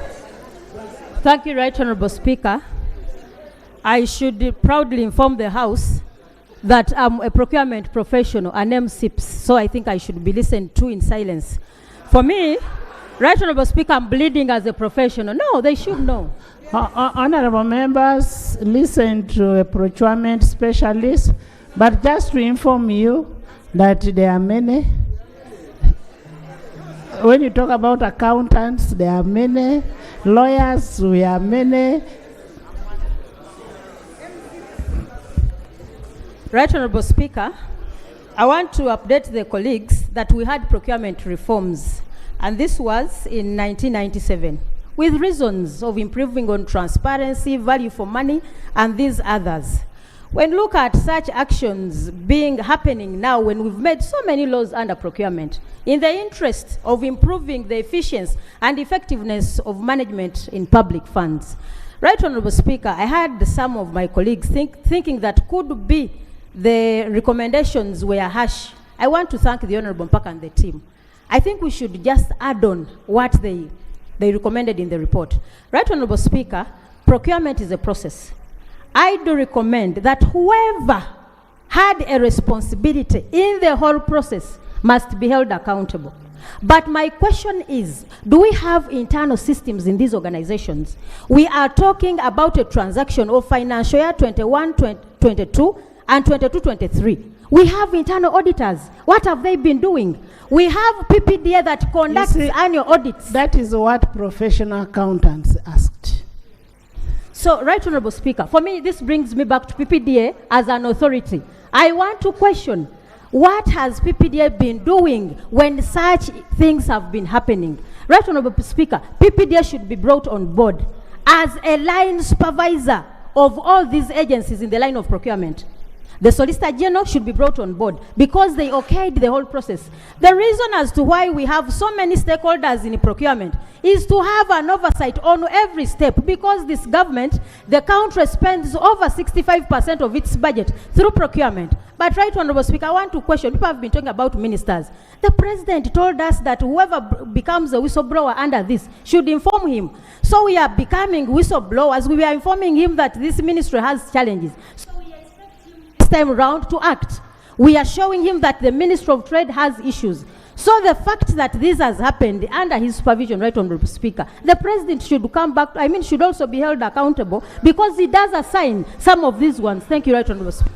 Thank you, Right Honorable Speaker. I should proudly inform the House that I'm a procurement professional, an MSIPS, so I think I should be listened to in silence. For me, Right Honorable Speaker, I'm bleeding as a professional. No, they should know. Honorable members, listen to a procurement specialist, but just to inform you that there are many. When you talk about accountants, there are many. Lawyers, we are many. Right Honorable Speaker, I want to update the colleagues that we had procurement reforms, and this was in 1997, with reasons of improving on transparency, value for money, and these others. When look at such actions happening now, when we've made so many laws under procurement, in the interest of improving the efficiency and effectiveness of management in public funds. Right Honorable Speaker, I had some of my colleagues thinking that could be the recommendations were harsh. I want to thank the Honorable Mpaka and the team. I think we should just add on what they recommended in the report. Right Honorable Speaker, procurement is a process. I do recommend that whoever had a responsibility in the whole process must be held accountable. But my question is, do we have internal systems in these organizations? We are talking about a transaction of financial year 21-22 and 22-23. We have internal auditors. What have they been doing? We have PPDA that conducts annual audits. That is what professional accountants asked. So, Right Honorable Speaker, for me, this brings me back to PPDA as an authority. I want to question, what has PPDA been doing when such things have been happening? Right Honorable Speaker, PPDA should be brought on board as a line supervisor of all these agencies in the line of procurement. The Solicitor General should be brought on board because they okayed the whole process. The reason as to why we have so many stakeholders in procurement is to have an oversight on every step, because this government, the country spends over 65% of its budget through procurement. But Right Honourable Speaker, I want to question, people have been talking about ministers. The President told us that whoever becomes a whistleblower under this should inform him. So we are becoming whistleblowers. We are informing him that this ministry has challenges. So we expect him this time around to act. We are showing him that the Ministry of Trade has issues. So the fact that this has happened under his supervision, Right Honourable Speaker, the President should come back, should also be held accountable, because he does assign some of these ones. Thank you, Right Honourable Speaker.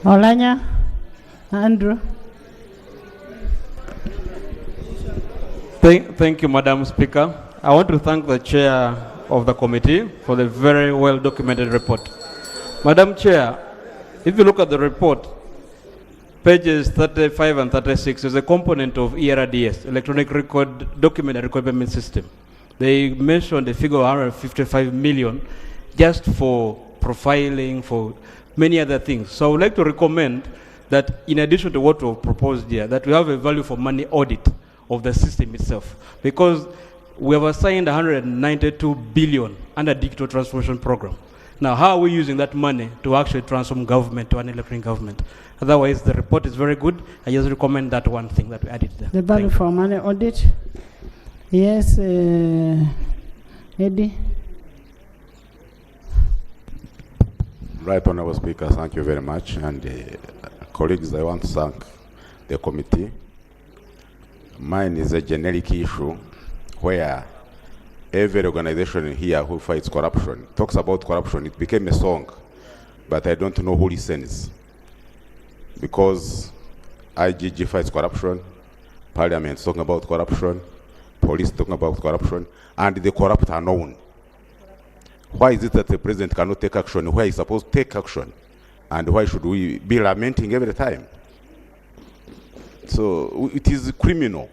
Olanya, Andrew. Thank you, Madam Speaker. I want to thank the Chair of the committee for the very well documented report. Madam Chair, if you look at the report, pages 35 and 36 is a component of ERDS, Electronic Record Document and Requirement System. They mentioned a figure of 155 million just for profiling, for many other things. So I would like to recommend that in addition to what we've proposed here, that we have a value for money audit of the system itself, because we have assigned 192 billion under digital transformation program. Now, how are we using that money to actually transform government to an electronic government? Otherwise, the report is very good. I just recommend that one thing that we added there. The value for money audit. Yes, Eddie. Right Honourable Speaker, thank you very much. And colleagues, I want to thank the committee. Mine is a generic issue where every organization here who fights corruption talks about corruption. It became a song, but I don't know who listens. Because IGG fights corruption, Parliament talking about corruption, police talking about corruption, and the corrupt are known. Why is it that the President cannot take action where he's supposed to take action? And why should we be lamenting every time? So it is criminal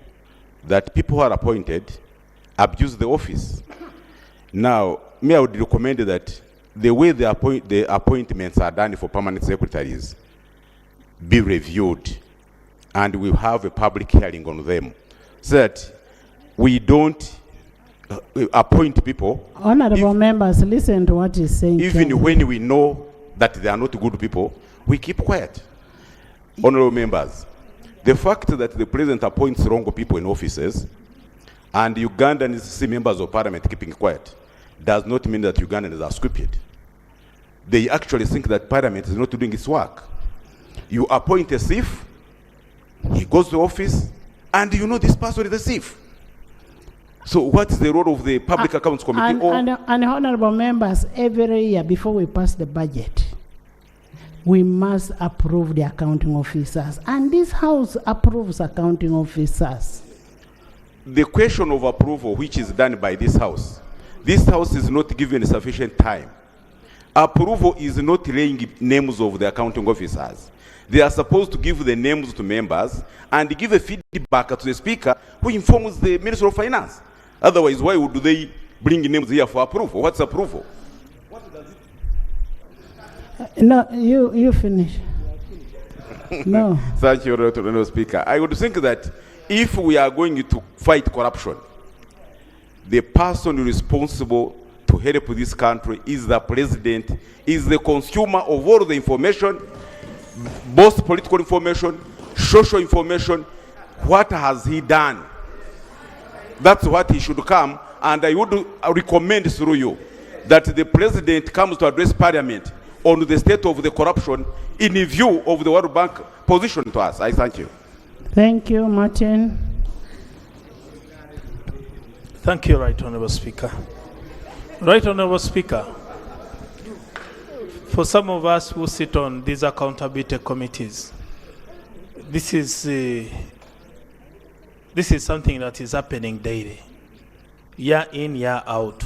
that people who are appointed abuse the office. Now, I would recommend that the way the appointments are done for permanent secretaries be reviewed, and we have a public hearing on them, so that we don't appoint people. Honourable members, listen to what he's saying. Even when we know that they are not good people, we keep quiet. Honourable members, the fact that the President appoints wrong people in offices and Ugandans see members of Parliament keeping quiet does not mean that Ugandans are stupid. They actually think that Parliament is not doing its work. You appoint a thief, he goes to office, and you know this person is a thief. So what is the role of the Public Accounts Committee? And honourable members, every year before we pass the budget, we must approve the accounting officers. And this House approves accounting officers. The question of approval, which is done by this House is not given sufficient time. Approval is not laying names of the accounting officers. They are supposed to give the names to members and give a feedback to the Speaker, who informs the Minister of Finance. Otherwise, why would they bring names here for approval? What's approval? No, you finish. No. Thank you, Honourable Speaker. I would think that if we are going to fight corruption, the person responsible to help this country is the President, is the consumer of all the information, both political information, social information. What has he done? That's what he should come, and I would recommend through you that the President comes to address Parliament on the state of the corruption in view of the World Bank position to us. I thank you. Thank you, Martin. Thank you, Right Honourable Speaker. Right Honourable Speaker, for some of us who sit on these accountability committees, this is something that is happening daily, year in, year out.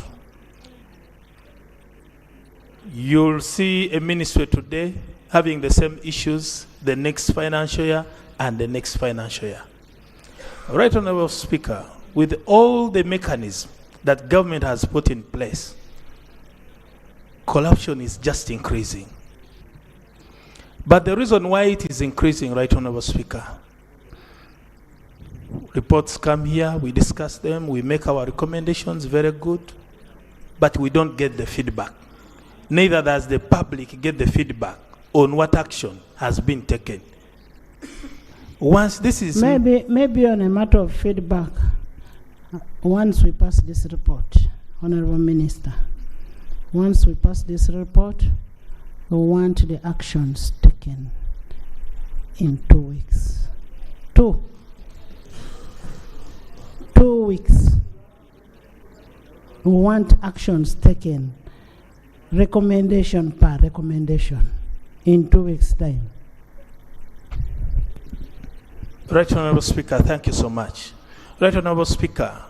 You'll see a ministry today having the same issues the next financial year and the next financial year. Right Honourable Speaker, with all the mechanisms that government has put in place, corruption is just increasing. But the reason why it is increasing, Right Honorable Speaker, reports come here, we discuss them, we make our recommendations, very good, but we don't get the feedback. Neither does the public get the feedback on what action has been taken. Once this is... Maybe on a matter of feedback, once we pass this report, Honorable Minister, once we pass this report, we want the actions taken in 2 weeks. 2 weeks. We want actions taken, recommendation per recommendation, in 2 weeks' time. Right Honorable Speaker, thank you so much. Right Honorable Speaker,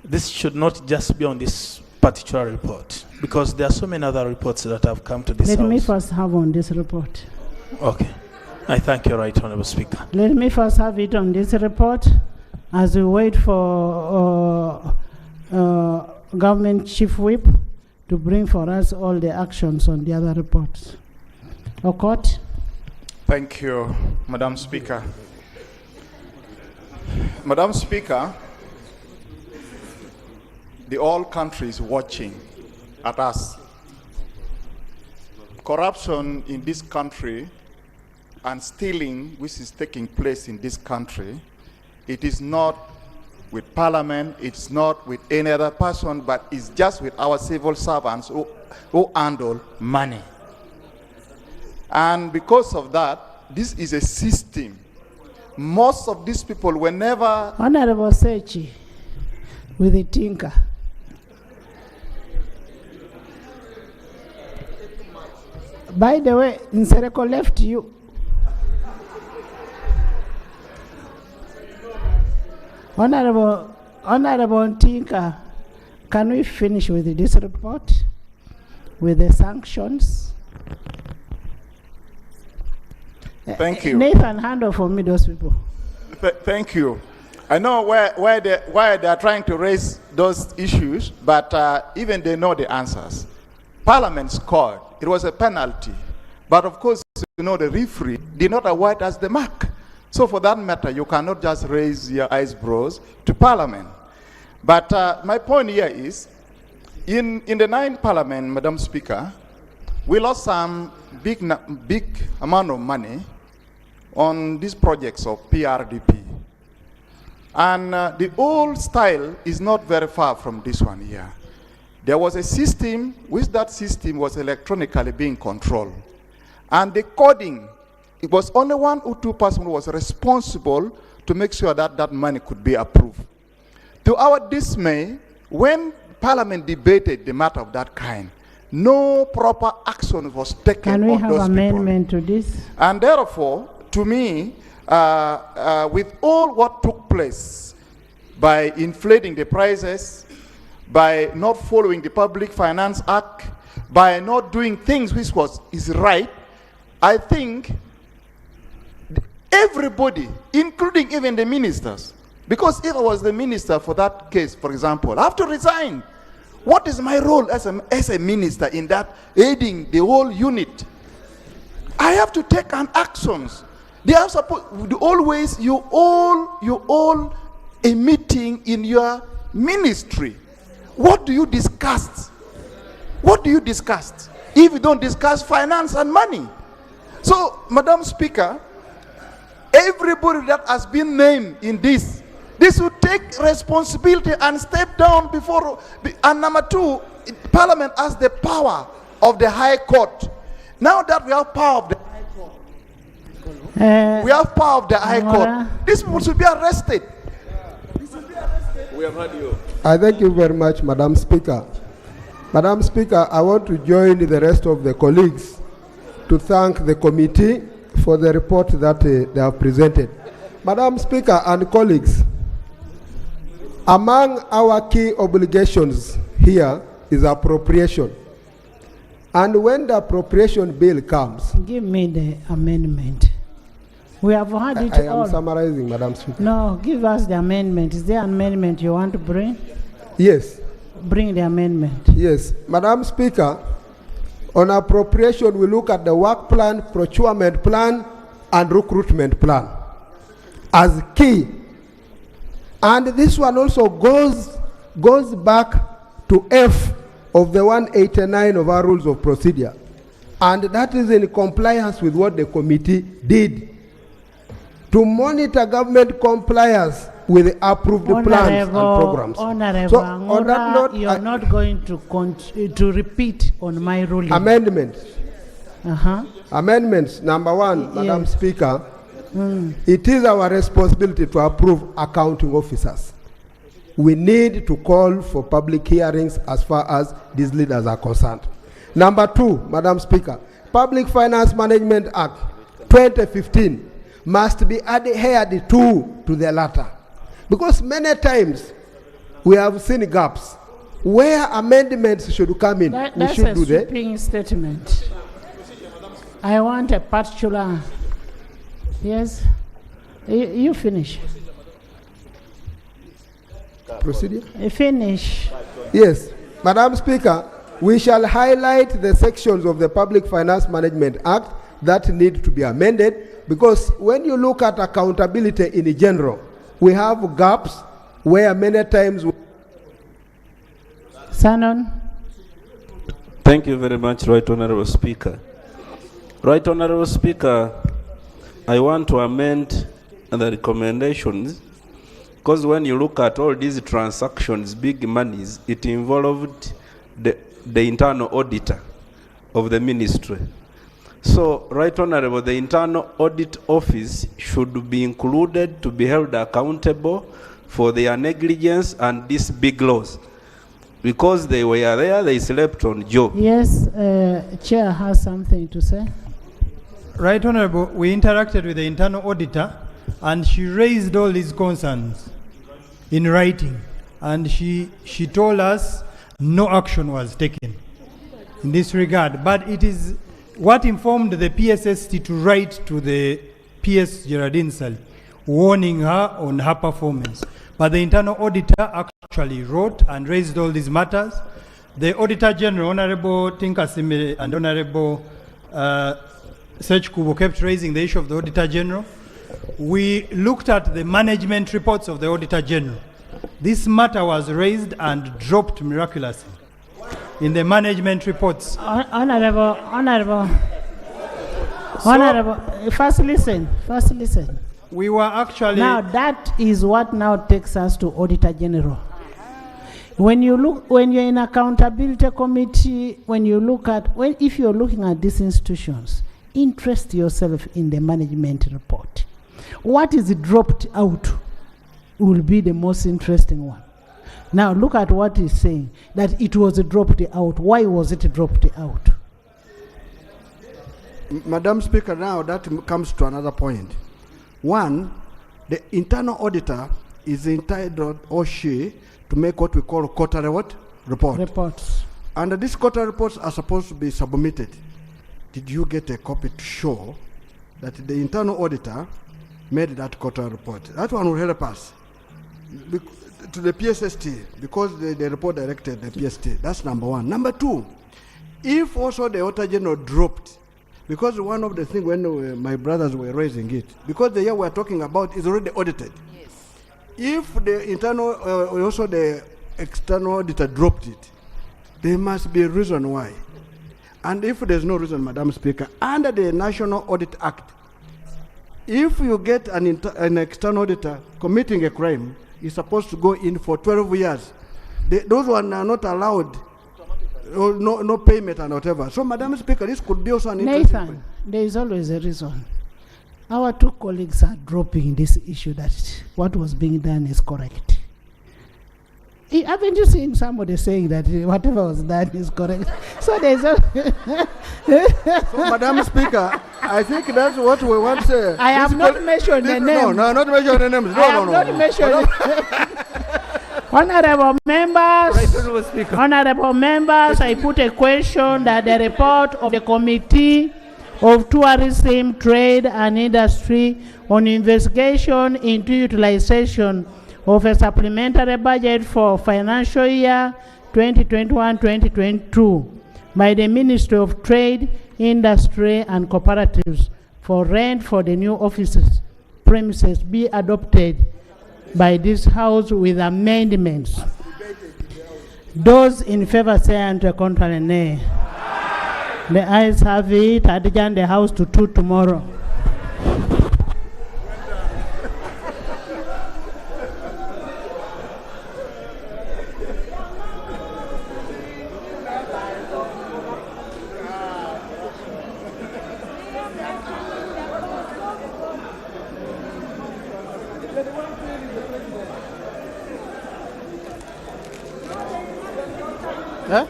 this should not just be on this particular report, because there are so many other reports that have come to this Let House. me first have on this report. Okay. I thank you, Right Honorable Speaker. Let me first have it on this report as we wait for Government Chief Whip to bring for us all the actions on the other reports. Okot? Thank you, Madam Speaker. Madam Speaker, the whole country is watching at us. Corruption in this country and stealing which is taking place in this country, it is not with Parliament, it's not with any other person, but it's just with our civil servants who handle money. And because of that, this is a system. Most of these people, whenever... Honorable Sechi, with the tinker. By the way, Nsereko left you. Honorable Tinker, can we finish with this report? With the sanctions? Thank you. Nathan, handle for me those people. Thank you. I know why they are trying to raise those issues, but even they know the answers. Parliament scored. It was a penalty. But of course, you know, the referee did not award us the mark. So for that matter, you cannot just raise your eyebrows to Parliament. But my point here is, in the 9th Parliament, Madam Speaker, we lost some big amount of money on these projects of PRDP. And the old style is not very far from this one here. There was a system, which that system was electronically being controlled. And the coding, it was only 1 or 2 persons who was responsible to make sure that that money could be approved. To our dismay, when Parliament debated the matter of that kind, no proper action was taken on those people. Can we have amendment to this? And therefore, to me, with all what took place by inflating the prices, by not following the Public Finance Act, by not doing things which is right, I think everybody, including even the ministers, because if I was the minister for that case, for example, I have to resign. What is my role as a minister in that aiding the whole unit? I have to take an actions. They are supposed always you all a meeting in your ministry. What do you discuss? What do you discuss if you don't discuss finance and money? So, Madam Speaker, everybody that has been named in this will take responsibility and step down before. And number 2, Parliament has the power of the High Court. Now that we have power of the High Court, we have power of the High Court. These people should be arrested. We have heard you. I thank you very much, Madam Speaker. Madam Speaker, I want to join the rest of the colleagues to thank the committee for the report that they have presented. Madam Speaker and colleagues, among our key obligations here is appropriation. And when the appropriation bill comes... Give me the amendment. We have had it all. I am summarizing, Madam Speaker. No, give us the amendment. Is there an amendment you want to bring? Yes. Bring the amendment. Yes. Madam Speaker, On appropriation, we look at the work plan, procurement plan, and recruitment plan as key. And this one also goes back to F of the 189 of our rules of procedure. And that is in compliance with what the committee did to monitor government compliance with the approved plans and programs. Honorable So on that note, you're not going to repeat on my ruling. Amendments. Amendments. Number one, Madam Speaker, it is our responsibility to approve accounting officers. We need to call for public hearings as far as these leaders are concerned. Number two, Madam Speaker, Public Finance Management Act 2015 must be adhered to the latter. Because many times we have seen gaps where amendments should come in. That's a sweeping statement. I want a particular. Yes, you finish. Procedure? Finish. Yes, Madam Speaker, we shall highlight the sections of the Public Finance Management Act that need to be amended, because when you look at accountability in general, we have gaps where many times. Sanon. Thank you very much, Right Honorable Speaker. Right Honorable Speaker, I want to amend the recommendations, because when you look at all these transactions, big monies, it involved the internal auditor of the ministry. So, Right Honorable, the internal audit office should be included to be held accountable for their negligence and these big laws. Because they were there, they slept on job. Yes, Chair has something to say. Right Honorable, we interacted with the internal auditor and she raised all these concerns in writing, and she told us no action was taken in this regard. But it is what informed the PSST to write to the PS Geraldine Sally, warning her on her performance. But the internal auditor actually wrote and raised all these matters. The Auditor General, Honorable Tinkasimile and Honorable Sech Kubo, kept raising the issue of the Auditor General. We looked at the management reports of the Auditor General. This matter was raised and dropped miraculously in the management reports. Honorable, first listen. We were actually. Now that is what now takes us to Auditor General. When you're in accountability committee, if you're looking at these institutions, interest yourself in the management report. What is dropped out will be the most interesting one. Now look at what he's saying, that it was dropped out. Why was it dropped out? Madam Speaker, now that comes to another point. One, the internal auditor is entitled, or she, to make what we call quarterly report. Reports. And these quarterly reports are supposed to be submitted. Did you get a copy to show that the internal auditor made that quarterly report? That one will help us to the PSST, because the report directed the PST. That's number one. Number two, if also the Auditor General dropped, because one of the things when my brothers were raising it, because the year we're talking about is already audited. Yes. If the internal, also the external auditor dropped it, there must be a reason why. And if there's no reason, Madam Speaker, under the National Audit Act, if you get an external auditor committing a crime, he's supposed to go in for 12 years. Those ones are not allowed, or no payment and whatever. So, Madam Speaker, this could be also an interesting point. Nathan, there is always a reason. Our two colleagues are dropping this issue that what was being done is correct. Haven't you seen somebody saying that whatever was done is correct? So there's a So, Madam Speaker, I think that's what we want to say. I have not mentioned the name. No, not mention the names. I have not mentioned. Honorable members, I put a question that the report of the Committee of Tourism, Trade and Industry on investigation into utilization of a supplementary budget for financial year 2021-2022 by the Ministry of Trade, Industry and Cooperatives for rent for the new offices premises be adopted by this House with amendments. Those in favor say and contrary nay. The ayes have it. I adjourn the House to 2 tomorrow. Huh?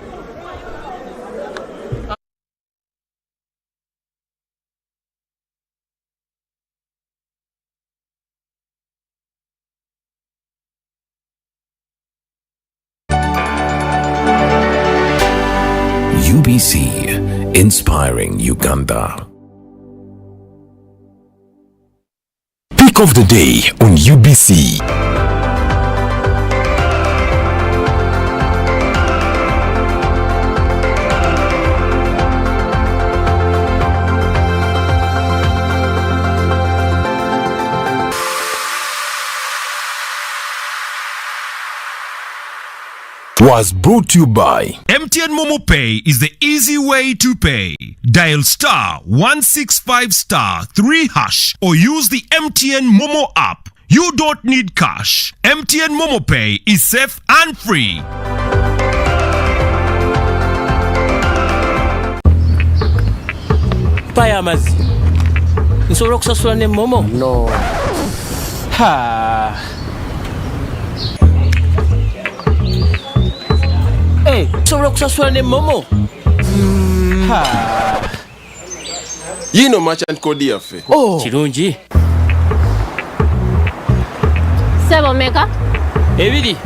UBC, inspiring Uganda. Pick of the day on UBC. Was brought to you by MTN Momo Pay is the easy way to pay. Dial *165*3# or use the MTN Momo app. You don't need cash. MTN Momo Pay is safe and free. Payamazi. Nsobola okusasula ne Momo? No. Ha. Hey, nsobola okusasula ne Momo? Ha. Yino merchant code yaffe. Oh. Kirungi. Sebo meka? Ebiri.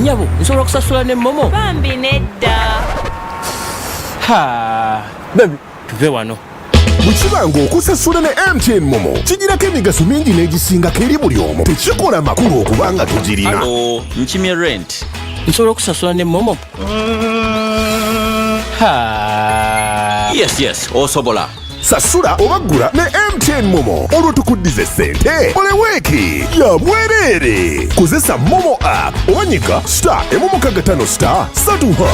Nyabo, nsobola okusasula ne Momo? Bambi nedda. Ha. Baby, tuve wano. Bukibanga okusasula ne MTN Momo kigirako emigaso mingi n'egisingako eri buli omu. Tekikola makulu okubanga tugirina. Hello, nkimye rent. Nsobola okusasula ne Momo? Ha. Yes, osobola. Sasula obagula ne MTN Momo. Olwo tukuddize ssente. Ole weeki ya bwerere. Kozesa Momo app. Owanyiga *155*3#.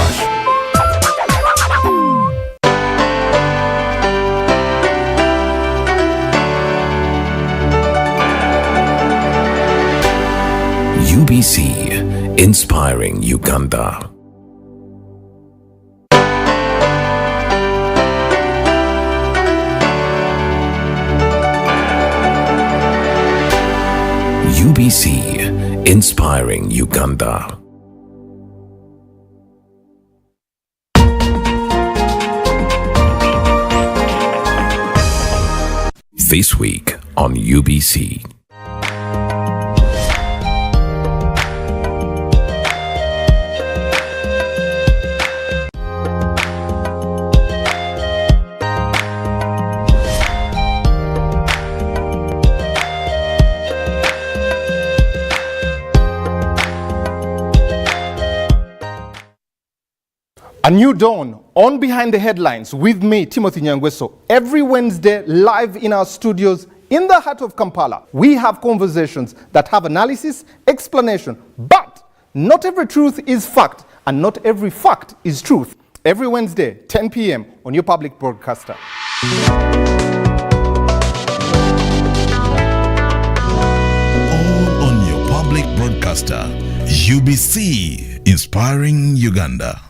UBC, inspiring Uganda. UBC, inspiring Uganda. This week on UBC. A new dawn on Behind the Headlines with me, Timothy Nyangweso. Every Wednesday, live in our studios in the heart of Kampala, we have conversations that have analysis, explanation, but not every truth is fact and not every fact is truth. Every Wednesday, 10 p.m. on your public broadcaster. All on your public broadcaster, UBC, inspiring Uganda.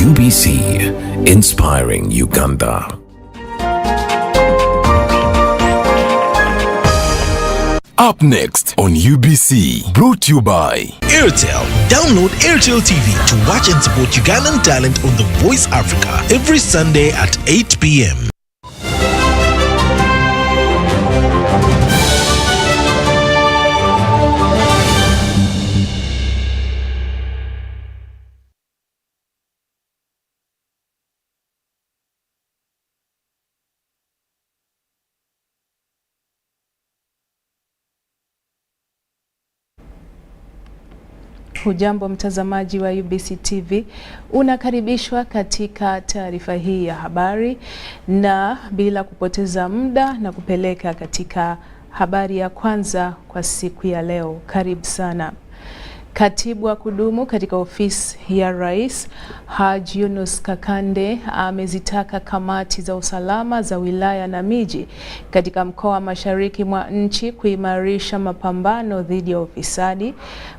UBC, inspiring Uganda. Up next on UBC, brought to you by Airtel. Download Airtel TV to watch and support Ugandan talent on The Voice Africa every Sunday at 8 p.m. Hujambo mtazamaji wa UBC TV, unakaribishwa katika taarifa hii ya habari, na bila kupoteza muda na kupeleka katika habari ya kwanza kwa siku ya leo. Karibu sana. Katibu wa kudumu katika ofisi ya Rais Haji Yunus Kakande amezitaka kamati za usalama za wilaya na miji katika mkoa wa mashariki mwa nchi kuimarisha mapambano dhidi ya ufisadi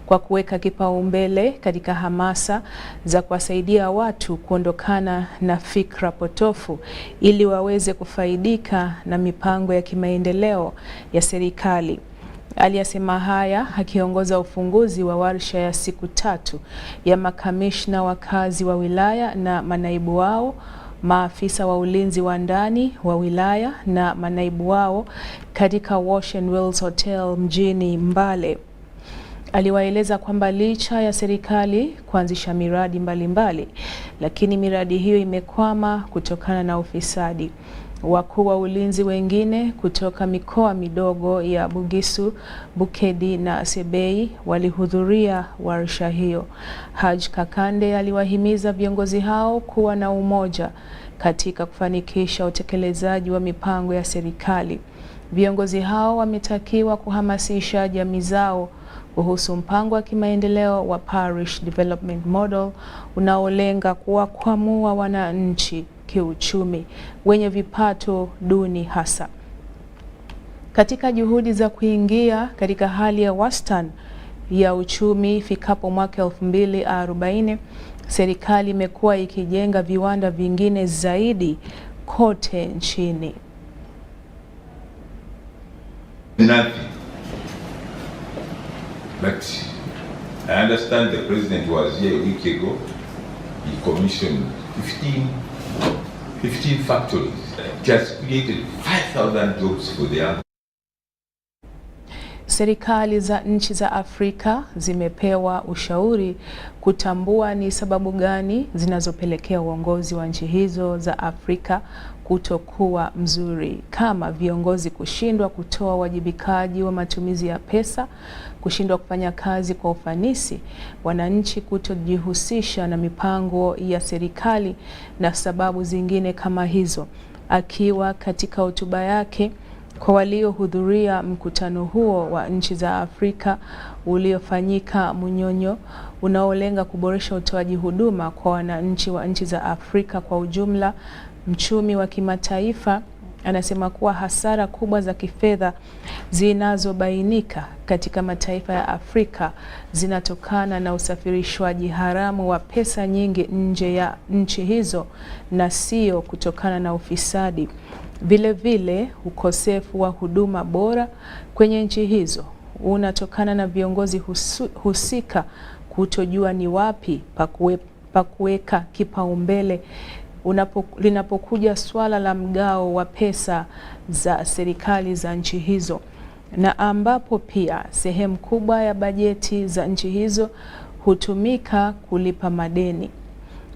kwa kuweka kipaumbele katika hamasa za kuwasaidia watu kuondokana na fikra potofu ili waweze kufaidika na mipango ya kimaendeleo ya serikali. Aliyasema haya akiongoza ufunguzi wa warsha ya siku 3 ya makamishna wakazi wa wilaya na manaibu wao, maafisa wa ulinzi wa ndani wa wilaya na manaibu wao katika Wash and Wells Hotel mjini Mbale. Aliwaeleza kwamba licha ya serikali kuanzisha miradi mbalimbali, lakini miradi hiyo imekwama kutokana na ufisadi. Wakuu wa ulinzi wengine kutoka mikoa midogo ya Bugisu, Bukedi na Sebei walihudhuria warsha hiyo. Haji Kakande aliwahimiza viongozi hao kuwa na umoja katika kufanikisha utekelezaji wa mipango ya serikali. Viongozi hao wametakiwa kuhamasisha jamii zao kuhusu mpango wa kimaendeleo wa Parish Development Model unaolenga kuwakwamua wananchi kiuchumi wenye vipato duni hasa. Katika juhudi za kuingia katika hali ya wastani ya uchumi ifikapo mwaka 2040, serikali imekuwa ikijenga viwanda vingine zaidi kote nchini. But I understand the president was here a week ago. He commissioned 15 factories. Just created 5,000 jobs for the young. Serikali za nchi za Afrika zimepewa ushauri kutambua ni sababu gani zinazopelekea uongozi wa nchi hizo za Afrika kutokuwa mzuri, kama viongozi kushindwa kutoa wajibikaji wa matumizi ya pesa, kushindwa kufanya kazi kwa ufanisi, wananchi kutojihusisha na mipango ya serikali na sababu zingine kama hizo. Akiwa katika hotuba yake kwa waliohudhuria mkutano huo wa nchi za Afrika uliofanyika Munyonyo, unaolenga kuboresha utoaji huduma kwa wananchi wa nchi za Afrika kwa ujumla, mchumi wa kimataifa anasema kuwa hasara kubwa za kifedha zinazobainika katika mataifa ya Afrika zinatokana na usafirishwaji haramu wa pesa nyingi nje ya nchi hizo na sio kutokana na ufisadi. Vile vile ukosefu wa huduma bora kwenye nchi hizo unatokana na viongozi husika kutojua ni wapi pa kuweka kipaumbele linapokuja swala la mgao wa pesa za serikali za nchi hizo, na ambapo pia sehemu kubwa ya bajeti za nchi hizo hutumika kulipa madeni.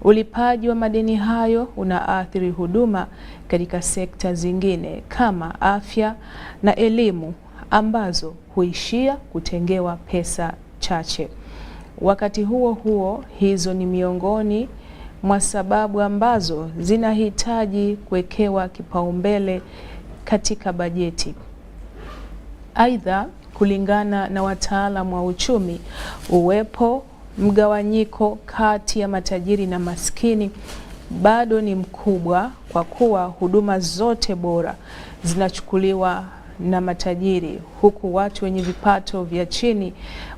Ulipaji wa madeni hayo unaathiri huduma katika sekta zingine kama afya na elimu ambazo huishia kutengewa pesa chache. Wakati huo huo, hizo ni miongoni mwa sababu ambazo zinahitaji kuwekewa kipaumbele katika bajeti. Aidha, kulingana na wataalamu wa uchumi, uwepo mgawanyiko kati ya matajiri na maskini bado ni mkubwa, kwa kuwa huduma zote bora zinachukuliwa na matajiri, huku watu wenye vipato vya chini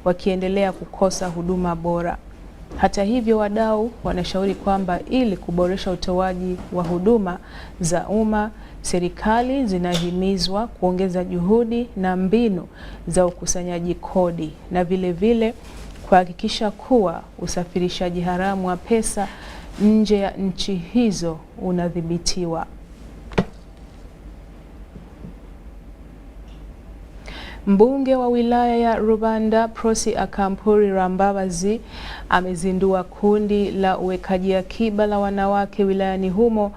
wakiendelea kukosa huduma bora. Hata hivyo, wadau wanashauri kwamba ili kuboresha utoaji wa huduma za umma, serikali zinahimizwa kuongeza juhudi na mbinu za ukusanyaji kodi na vile vile kuhakikisha kuwa usafirishaji haramu wa pesa nje ya nchi hizo unadhibitiwa. Mbunge wa wilaya ya Rubanda Prosi Akampuri Rambabazi amezindua kundi la uwekaji akiba la wanawake wilayani humo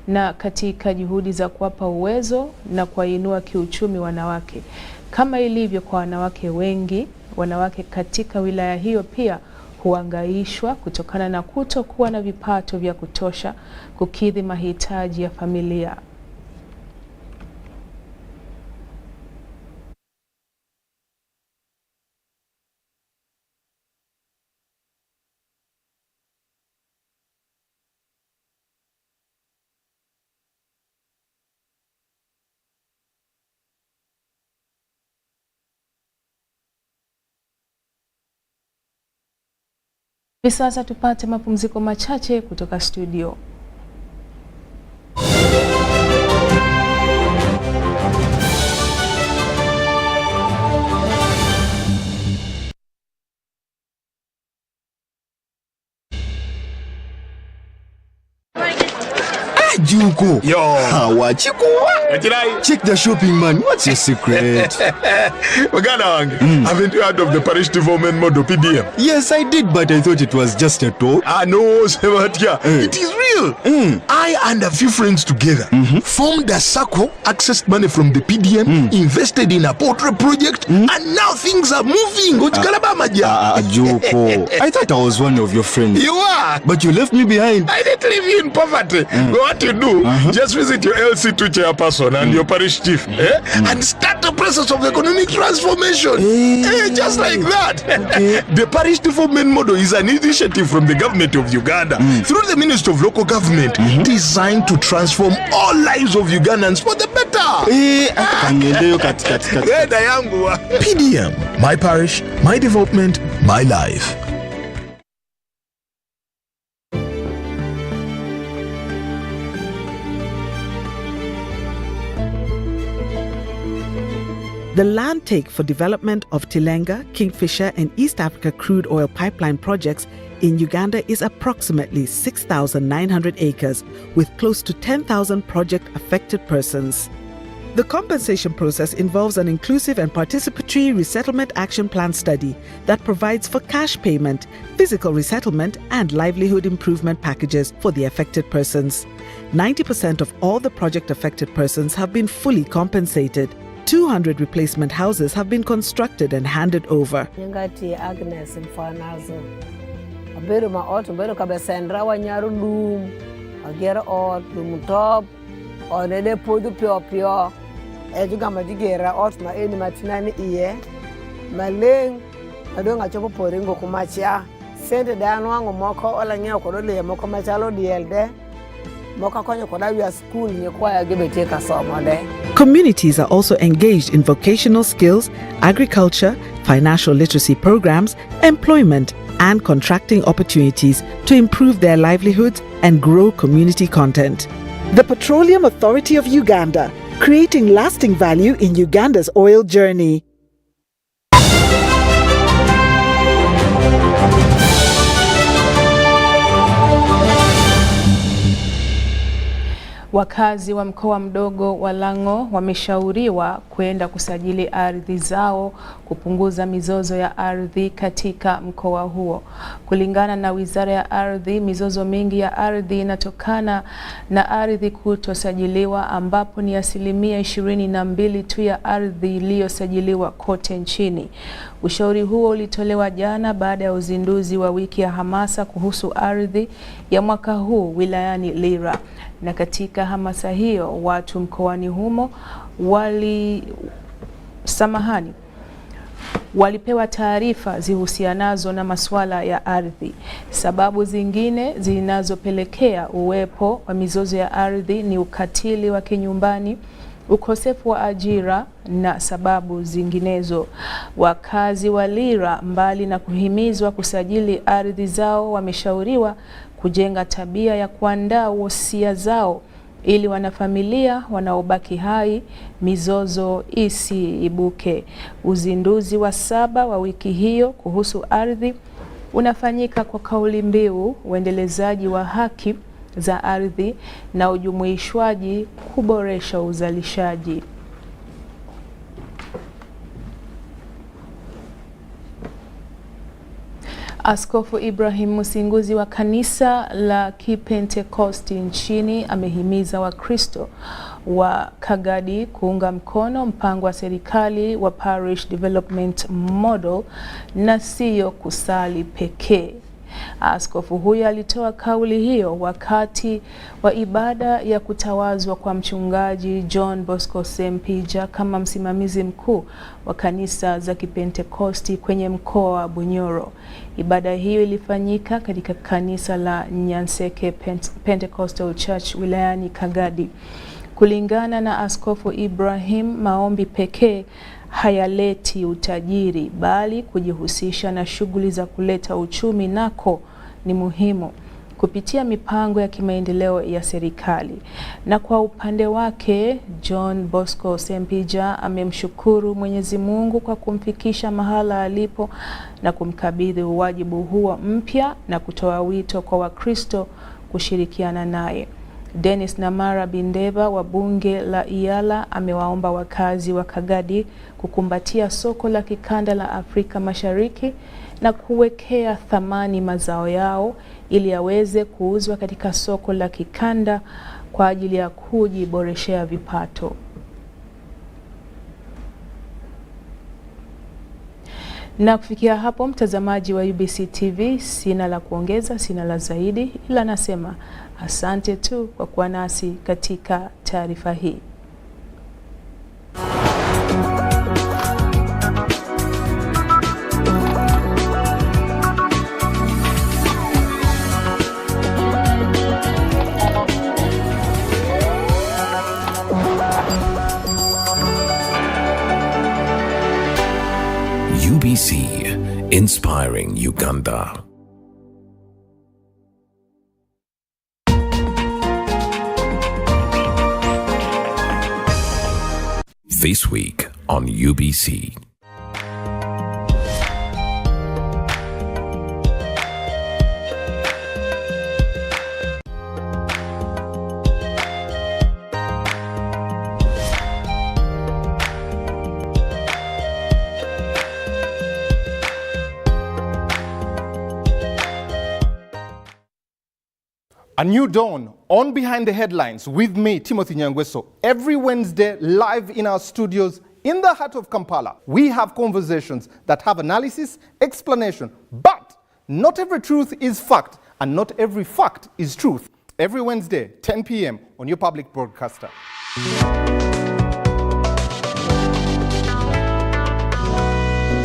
na katika juhudi za kuwapa uwezo na kuwainua kiuchumi wanawake. Kama ilivyo kwa wanawake wengi, wanawake katika wilaya hiyo pia huangaishwa kutokana na kutokuwa na vipato vya kutosha kukidhi mahitaji ya familia. Sasa tupate mapumziko machache kutoka studio. Juko. Yo. Check the shopping, man. What's your secret? Haven't you heard of the parish development model, PDM? Yes, I did, but I thought it was just a talk. No, Sebatia. It is real. I and a few friends together formed a circle, accessed money from the PDM, invested in a portrait project, and now things are moving. Juko. I thought I was one of your friends. You are. But you left me behind. I didn't leave you in poverty. What you do, just visit your LC2 chairperson and your parish chief and start the process of economic transformation. Just like that. The parish development model is an initiative from the government of Uganda through the Ministry of Local Government designed to transform all lives of Ugandans for the better. PDM, my parish, my development, my life. The land take for development of Tilenga, Kingfisher and East Africa crude oil pipeline projects in Uganda is approximately 6,900 acres with close to 10,000 project-affected persons. The compensation process involves an inclusive and participatory resettlement action plan study that provides for cash payment, physical resettlement and livelihood improvement packages for the affected persons. 90% of all the project-affected persons have been fully compensated. 200 replacement houses have been constructed and handed over. Nyangati Agnes mfanazo. Aberu maot aberu kabesendra wanyaru lum. Agera ot lum top. Onede podu pio. Ejuga majigera ot ma eni matinani iye. Maleng adonga chopo poringo kumachia. Sende dano wangu moko ola nyeo kodole moko machalo dielde. Communities are also engaged in vocational skills, agriculture, financial literacy programs, employment, and contracting opportunities to improve their livelihoods and grow community content. The Petroleum Authority of Uganda, creating lasting value in Uganda's oil journey. Wakazi wa mkoa mdogo wa Lang'o wameshauriwa kwenda kusajili ardhi zao kupunguza mizozo ya ardhi katika mkoa huo. Kulingana na Wizara ya Ardhi, mizozo mingi ya ardhi inatokana na ardhi kutosajiliwa ambapo ni 22% tu ya ardhi iliyosajiliwa kote nchini. Ushauri huo ulitolewa jana baada ya uzinduzi wa wiki ya hamasa kuhusu ardhi ya mwaka huu wilayani Lira. Na katika hamasa hiyo watu mkoani humo walipewa taarifa zihusianazo na masuala ya ardhi. Sababu zingine zinazopelekea uwepo wa mizozo ya ardhi ni ukatili wa kinyumbani, ukosefu wa ajira na sababu zinginezo. Wakazi wa Lira, mbali na kuhimizwa kusajili ardhi zao, wameshauriwa kujenga tabia ya kuandaa wosia zao ili wanafamilia wanaobaki hai mizozo isiibuke. Uzinduzi wa 7 wa wiki hiyo kuhusu ardhi unafanyika kwa kauli mbiu uendelezaji wa haki za ardhi na ujumuishwaji kuboresha uzalishaji. Askofu Ibrahim Musinguzi wa kanisa la Kipentekosti nchini amehimiza Wakristo wa Kagadi kuunga mkono mpango wa serikali wa Parish Development Model na siyo kusali pekee. Askofu huyo alitoa kauli hiyo wakati wa ibada ya kutawazwa kwa mchungaji John Bosco Sempija kama msimamizi mkuu wa kanisa za Kipentekosti kwenye mkoa wa Bunyoro. Ibada hiyo ilifanyika katika kanisa la Nyanseke Pentecostal Church wilayani Kagadi. Kulingana na Askofu Ibrahim, maombi pekee hayaleti utajiri, bali kujihusisha na shughuli za kuleta uchumi nako ni muhimu kupitia mipango ya kimaendeleo ya serikali. Na kwa upande wake, John Bosco Sempija amemshukuru Mwenyezi Mungu kwa kumfikisha mahala alipo na kumkabidhi wajibu huo mpya na kutoa wito kwa Wakristo kushirikiana naye. Dennis Namara Bindeba wa bunge la Iyala amewaomba wakazi wa Kagadi kukumbatia soko la kikanda la Afrika Mashariki na kuwekea thamani mazao yao ili yaweze kuuzwa katika soko la kikanda kwa ajili ya kujiboreshea vipato. Na kufikia hapo, mtazamaji wa UBC TV, sina la kuongeza, sina la zaidi, ila nasema asante tu kwa kuwa nasi katika taarifa hii. UBC, inspiring Uganda. This week on UBC. A new dawn on Behind the Headlines with me, Timothy Nyangweso. Every Wednesday, live in our studios in the heart of Kampala, we have conversations that have analysis, explanation, but not every truth is fact, and not every fact is truth. Every Wednesday, 10 p.m. on your public broadcaster.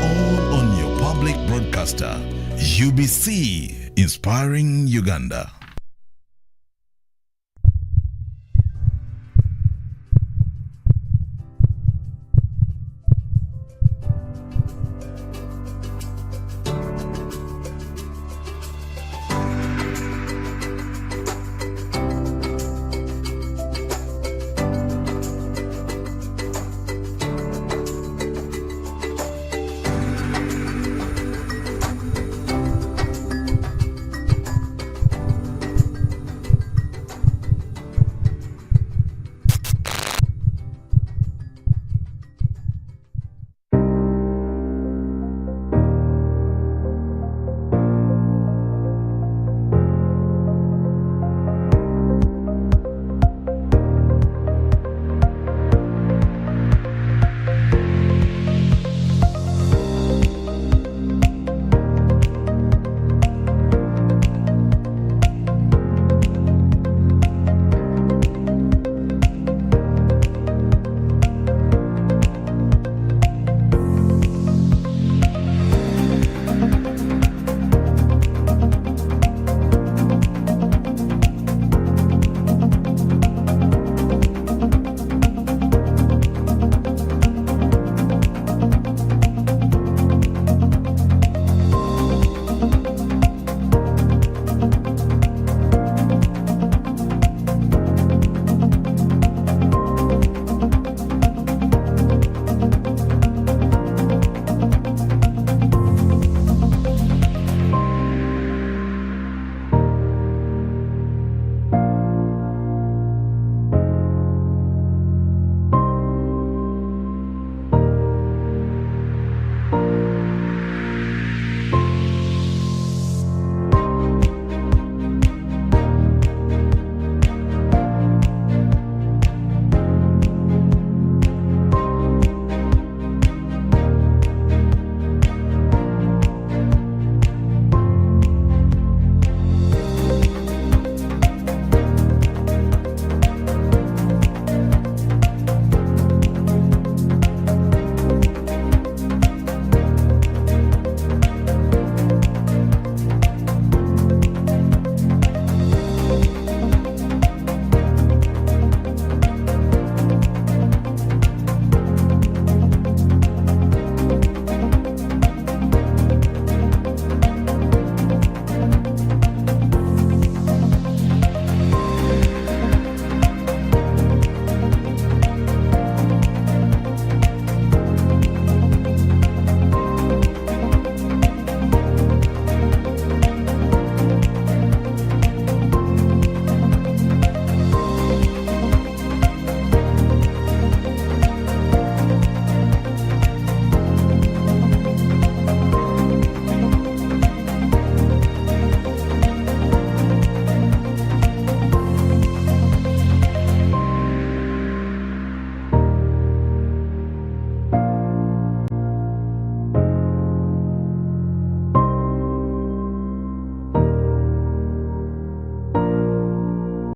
All on your public broadcaster, UBC, inspiring Uganda.